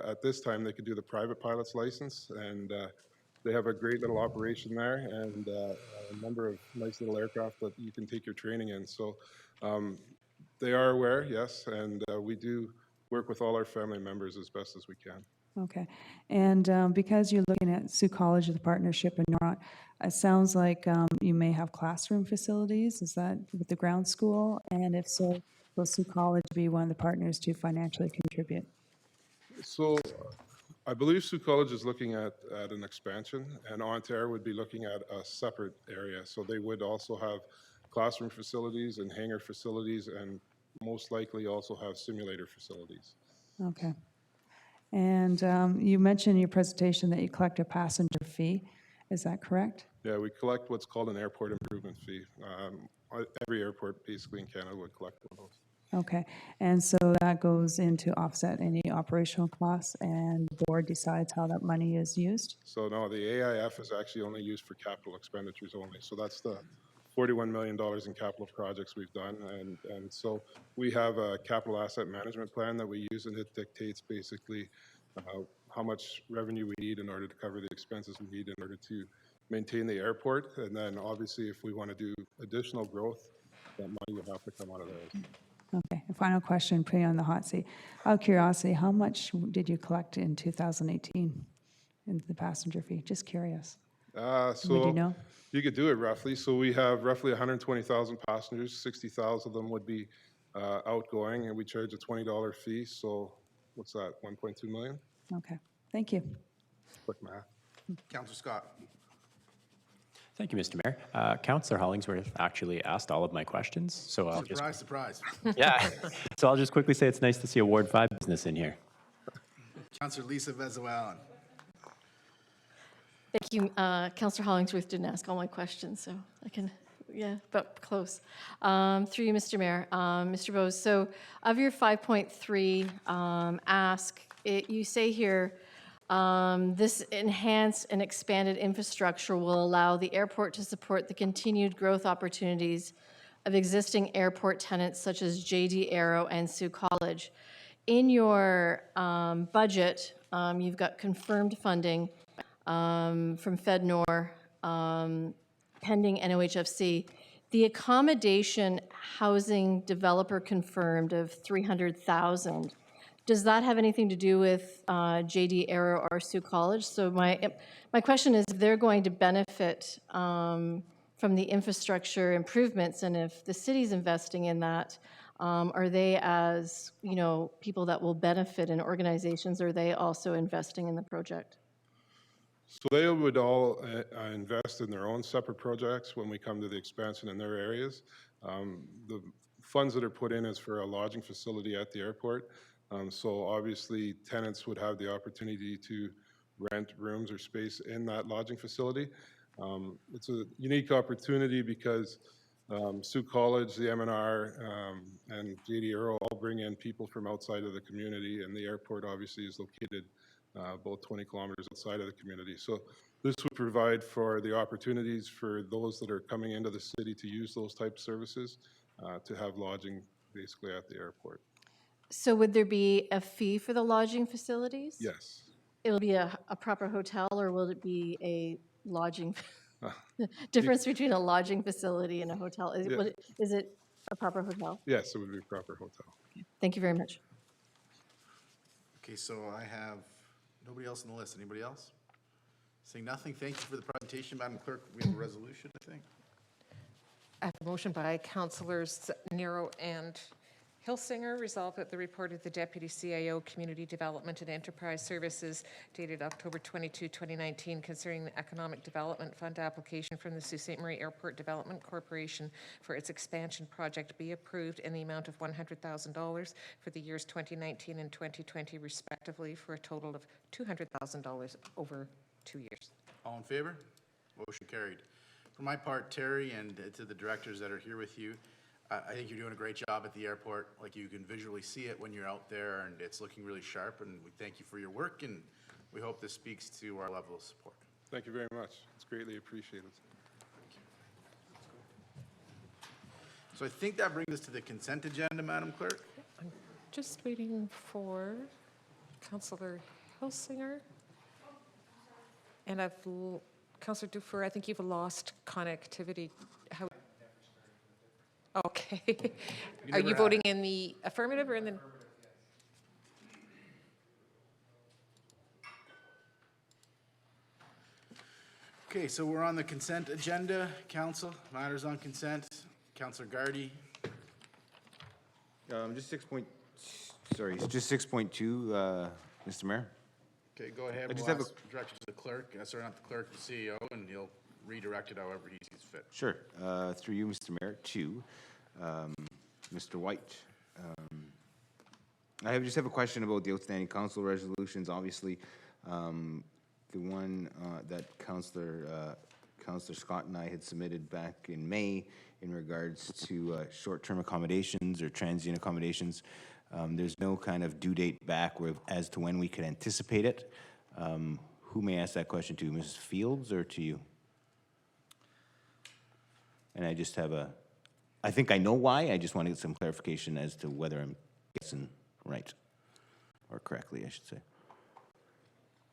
at this time, they can do the private pilot's license, and they have a great little operation there, and a number of nice little aircraft that you can take your training in. So they are aware, yes, and we do work with all our family members as best as we can. Okay. And because you're looking at Sioux College as a partnership in Noront, it sounds like you may have classroom facilities. Is that with the ground school? And if so, will Sioux College be one of the partners to financially contribute? So I believe Sioux College is looking at an expansion, and Ontario would be looking at a separate area. So they would also have classroom facilities and hangar facilities, and most likely also have simulator facilities. Okay. And you mentioned in your presentation that you collect a passenger fee. Is that correct? Yeah, we collect what's called an airport improvement fee. Every airport basically in Canada would collect one of those. Okay. And so that goes into offset any operational costs, and the board decides how that money is used? So no, the AIF is actually only used for capital expenditures only. So that's the $41 million in capital projects we've done. And so we have a capital asset management plan that we use, and it dictates basically how much revenue we need in order to cover the expenses we need in order to maintain the airport. And then obviously if we want to do additional growth, that money would have to come out of there. Okay. A final question, putting you on the hot seat. Out of curiosity, how much did you collect in 2018 in the passenger fee? Just curious. So Would you know? you could do it roughly. So we have roughly 120,000 passengers. 60,000 of them would be outgoing, and we charge a $20 fee. So what's that, 1.2 million? Okay. Thank you. Quick math. Councillor Scott. Thank you, Mr. Mayor. Councillor Hollingsworth actually asked all of my questions, so I'll Surprise, surprise. yeah. So I'll just quickly say it's nice to see a Ward 5 business in here. Councillor Lisa Vezow-Allen. Thank you. Councillor Hollingsworth didn't ask all my questions, so I can, yeah, but close. Through you, Mr. Mayor. Mr. Bose, so of your 5.3 ask, you say here, this enhanced and expanded infrastructure will allow the airport to support the continued growth opportunities of existing airport tenants such as JD Aero and Sioux College. In your budget, you've got confirmed funding from FedNor, pending NOHFC. The accommodation housing developer confirmed of 300,000. Does that have anything to do with JD Aero or Sioux College? So my question is, if they're going to benefit from the infrastructure improvements, and if the city's investing in that, are they, as you know, people that will benefit in organizations, are they also investing in the project? So they would all invest in their own separate projects when we come to the expansion in their areas. The funds that are put in is for a lodging facility at the airport. So obviously tenants would have the opportunity to rent rooms or space in that lodging facility. It's a unique opportunity because Sioux College, the MNR, and JD Aero all bring in people from outside of the community, and the airport obviously is located about 20 kilometers outside of the community. So this would provide for the opportunities for those that are coming into the city to use those type of services to have lodging basically at the airport. So would there be a fee for the lodging facilities? Yes. It'll be a proper hotel, or will it be a lodging? Difference between a lodging facility and a hotel. Is it a proper hotel? Yes, it would be a proper hotel. Thank you very much. Okay, so I have nobody else on the list. Anybody else? Saying nothing. Thank you for the presentation, Madam Clerk. We have a resolution, I think. I have a motion by Councillors Nero and Hilsinger, resolved that the report of the Deputy CIO, Community Development and Enterprise Services, dated October 22, 2019, concerning the Economic Development Fund application from the Sault Ste. Marie Airport Development Corporation for its expansion project be approved in the amount of $100,000 for the years 2019 and 2020 respectively, for a total of $200,000 over 2 years. All in favor? Motion carried. For my part, Terry, and to the directors that are here with you, I think you're doing a great job at the airport. Like, you can visually see it when you're out there, and it's looking really sharp, and we thank you for your work, and we hope this speaks to our level of support. Thank you very much. It's greatly appreciated. So I think that brings us to the consent agenda, Madam Clerk. I'm just waiting for Councillor Hilsinger. And Councillor Dufour, I think you've lost connectivity. How? Okay. Are you voting in the affirmative or in the? Okay, so we're on the consent agenda. Council, matters on consent. Councillor Gardy. Just 6.2, Mr. Mayor. Okay, go ahead. I just We'll have a- ask direction to the clerk, sorry, not the clerk, the CEO, and he'll redirect it however he sees fit. Sure. Through you, Mr. Mayor, to Mr. White. I just have a question about the outstanding council resolutions. Obviously, the one that Councillor Scott and I had submitted back in May in regards to short-term accommodations or transient accommodations. There's no kind of due date back as to when we could anticipate it. Who may I ask that question to, Mrs. Fields or to you? And I just have I think I know why, I just want to get some clarification as to whether I'm guessing right, or correctly, I should say.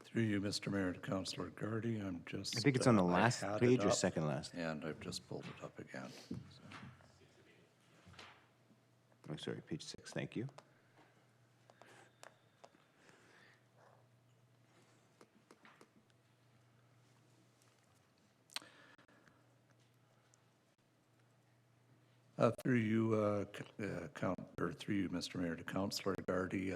Through you, Mr. Mayor, to Councillor Gardy, I'm just... I think it's on the last I had page it or up, second last. And I've just pulled it up again. Oh, sorry, page 6, thank you. Through you, through you, Mr. Mayor, to Councillor Gardy,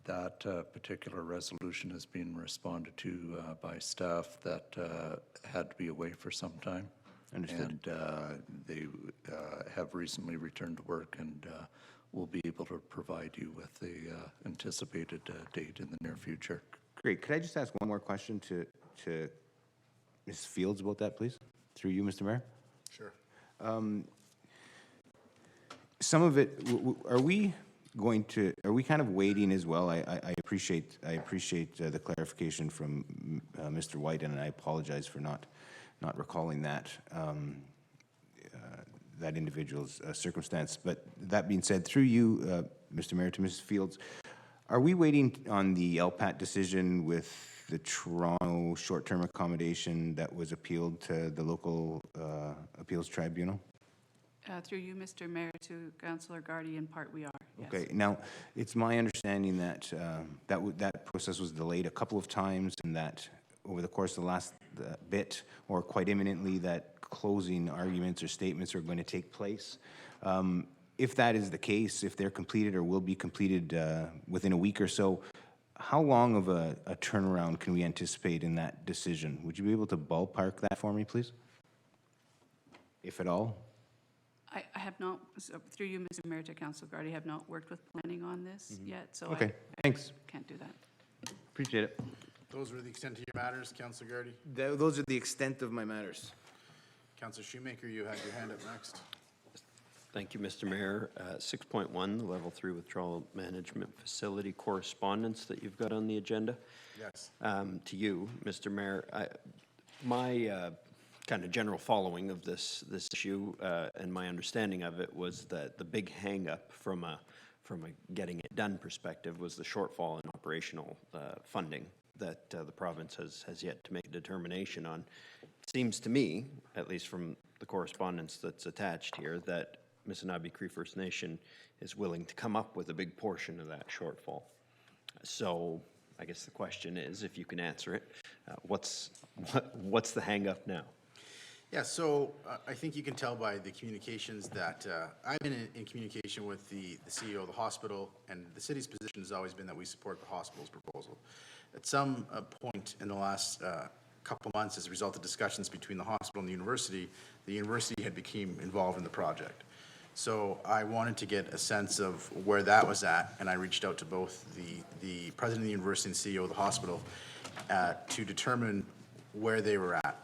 that particular resolution has been responded to by staff that had to be away for some time. Understood. And they have recently returned to work and will be able to provide you with the anticipated date in the near future. Great. Could I just ask one more question to Ms. Fields about that, please? Through you, Mr. Mayor? Sure. Some of it, are we kind of waiting as well? I appreciate the clarification from Mr. White, and I apologize for not recalling that that individual's circumstance. But that being said, through you, Mr. Mayor, to Mrs. Fields, are we waiting on the LPAT decision with the Toronto short-term accommodation that was appealed to the local appeals tribunal? Through you, Mr. Mayor, to Councillor Gardy, in part we are, yes. Okay, now, it's my understanding that that process was delayed a couple of times, and that over the course of the last bit, or quite imminently, that closing arguments or statements are going to take place. If that is the case, if they're completed or will be completed within a week or so, how long of a turnaround can we anticipate in that decision? Would you be able to ballpark that for me, please? If at all? I have not, through you, Mr. Mayor, to Councillor Gardy, have not worked with planning on this yet, so Okay, I thanks. can't do that. Appreciate it. Those were the extent of your matters, Councillor Gardy. Those are the extent of my matters. Councillor Shoemaker, you had your hand up next. Thank you, Mr. Mayor. 6.1, the Level 3 Withdrawal Management Facility correspondence that you've got on the agenda. Yes. To you, Mr. Mayor, my kind of general following of this issue and my understanding of it was that the big hang-up from a getting it done perspective was the shortfall in operational funding that the province has yet to make a determination on. It seems to me, at least from the correspondence that's attached here, that Missinaibi Cree First Nation is willing to come up with a big portion of that shortfall. So I guess the question is, if you can answer it, what's the hang-up now? Yeah, so I think you can tell by the communications that I've been in communication with the CEO of the hospital, and the city's position has always been that we support the hospital's proposal. At some point in the last couple months, as a result of discussions between the hospital and the university had become involved in the project. So I wanted to get a sense of where that was at, and I reached out to both the president of the university and CEO of the hospital to determine where they were at.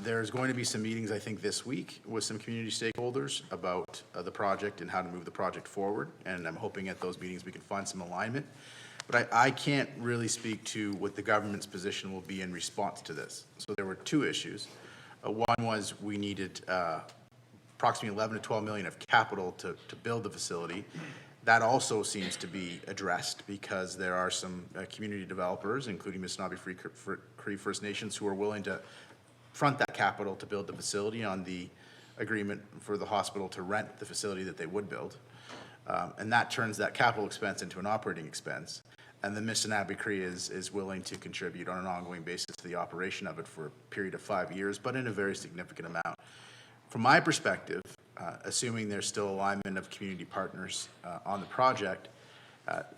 There's going to be some meetings, I think, this week with some community stakeholders about the project and how to move the project forward, and I'm hoping at those meetings we can find some alignment. But I can't really speak to what the government's position will be in response to this. So there were two issues. One was we needed approximately 11 to 12 million of capital to build the facility. That also seems to be addressed because there are some community developers, including Missinaibi Cree First Nations, who are willing to front that capital to build the facility on the agreement for the hospital to rent the facility that they would build. And that turns that capital expense into an operating expense. and the Missinaba Cree is willing to contribute on an ongoing basis to the operation of it for a period of 5 years, but in a very significant amount. From my perspective, assuming there's still alignment of community partners on the project,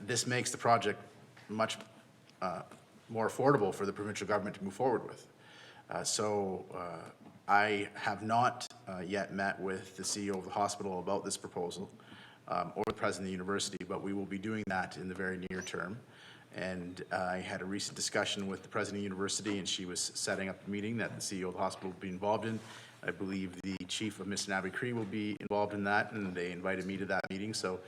this makes the project much more affordable for the provincial government to move forward with. I have not yet met with the CEO of the hospital about this proposal or the president of the university, but we will be doing that in the very near term. And I had a recent discussion with the president of the university, and she was setting up a meeting that the CEO of the hospital will be involved in. I believe the chief of Missinaba Cree will be involved in that, and they invited me to that meeting. So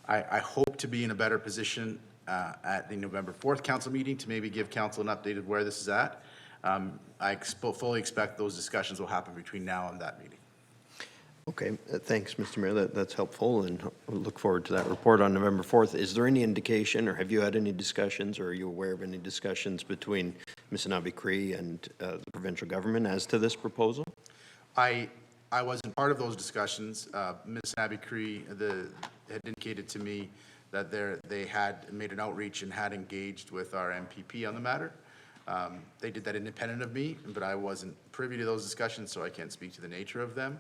I hope to be in a better position at the November 4th council meeting to maybe give council an update of where this is at. I fully expect those discussions will happen between now and that meeting. Okay, thanks, Mr. Mayor. That's helpful, and we'll look forward to that report on November 4th. Is there any indication, or have you had any discussions, or are you aware of any discussions between Missinaba Cree and the provincial government as to this proposal? I wasn't part of those discussions. Missinaba Cree had indicated to me that they had made an outreach and had engaged with our MPP on the matter. They did that independent of me, but I wasn't privy to those discussions, so I can't speak to the nature of them.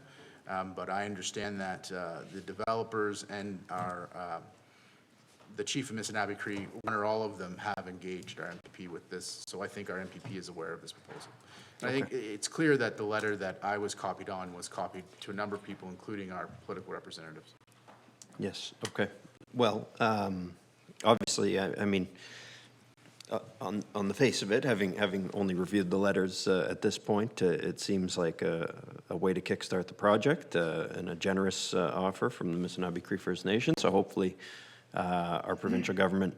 But I understand that the developers and the chief of Missinaba Cree, one or all of them, have engaged our MPP with this. So I think our MPP is aware of this proposal. And I think it's clear that the letter that I was copied on was copied to a number of people, including our political representatives. Yes, okay. Well, obviously, I mean, on the face of it, having only reviewed the letters at this point, it seems like a way to kickstart the project and a generous offer from the Missinaba Cree First Nation. So hopefully our provincial government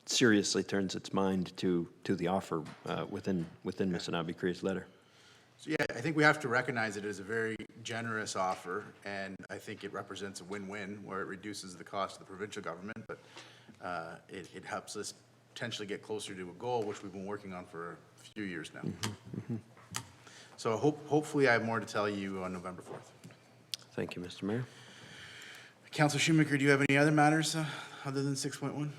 seriously turns its mind to the offer within Missinaba Cree's letter. So yeah, I think we have to recognize it as a very generous offer, and I think it represents a win-win where it reduces the cost of the provincial government, but it helps us potentially get closer to a goal, which we've been working on for a few years now. So hopefully I have more to tell you on November 4th. Thank you, Mr. Mayor. Councilor Shoemaker, do you have any other matters other than 6.1?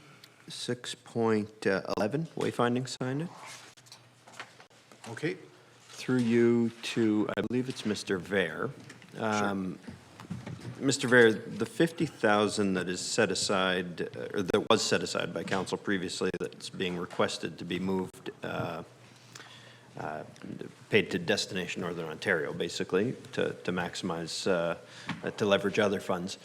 6.11, wayfinding signage. Okay. Through you to, I believe it's Mr. Vare. Sure. Mr. Vare, the 50,000 that is set aside, or that was set aside by council previously, that's being requested to be moved, paid to Destination Northern Ontario, basically, to maximize, to leverage other funds.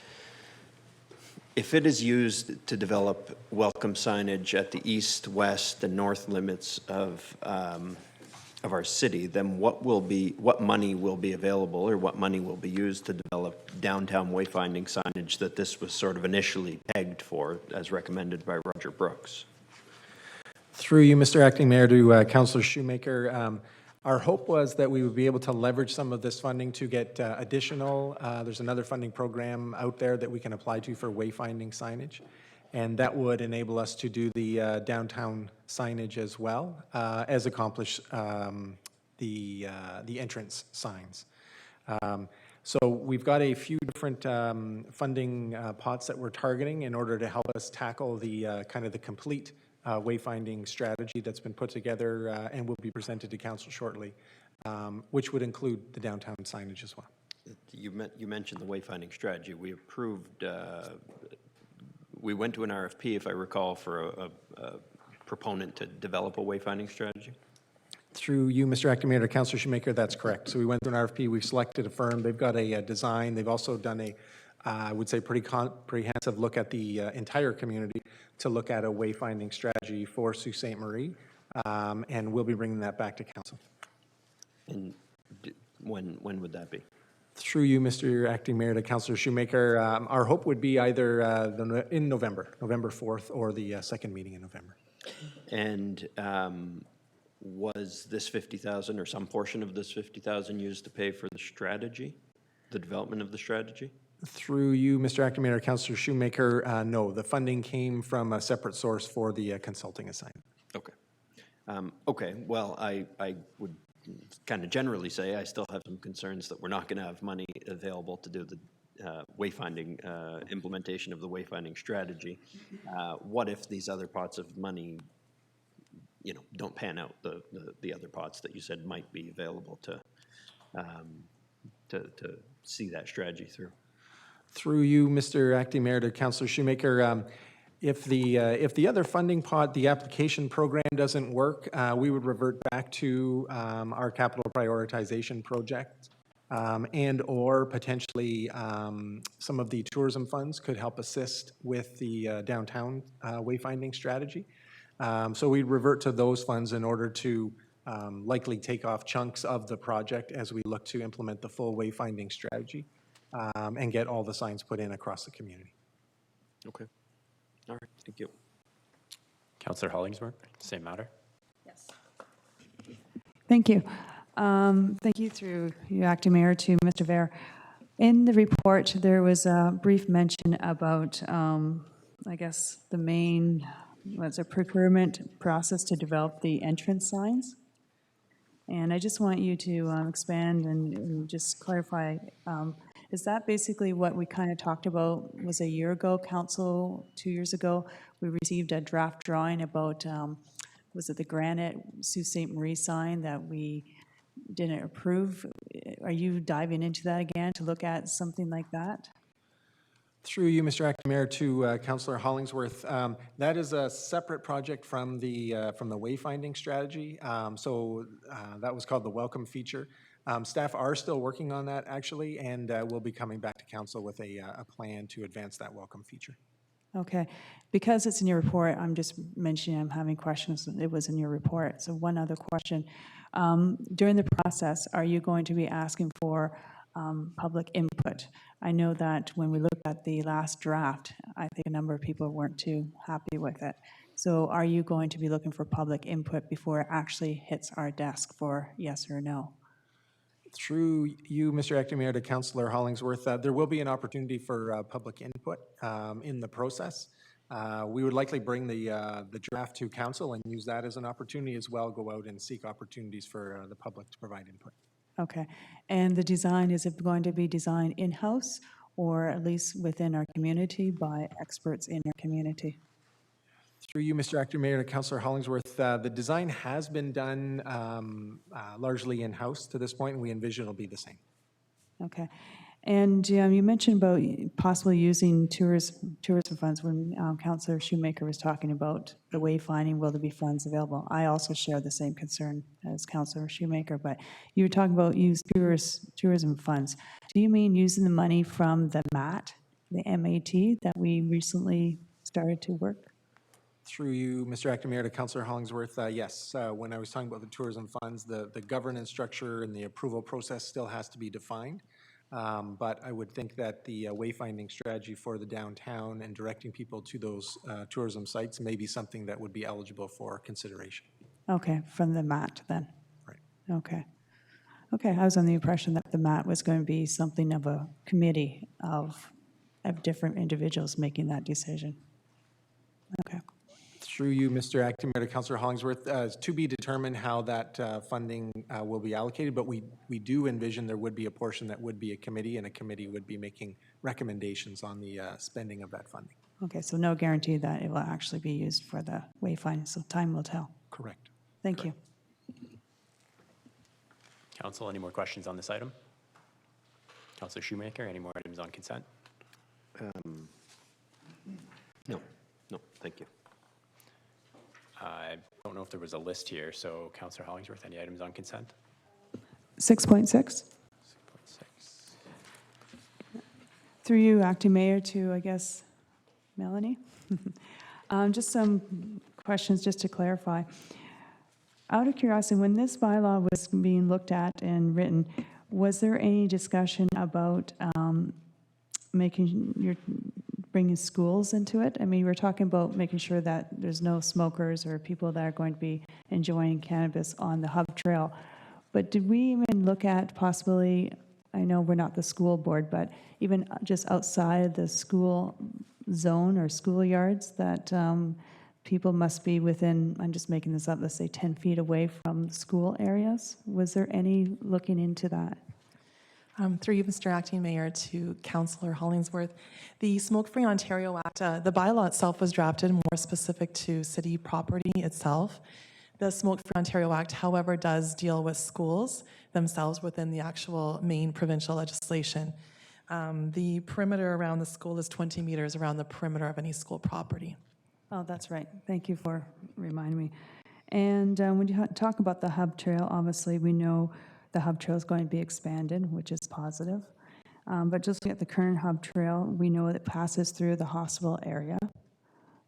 If it is used to develop welcome signage at the east, west, and north limits of our city, then what money will be available, or what money will be used to develop downtown wayfinding signage that this was sort of initially pegged for, as recommended by Roger Brooks? Through you, Mr. Acting Mayor, to Councillor Shoemaker, our hope was that we would be able to leverage some of this funding to get additional, there's another funding program out there that we can apply to for wayfinding signage. And that would enable us to do the downtown signage as well as accomplish the entrance signs. So we've got a few different funding pots that we're targeting in order to help us tackle the kind of the complete wayfinding strategy that's been put together and will be presented to council shortly, which would include the downtown signage as well. You mentioned the wayfinding strategy. We approved. We went to an RFP, if I recall, for a proponent to develop a wayfinding strategy. Through you, Mr. Acting Mayor, to Councillor Shoemaker, that's correct. So we went through an RFP, we've selected a firm, they've got a design, they've also done a, I would say, pretty comprehensive look at the entire community to look at a wayfinding strategy for Sault Ste. Marie, and we'll be bringing that back to council. And when would that be? Through you, Mr. Acting Mayor, to Councillor Shoemaker, our hope would be either in November 4th, or the second meeting in November. And was this 50,000 or some portion of this 50,000 used to pay for the strategy, the development of the strategy? Through you, Mr. Acting Mayor, Councillor Shoemaker, no, the funding came from a separate source for the consulting assignment. Okay. Okay, well, I would kind of generally say I still have some concerns that we're not going to have money available to do the wayfinding, implementation of the wayfinding strategy. What if these other pots of money, you know, don't pan out, the other pots that you said might be available to see that strategy through? Through you, Mr. Acting Mayor, to Councillor Shoemaker, if the other funding pot, the application program doesn't work, we would revert back to our capital prioritization project, and/or potentially some of the tourism funds could help assist with the downtown wayfinding strategy. So we'd revert to those funds in order to likely take off chunks of the project as we look to implement the full wayfinding strategy and get all the signs put in across the community. Okay. All right, thank you. Councillor Hollingsworth, same matter. Yes. Thank you. Thank you through you, Acting Mayor, to Mr. Vare. In the report, there was a brief mention about, I guess, the main, what's a procurement process to develop the entrance signs. And I just want you to expand and just clarify, is that basically what we kind of talked about, was a year ago, council, 2 years ago, we received a draft drawing about, was it the granite Sault Ste. Marie sign that we didn't approve? Are you diving into that again to look at something like that? Through you, Mr. Acting Mayor, to Councillor Hollingsworth, that is a separate project from the wayfinding strategy. That was called the welcome feature. Staff are still working on that, actually, and we'll be coming back to council with a plan to advance that welcome feature. Okay, because it's in your report, I'm just mentioning I'm having questions. It was in your report. So one other question. During the process, are you going to be asking for public input? I know that when we looked at the last draft, I think a number of people weren't too happy with it. So are you going to be looking for public input before it actually hits our desk for yes or no? Through you, Mr. Acting Mayor, to Councillor Hollingsworth, there will be an opportunity for public input in the process. We would likely bring the draft to council and use that as an opportunity as well, go out and seek opportunities for the public to provide input. Okay, and the design, is it going to be designed in-house or at least within our community by experts in our community? Through you, Mr. Acting Mayor, to Councillor Hollingsworth, the design has been done largely in-house to this point, and we envision it'll be the same. Okay, and you mentioned about possibly using tourism funds when Councillor Shoemaker was talking about the wayfinding, will there be funds available? I also share the same concern as Councillor Shoemaker, but you were talking about use tourism funds. Do you mean using the money from the MAT, the MAT, that we recently started to work? Through you, Mr. Acting Mayor, to Councillor Hollingsworth, yes. When I was talking about the tourism funds, the governance structure and the approval process still has to be defined. But I would think that the wayfinding strategy for the downtown and directing people to those tourism sites may be something that would be eligible for consideration. Okay, from the MAT then? Right. Okay. Okay, I was on the impression that the MAT was going to be something of a committee of different individuals making that decision. Okay. Through you, Mr. Acting Mayor, to Councillor Hollingsworth, to be determined how that funding will be allocated, but we do envision there would be a portion that would be a committee, and a committee would be making recommendations on the spending of that funding. Okay, so no guarantee that it will actually be used for the wayfinding, so time will tell. Correct. Thank you. Council, any more questions on this item? Councillor Shoemaker, any more items on consent? No, thank you. I don't know if there was a list here, so Councillor Hollingsworth, any items on consent? 6.6. 6.6. Through you, Acting Mayor, to, I guess, Melanie. Just some questions just to clarify. Out of curiosity, when this bylaw was being looked at and written, was there any discussion about bringing schools into it? I mean, we're talking about making sure that there's no smokers or people that are going to be enjoying cannabis on the hub trail. But did we even look at possibly, I know we're not the school board, but even just outside the school zone or schoolyards that people must be within, I'm just making this up, let's say 10 feet away from the school areas? Was there any looking into that? Through you, Mr. Acting Mayor, to Councillor Hollingsworth. The Smoke-Free Ontario Act, the bylaw itself was drafted more specific to city property itself. The Smoke-Free Ontario Act, however, does deal with schools themselves within the actual main provincial legislation. The perimeter around the school is 20 meters around the perimeter of any school property. Oh, that's right. Thank you for reminding me. And when you talk about the hub trail, obviously we know the hub trail is going to be expanded, which is positive. But just looking at the current hub trail, we know it passes through the hospital area.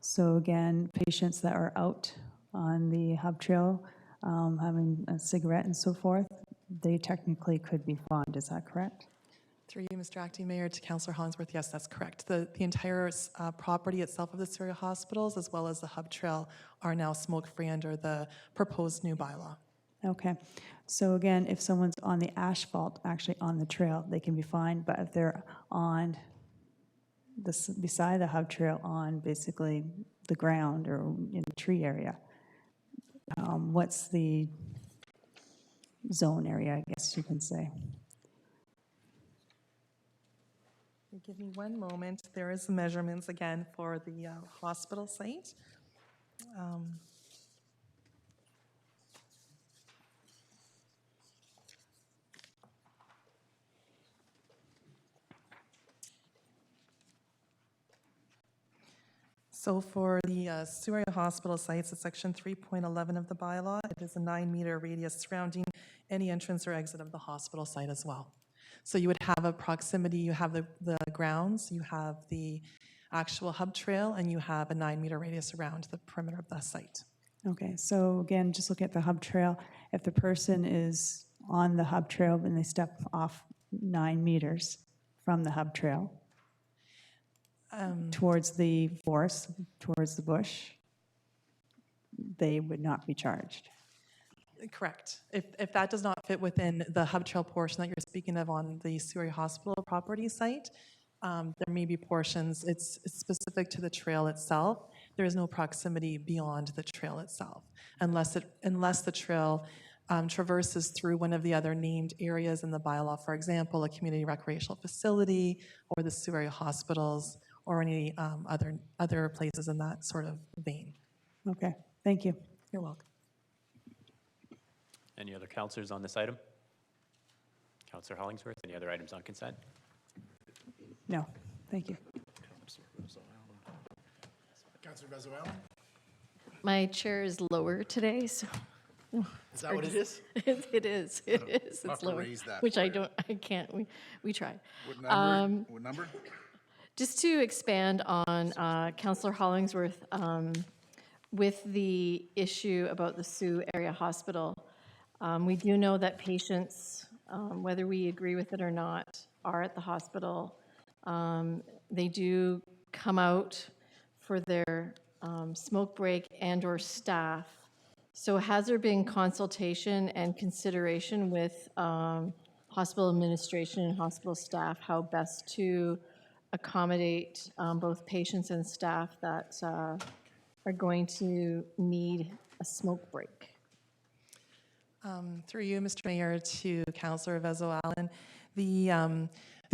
So again, patients that are out on the hub trail having a cigarette and so forth, they technically could be fined. Is that correct? Through you, Mr. Acting Mayor, to Councillor Hollingsworth, yes, that's correct. The entire property itself of the Surrey hospitals, as well as the hub trail, are now smoke-free under the proposed new bylaw. Okay. So again, if someone's on the asphalt, actually on the trail, they can be fined. But if they're on beside the hub trail on basically the ground or in the tree area, what's the zone area, I guess you can say? Give me one moment. There is measurements again for the hospital site. So for the Surrey Hospital sites, it's section 3.11 of the bylaw. It is a 9-meter radius surrounding any entrance or exit of the hospital site as well. So you would have a proximity, you have the grounds, you have the actual hub trail, and you have a 9-meter radius around the perimeter of the site. Okay, so again, just look at the hub trail. If the person is on the hub trail and they step off 9 meters from the hub trail towards the forest, towards the bush, they would not be charged. Correct. If that does not fit within the hub trail portion that you're speaking of on the Surrey Hospital property site, there may be portions, it's specific to the trail itself. There is no proximity beyond the trail itself, unless the trail traverses through one of the other named areas in the bylaw, for example, a community recreational facility or the Surrey hospitals or any other places in that sort of vein. Okay, thank you. You're welcome. Any other councillors on this item? Councillor Hollingsworth, any other items on consent? No, thank you. Councillor Bezo-Allen? My chair is lower today, so. Is that what it is? It is. We'll It's have to lower, raise that which for I you. don't, I can't, we try. What number? What number? Just to expand on Councillor Hollingsworth, with the issue about the Sault Area Hospital, we do know that patients, whether we agree with it or not, are at the hospital. They do come out for their smoke break and/or staff. So has there been consultation and consideration with hospital administration and hospital staff how best to accommodate both patients and staff that are going to need a smoke break? Through you, Mr. Mayor, to Councillor Bezo-Allen, the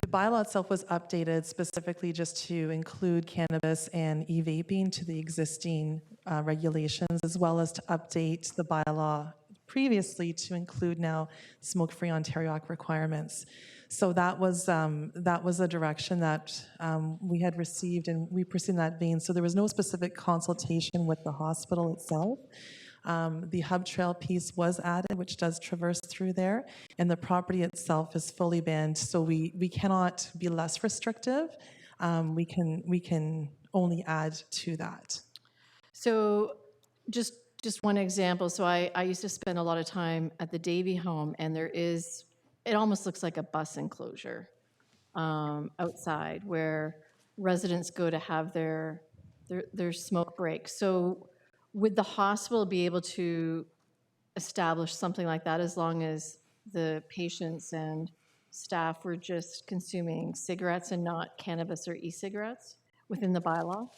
bylaw itself was updated specifically just to include cannabis and e-vaping to the existing regulations, as well as to update the bylaw previously to include now Smoke-Free Ontario Act requirements. So that was a direction that we had received, and we proceeded in that vein. So there was no specific consultation with the hospital itself. The hub trail piece was added, which does traverse through there, and the property itself is fully banned, so we cannot be less restrictive. We can only add to that. So just one example. So I used to spend a lot of time at the Davy home, and it almost looks like a bus enclosure outside where residents go to have their smoke break. So would the hospital be able to establish something like that as long as the patients and staff were just consuming cigarettes and not cannabis or e-cigarettes within the bylaw?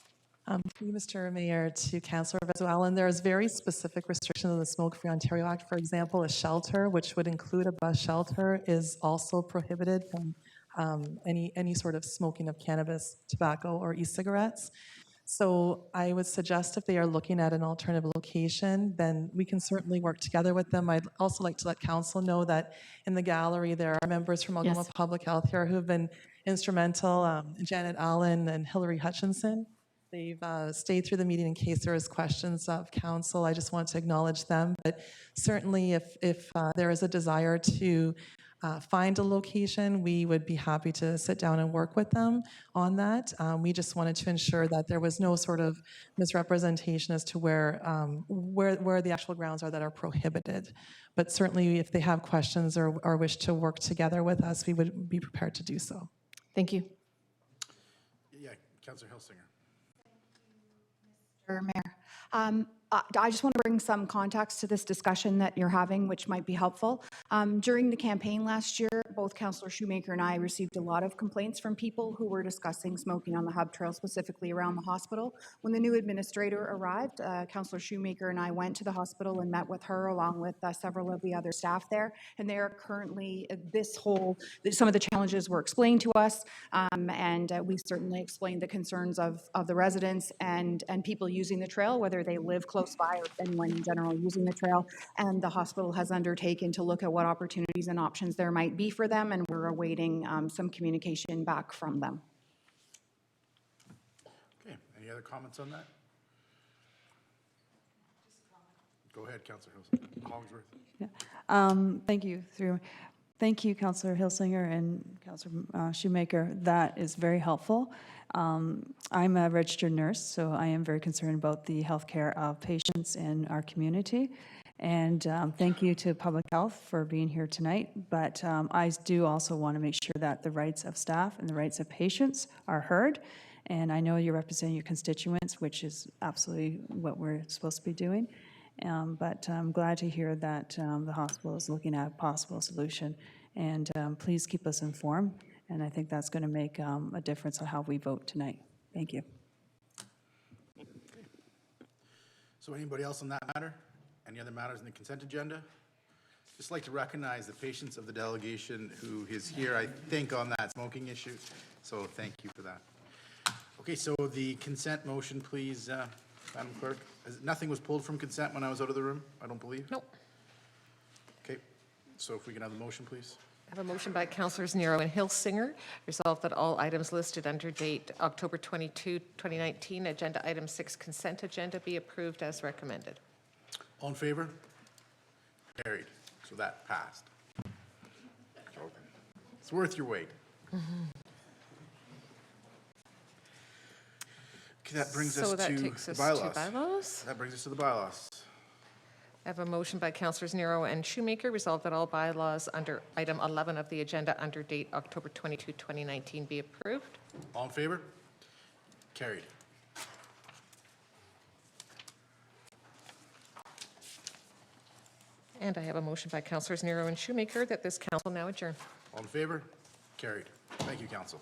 Through you, Mr. Mayor, to Councillor Vezo-Allen, there is very specific restrictions in the Smoke-Free Ontario Act. For example, a shelter, which would include a bus shelter, is also prohibited from any sort of smoking of cannabis, tobacco, or e-cigarettes. So I would suggest if they are looking at an alternative location, then we can certainly work together with them. I'd also like to let council know that in the gallery, there are members from Algoma Public Health here who have been instrumental, Janet Allen and Hillary Hutchinson. They've stayed through the meeting in case there is questions of council. I just want to acknowledge them. But certainly if there is a desire to find a location, we would be happy to sit down and work with them on that. We just wanted to ensure that there was no sort of misrepresentation as to where the actual grounds are that are prohibited. But certainly if they have questions or wish to work together with us, we would be prepared to do so. Thank you. Yeah, Councillor Hilsinger. Mr. Mayor. I just want to bring some context to this discussion that you're having, which might be helpful. During the campaign last year, both Councillor Shoemaker and I received a lot of complaints from people who were discussing smoking on the hub trail, specifically around the hospital. When the new administrator arrived, Councillor Shoemaker and I went to the hospital and met with her along with several of the other staff there. And they are currently, some of the challenges were explained to us, and we certainly explained the concerns of the residents and people using the trail, whether they live close by or anyone in general using the trail. And the hospital has undertaken to look at what opportunities and options there might be for them, and we're awaiting some communication back from them. Okay, any other comments on that? Go ahead, Councillor Hollingsworth. Yeah. Thank you, Councillor Hilsinger and Councillor Shoemaker. That is very helpful. I'm a registered nurse, so I am very concerned about the healthcare of patients in our community. And thank you to Public Health for being here tonight. But I do also want to make sure that the rights of staff and the rights of patients are heard. And I know you're representing your constituents, which is absolutely what we're supposed to be doing. But I'm glad to hear that the hospital is looking at a possible solution. And please keep us informed. And I think that's going to make a difference on how we vote tonight. Thank you. So anybody else on that matter? Any other matters in the consent agenda? Just like to recognize the patience of the delegation who is here, I think, on that smoking issue. So thank you for that. Okay, so the consent motion, please, Madam Clerk. Nothing was pulled from consent when I was out of the room, I don't believe? Nope. Okay, so if we can have the motion, please. I have a motion by Councillors Nero and Hilsinger. Resolved that all items listed under date October 22, 2019, agenda item 6 consent agenda be approved as recommended. All in favor? Carried. So that passed. It's worth your wait. Okay, that brings us to bylaws. That brings us to the bylaws. I have a motion by Councillors Nero and Shoemaker. Resolved that all bylaws under item 11 of the agenda under date October 22, 2019 be approved. All in favor? Carried. And I have a motion by Councillors Nero and Shoemaker that this council now adjourn. All in favor? Carried. Thank you, Council.